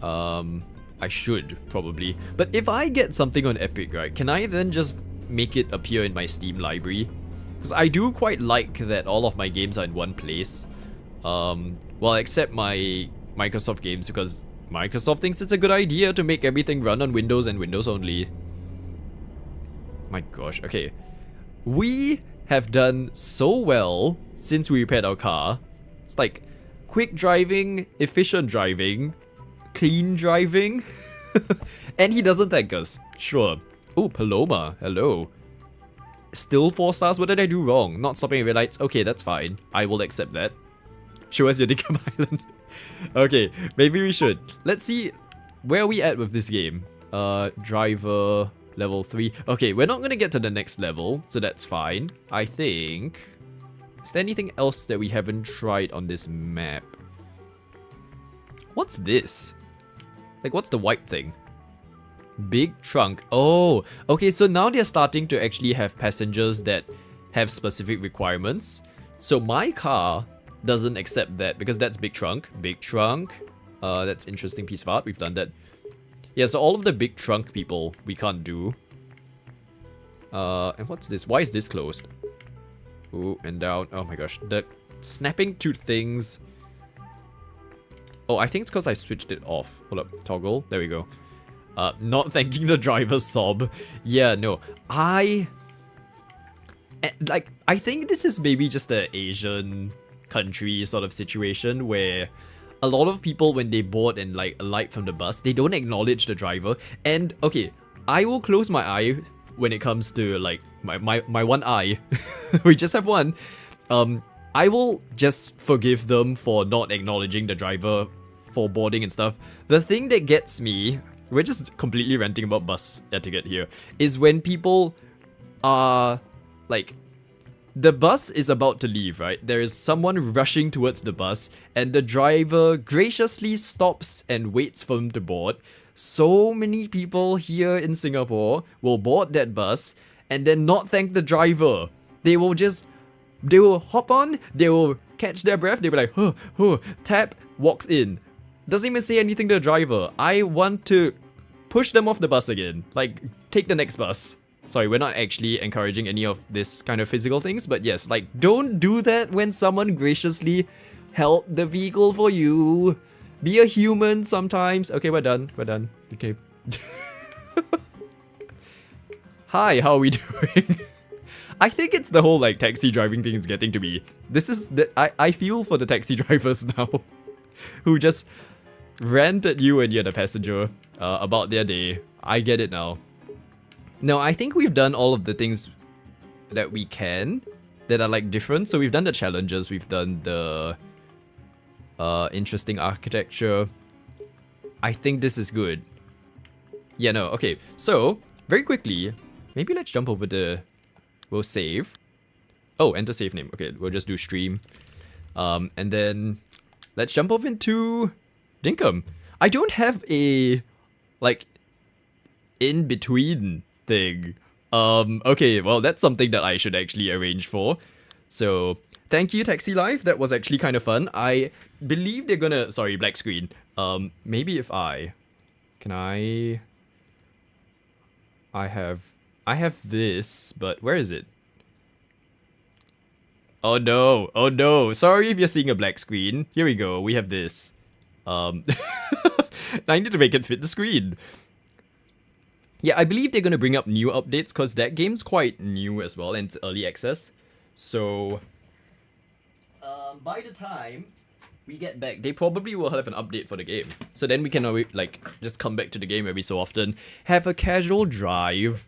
I should, probably. But if I get something on Epic, right, can I then just make it appear in my Steam library? Because I do quite like that all of my games are in one place. Well, except my Microsoft games, because Microsoft thinks it's a good idea to make everything run on Windows and Windows only. My gosh, okay. We have done so well since we repaired our car. It's like quick driving, efficient driving, clean driving. And he doesn't thank us. Sure. Oh, Paloma. Hello. Still 4 stars? What did I do wrong? Not stopping at red lights? Okay, that's fine. I will accept that. Show us your Dinkum Island. Okay, maybe we should. Let's see where are we at with this game. Driver level 3. Okay, we're not gonna get to the next level, so that's fine. I think... Is there anything else that we haven't tried on this map? What's this? Like, what's the white thing? Big trunk. Oh, okay, so now they're starting to actually have passengers that have specific requirements. So my car doesn't accept that because that's big trunk. Big trunk. That's interesting piece of art. We've done that. Yeah, so all of the big trunk people we can't do. And what's this? Why is this closed? Ooh, and down. Oh my gosh. The snapping to things. Oh, I think it's because I switched it off. Hold up. Toggle. There we go. Not thanking the driver sob. Yeah, no. I think this is maybe just the Asian country sort of situation where a lot of people, when they board and like alight from the bus, they don't acknowledge the driver. And okay, I will close my eye when it comes to like my one eye. We just have one. I will just forgive them for not acknowledging the driver for boarding and stuff. The thing that gets me, we're just completely ranting about bus etiquette here, is when people are like, the bus is about to leave, right? There is someone rushing towards the bus and the driver graciously stops and waits for them to board. So many people here in Singapore will board that bus and then not thank the driver. They will hop on, they will catch their breath, they'll be like, huh, huh, tap, walks in. Doesn't even say anything to the driver. I want to push them off the bus again. Like, take the next bus. Sorry, we're not actually encouraging any of this kind of physical things, but yes, like, don't do that when someone graciously held the vehicle for you. Be a human sometimes. Okay, we're done. We're done. Okay. Hi, how are we doing? I think it's the whole, like, taxi driving thing is getting to me. This is the... I feel for the taxi drivers now. Who just rant at you and you're the passenger about their day. I get it now. No, I think we've done all of the things that we can that are like different. So we've done the challenges, we've done the interesting architecture. I think this is good. Yeah, no, okay. So, very quickly, maybe let's jump over to... We'll save. Oh, enter save name. Okay, we'll just do stream. And then let's jump over into Dinkum. I don't have a, like, in-between thing. Okay, well, that's something that I should actually arrange for. So, thank you, Taxi Life. That was actually kind of fun. I believe they're gonna... Sorry, black screen. Maybe if I... Can I have this, but where is it? Oh no, oh no. Sorry if you're seeing a black screen. Here we go, we have this. I need to make it fit the screen. Yeah, I believe they're gonna bring up new updates because that game's quite new as well and it's early access. So, by the time we get back, they probably will have an update for the game. So then we can like just come back to the game every so often, have a casual drive,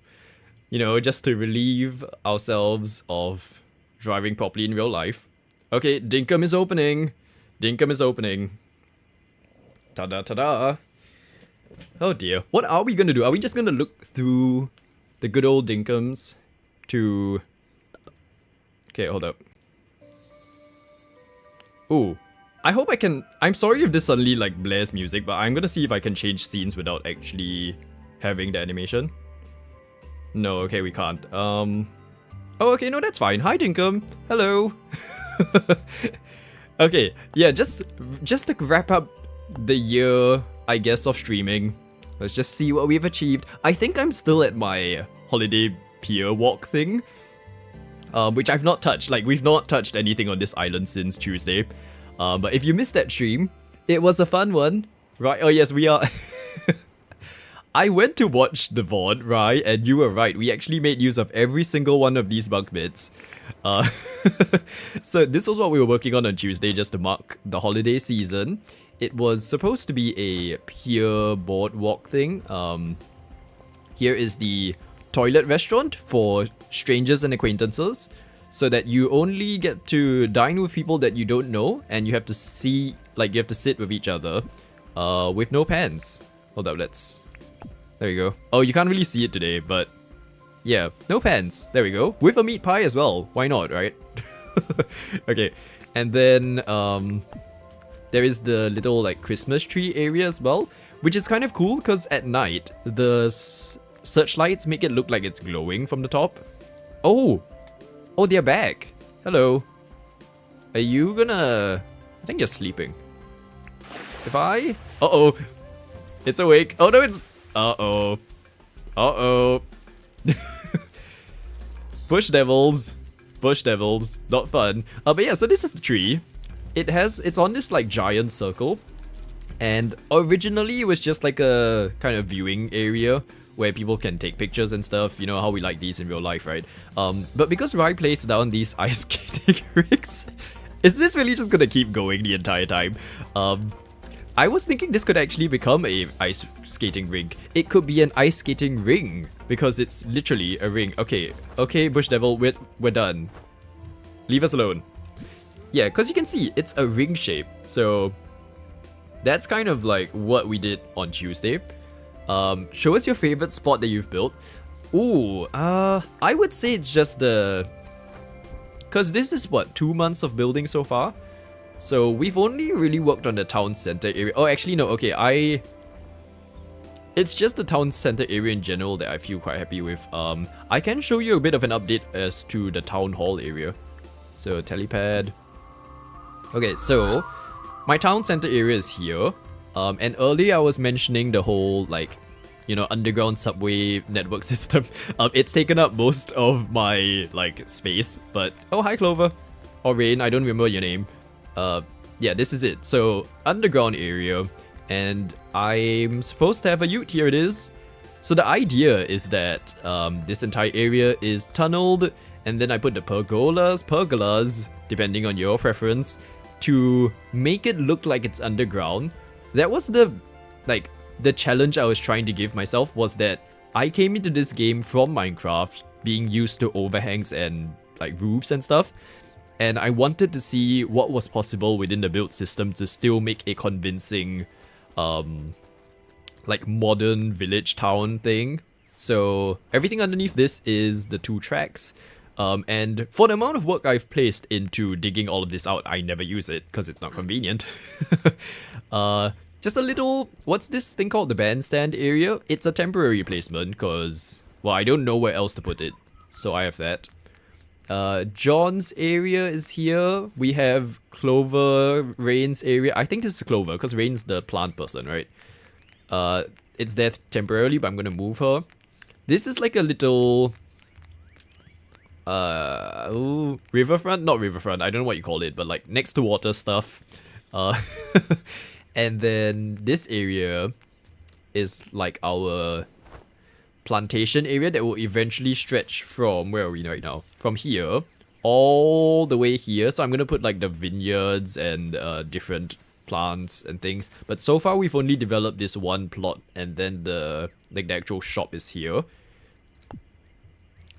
you know, just to relieve ourselves of driving properly in real life. Okay, Dinkum is opening. Dinkum is opening. Ta-da, ta-da. Oh dear. What are we gonna do? Are we just gonna look through the good old Dinkums to... Okay, hold up. Ooh. I hope I can... I'm sorry if this suddenly like blares music, but I'm gonna see if I can change scenes without actually having the animation. No, okay, we can't. Oh, okay, no, that's fine. Hi, Dinkum. Hello. Okay, yeah, just to wrap up the year, I guess, of streaming. Let's just see what we've achieved. I think I'm still at my holiday pier walk thing, which I've not touched. Like, we've not touched anything on this island since Tuesday. But if you missed that stream, it was a fun one, right? Oh yes, we are... I went to watch the VOD, right? And you were right, we actually made use of every single one of these bunk beds. So this was what we were working on Tuesday just to mark the holiday season. It was supposed to be a pier boardwalk thing. Here is the toilet restaurant for strangers and acquaintances, so that you only get to dine with people that you don't know, and you have to see, like, you have to sit with each other, with no pants. Hold up, let's... There we go. Oh, you can't really see it today, but... Yeah, no pants. There we go. With a meat pie as well. Why not, right? Okay, and then, there is the little, like, Christmas tree area as well, which is kind of cool, because at night, the searchlights make it look like it's glowing from the top. Oh! Oh, they're back. Hello. Are you gonna... I think you're sleeping. If I... Uh-oh. It's awake. Oh, no, it's... Uh-oh. Uh-oh. Bush devils. Bush devils. Not fun. But yeah, so this is the tree. It's on this, like, giant circle. And originally, it was just like a kind of viewing area where people can take pictures and stuff, you know how we like these in real life, right? But because Rai placed down these ice skating rigs, is this really just gonna keep going the entire time? I was thinking this could actually become a ice skating rink. It could be an ice skating ring, because it's literally a ring. Okay, Bush Devil, we're done. Leave us alone. Yeah, because you can see, it's a ring shape, so that's kind of like what we did on Tuesday. Show us your favorite spot that you've built. Ooh, I would say it's just the... Because this is, what, 2 months of building so far? So we've only really worked on the town center area. Oh, actually, no, okay, It's just the town center area in general that I feel quite happy with. I can show you a bit of an update as to the town hall area. So, telepad. Okay, so my town center area is here. And earlier I was mentioning the whole, like, you know, underground subway network system. It's taken up most of my, like, space, but... Oh, hi, Clover. Or Rain, I don't remember your name. Yeah, this is it. So, underground area, and I'm supposed to have a ute. Here it is. So the idea is that this entire area is tunneled, and then I put the pergolas, depending on your preference, to make it look like it's underground. That was the challenge I was trying to give myself, was that I came into this game from Minecraft, being used to overhangs and like roofs and stuff, and I wanted to see what was possible within the build system to still make a convincing like modern village town thing. So everything underneath this is the 2 tracks. And for the amount of work I've placed into digging all of this out, I never use it because it's not convenient. Just a little, what's this thing called? The bandstand area? It's a temporary placement because, well, I don't know where else to put it. So I have that. John's area is here. We have Clover, Rain's area. I think this is Clover because Rain's the plant person, right? It's there temporarily, but I'm gonna move her. This is like a little... ooh, riverfront? Not riverfront, I don't know what you call it, but like next to water stuff. And then this area is like our plantation area that will eventually stretch from, where are we right now? From here, all the way here. So I'm gonna put like the vineyards and different plants and things. But so far we've only developed this one plot, and then the actual shop is here.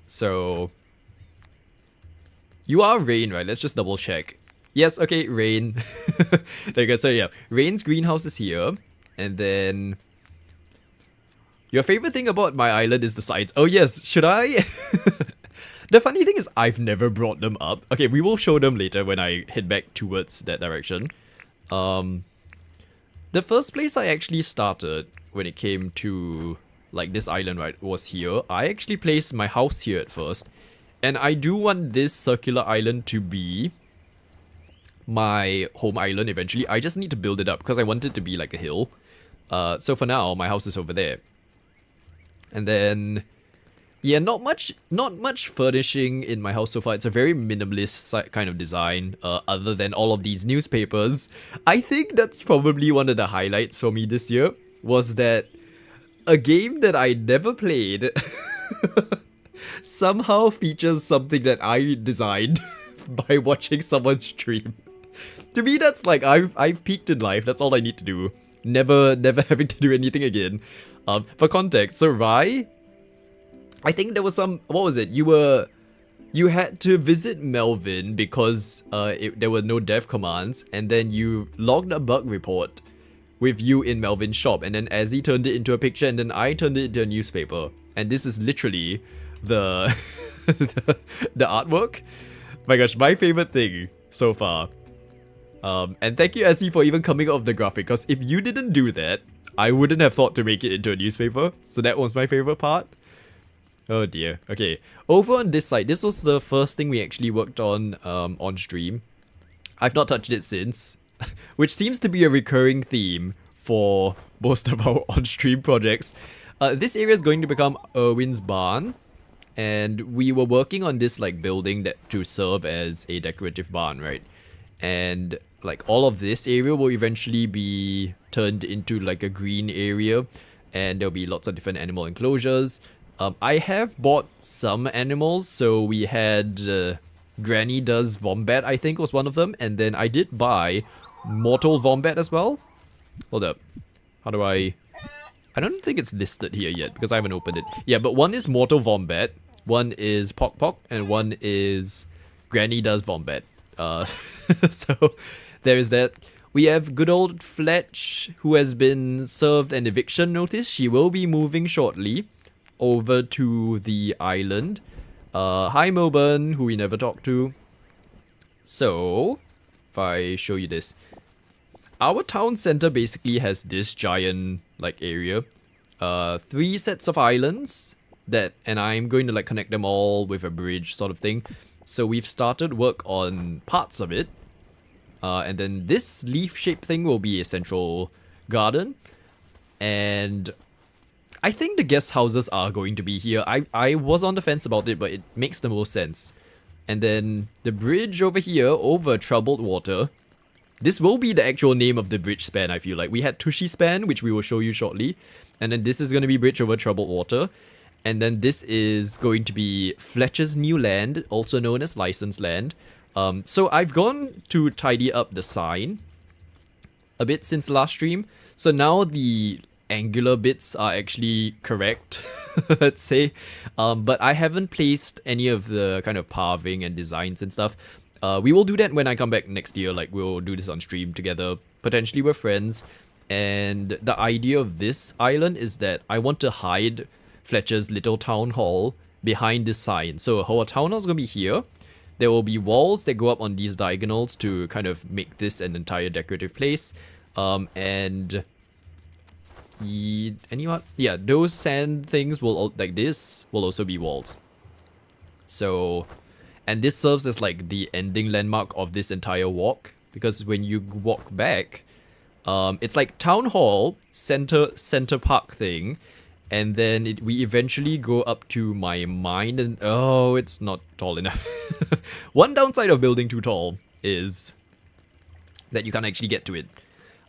So... You are Rain, right? Let's just double check. Yes, okay, Rain. There you go. So yeah, Rain's greenhouse is here. And then... Your favorite thing about my island is the sides. Oh yes, should I? The funny thing is I've never brought them up. Okay, we will show them later when I head back towards that direction. The first place I actually started when it came to like this island, right, was here. I actually placed my house here at first, and I do want this circular island to be my home island eventually. I just need to build it up because I want it to be like a hill. So for now, my house is over there. And then, yeah, not much furnishing in my house so far. It's a very minimalist kind of design, other than all of these newspapers. I think that's probably one of the highlights for me this year, was that a game that I never played somehow features something that I designed by watching someone stream. To me, that's like, I've peaked in life. That's all I need to do. Never having to do anything again. For context, so Rai, I think there was some, what was it? You had to visit Melvin because there were no dev commands, and then you logged a bug report with you in Melvin's shop, and then Azzy turned it into a picture, and then I turned it into a newspaper. And this is literally the the artwork. My gosh, my favorite thing so far. And thank you, Azzy, for even coming up with the graphic, because if you didn't do that, I wouldn't have thought to make it into a newspaper. So that was my favorite part. Oh dear. Okay, over on this side, this was the first thing we actually worked on stream. I've not touched it since, which seems to be a recurring theme for most of our on-stream projects. This area is going to become Erwin's barn, and we were working on this like building that to serve as a decorative barn, right? And like all of this area will eventually be turned into like a green area, and there'll be lots of different animal enclosures. I have bought some animals, so we had Granny Does Wombat, I think was one of them, and then I did buy Mortal Wombat as well. Hold up, how do I don't think it's listed here yet because I haven't opened it. Yeah, but one is Mortal Wombat, one is Pock Pock, and one is Granny Does Wombat. So there is that. We have good old Fletch, who has been served an eviction notice. She will be moving shortly over to the island. Hi Melbourne, who we never talked to. So, if I show you this, our town center basically has this giant like area, 3 sets of islands that, and I'm going to like connect them all with a bridge sort of thing. So we've started work on parts of it, and then this leaf-shaped thing will be a central garden, and I think the guest houses are going to be here. I was on the fence about it, but it makes the most sense. And then the bridge over here, over troubled water. This will be the actual name of the bridge span, I feel like. We had Tushy Span, which we will show you shortly. And then this is going to be bridge over troubled water. And then this is going to be Fletcher's New Land, also known as Licensed Land. So I've gone to tidy up the sign a bit since last stream. So now the angular bits are actually correct, let's say. But I haven't placed any of the kind of paving and designs and stuff. We will do that when I come back next year. Like, we'll do this on stream together. Potentially we're friends. And the idea of this island is that I want to hide Fletcher's little town hall behind this sign. So our town hall is going to be here. There will be walls that go up on these diagonals to kind of make this an entire decorative place. And yeah, those sand things will, like this, will also be walls. So, and this serves as like the ending landmark of this entire walk, because when you walk back, it's like town hall, center park thing, and then we eventually go up to my mine, and oh, it's not tall enough. One downside of building too tall is that you can't actually get to it.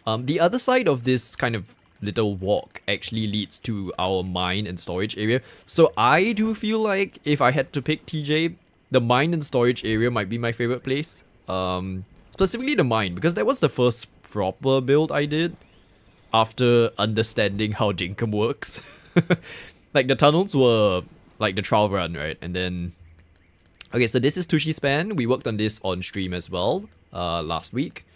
The other side of this kind of little walk actually leads to our mine and storage area. So I do feel like if I had to pick TJ, the mine and storage area might be my favorite place. Specifically the mine, because that was the first proper build I did after understanding how Dinkum works. Like, the tunnels were like the trial run, right? And then, okay, so this is Tushy Span. We worked on this on stream as well last week.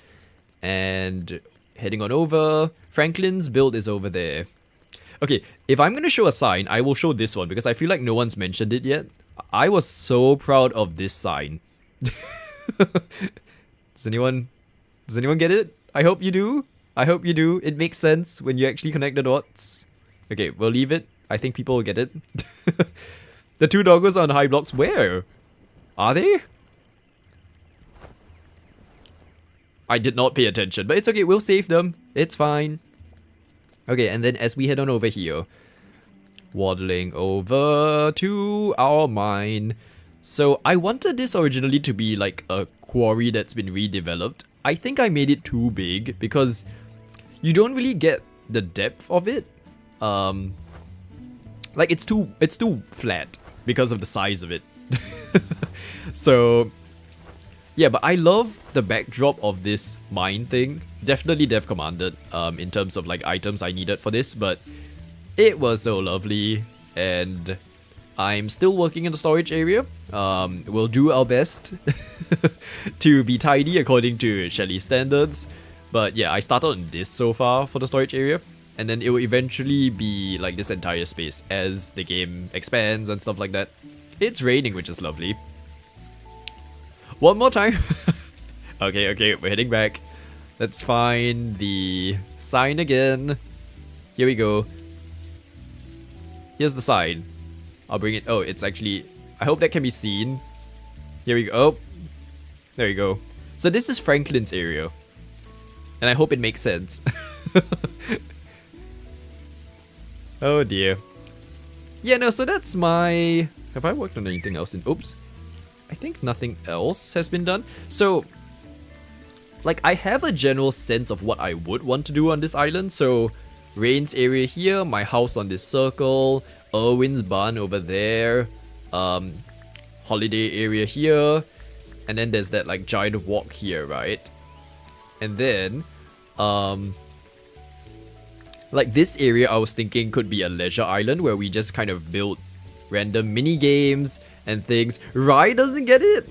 And heading on over, Franklin's build is over there. Okay, if I'm going to show a sign, I will show this one because I feel like no one's mentioned it yet. I was so proud of this sign. Does anyone get it? I hope you do. I hope you do. It makes sense when you actually connect the dots. Okay, we'll leave it. I think people will get it. The two doggos are on high blocks. Where? Are they? I did not pay attention, but it's okay. We'll save them. It's fine. Okay, and then as we head on over here, waddling over to our mine. So I wanted this originally to be like a quarry that's been redeveloped. I think I made it too big because you don't really get the depth of it. Like it's too flat because of the size of it. So yeah, but I love the backdrop of this mine thing. Definitely dev commanded in terms of like items I needed for this, but it was so lovely, and I'm still working in the storage area. We'll do our best to be tidy according to Shelly's standards. But yeah, I started on this so far for the storage area, and then it will eventually be like this entire space as the game expands and stuff like that. It's raining, which is lovely. One more time. Okay, we're heading back. Let's find the sign again. Here we go. Here's the sign. I'll bring it. Oh, it's actually... I hope that can be seen. Here we go. Oh, there you go. So this is Franklin's area. And I hope it makes sense. Oh dear. Yeah, no, so that's my... Have I worked on anything else in... Oops. I think nothing else has been done. So, like, I have a general sense of what I would want to do on this island. So, Rain's area here, my house on this circle, Erwin's barn over there, holiday area here, and then there's that, like, giant walk here, right? And then, like, this area I was thinking could be a leisure island where we just kind of build random mini games and things. Rai doesn't get it?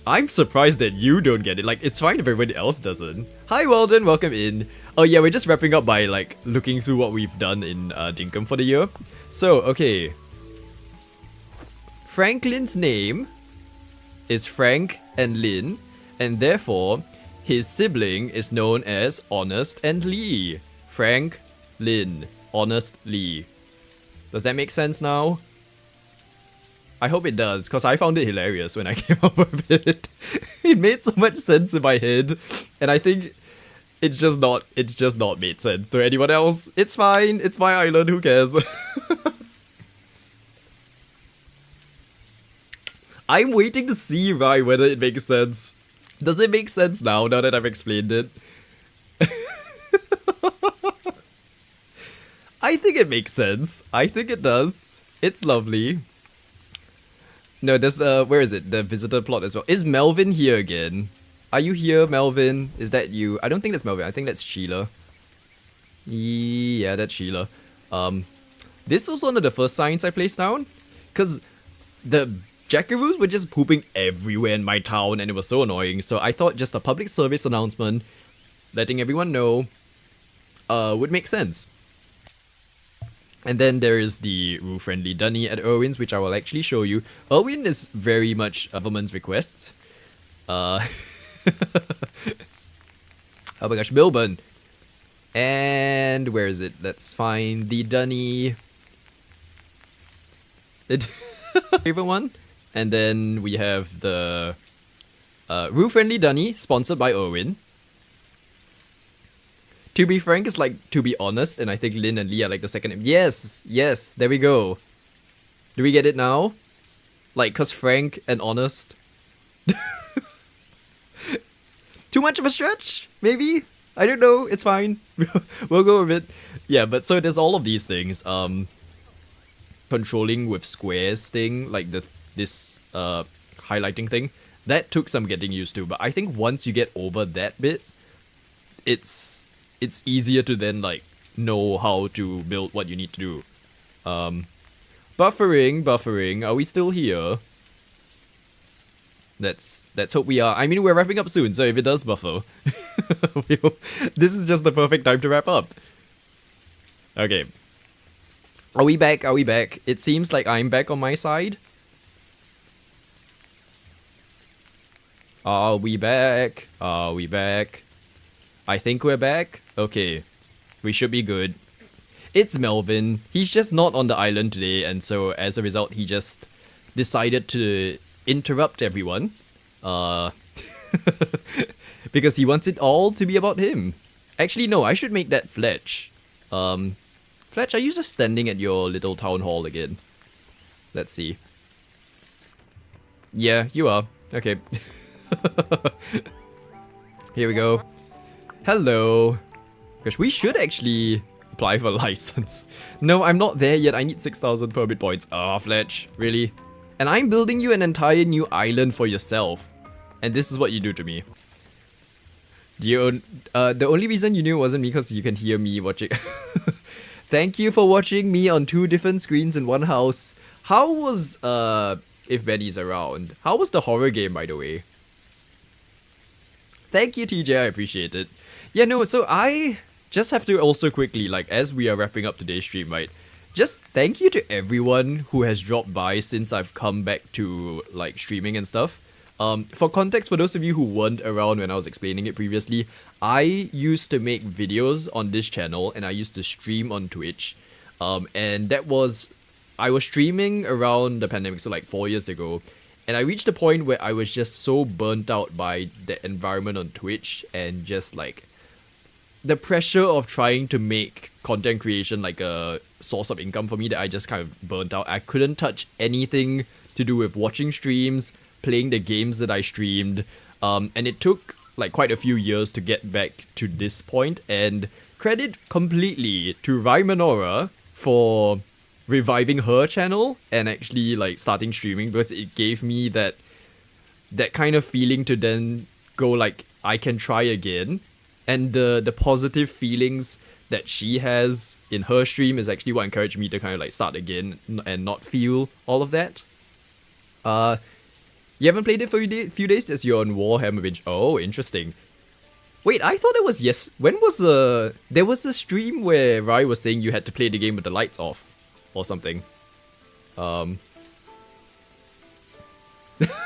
I'm surprised that you don't get it. Like, it's fine if everybody else doesn't. Hi Weldon, welcome in. Oh yeah, we're just wrapping up by like looking through what we've done in Dinkum for the year. So, okay. Franklin's name is Frank and Lin, and therefore his sibling is known as Honest and Lee. Frank, Lin, Honest, Lee. Does that make sense now? I hope it does, because I found it hilarious when I came up with it. It made so much sense in my head, and I think it's just not made sense to anyone else. It's fine, it's my island, who cares? I'm waiting to see, right, whether it makes sense. Does it make sense now that I've explained it? I think it makes sense. I think it does. It's lovely. No, there's the... Where is it? The visitor plot as well. Is Melvin here again? Are you here, Melvin? Is that you? I don't think that's Melvin. I think that's Sheila. Yeah, that's Sheila. This was one of the first signs I placed down. Because the jackaroos were just pooping everywhere in my town and it was so annoying. So I thought just a public service announcement letting everyone know would make sense. And then there is the rule-friendly dunny at Erwin's, which I will actually show you. Erwin is very much government's requests. Oh my gosh, Milburn. And where is it? Let's find the dunny. Favorite one. And then we have the rule-friendly dunny, sponsored by Erwin. To be frank is like to be honest, and I think Lin and Lee are like the second name. Yes, yes, there we go. Do we get it now? Like, cause frank and honest. Too much of a stretch? Maybe? I don't know, it's fine. We'll go with it. Yeah, but so there's all of these things. Controlling with squares thing, like this highlighting thing. That took some getting used to, but I think once you get over that bit, it's easier to then like know how to build what you need to do. Buffering, are we still here? Let's hope we are. I mean, we're wrapping up soon, so if it does buffer, this is just the perfect time to wrap up. Okay. Are we back? Are we back? It seems like I'm back on my side. Are we back? Are we back? I think we're back. Okay, we should be good. It's Melvin. He's just not on the island today, and so as a result, he just decided to interrupt everyone. Because he wants it all to be about him. Actually, no, I should make that Fletch. Fletch, are you just standing at your little town hall again? Let's see. Yeah, you are. Okay. Here we go. Hello. Gosh, we should actually apply for a license. No, I'm not there yet. I need 6,000 permit points. Ah, Fletch, really? And I'm building you an entire new island for yourself. And this is what you do to me. The only reason you knew it wasn't me because you can hear me watching. Thank you for watching me on 2 different screens in one house. How was, if Benny's around, how was the horror game, by the way? Thank you, TJ, I appreciate it. Yeah, no, so I just have to also quickly, like, as we are wrapping up today's stream, right? Just thank you to everyone who has dropped by since I've come back to, like, streaming and stuff. For context, for those of you who weren't around when I was explaining it previously, I used to make videos on this channel and I used to stream on Twitch. And that was, I was streaming around the pandemic, so like 4 years ago. And I reached a point where I was just so burnt out by the environment on Twitch and just like the pressure of trying to make content creation like a source of income for me that I just kind of burnt out. I couldn't touch anything to do with watching streams, playing the games that I streamed, and it took like quite a few years to get back to this point, and credit completely to Raimanora for reviving her channel and actually like starting streaming, because it gave me that kind of feeling to then go like, I can try again. And the positive feelings that she has in her stream is actually what encouraged me to kind of like start again and not feel all of that. You haven't played it for a few days as you're on Warhammer binge. Oh, interesting. Wait, I thought it was when was there was a stream where Rai was saying you had to play the game with the lights off or something.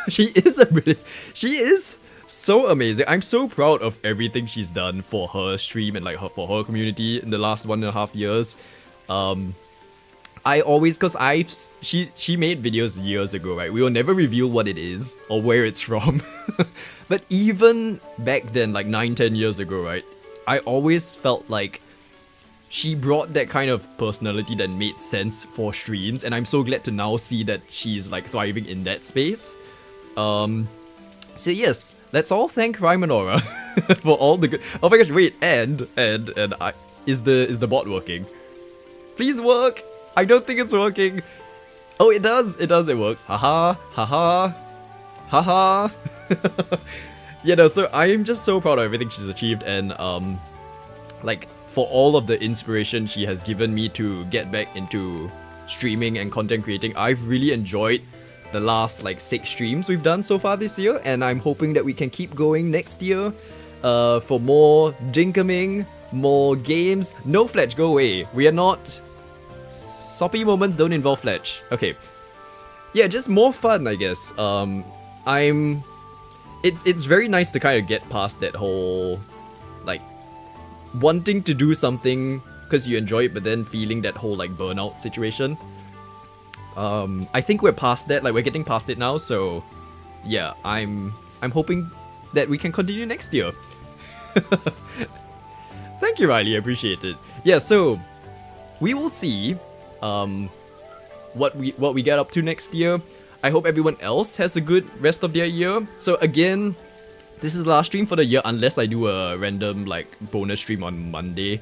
She is so amazing. I'm so proud of everything she's done for her stream and like for her community in the last 1.5 years. I always, cause she made videos years ago, right? We will never reveal what it is or where it's from. But even back then, like 9-10 years ago, right? I always felt like she brought that kind of personality that made sense for streams, and I'm so glad to now see that she's like thriving in that space. So yes, let's all thank Raimanora for all the good. Oh my gosh, wait, and is the bot working? Please work. I don't think it's working. Oh, it does. It works. Haha, haha, haha. You know, so I am just so proud of everything she's achieved, and like for all of the inspiration she has given me to get back into streaming and content creating. I've really enjoyed the last like 6 streams we've done so far this year, and I'm hoping that we can keep going next year for more Dinkaming, more games. No, Fletch, go away. We are not... Soppy moments don't involve Fletch. Okay. Yeah, just more fun, I guess. It's very nice to kind of get past that whole, like, wanting to do something because you enjoy it, but then feeling that whole, like, burnout situation. I think we're past that, like, we're getting past it now, so, yeah, I'm hoping that we can continue next year. Thank you, Riley, I appreciate it. Yeah, so, we will see what we get up to next year. I hope everyone else has a good rest of their year. So again, this is the last stream for the year unless I do a random like bonus stream on Monday,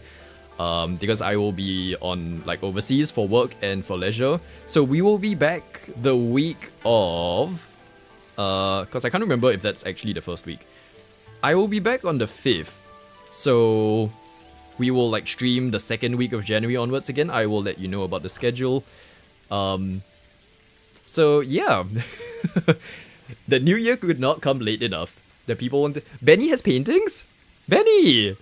because I will be on like overseas for work and for leisure. So we will be back the week of because I can't remember if that's actually the first week. I will be back on the 5th. So we will like stream the 2nd week of January onwards again. I will let you know about the schedule. So yeah, the new year could not come late enough. The people want to... Benny has paintings? Benny!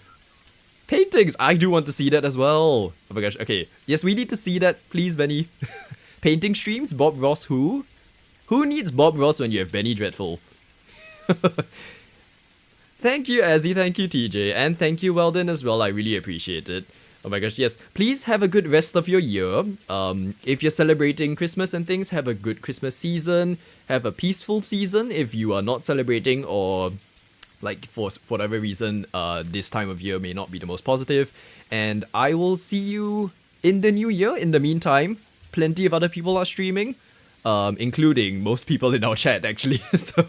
Paintings! I do want to see that as well. Oh my gosh, okay. Yes, we need to see that, please, Benny. Painting streams? Bob Ross who? Who needs Bob Ross when you have Benny Dreadful? Thank you, Azzy. Thank you, TJ. And thank you, Weldon, as well. I really appreciate it. Oh my gosh, yes. Please have a good rest of your year. If you're celebrating Christmas and things, have a good Christmas season. Have a peaceful season if you are not celebrating or like for whatever reason, this time of year may not be the most positive. And I will see you in the new year. In the meantime, plenty of other people are streaming. Including most people in our chat actually. So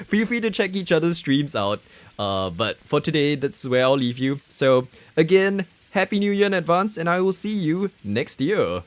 feel free to check each other's streams out. But for today, that's where I'll leave you. So again, Happy New Year in advance, and I will see you next year.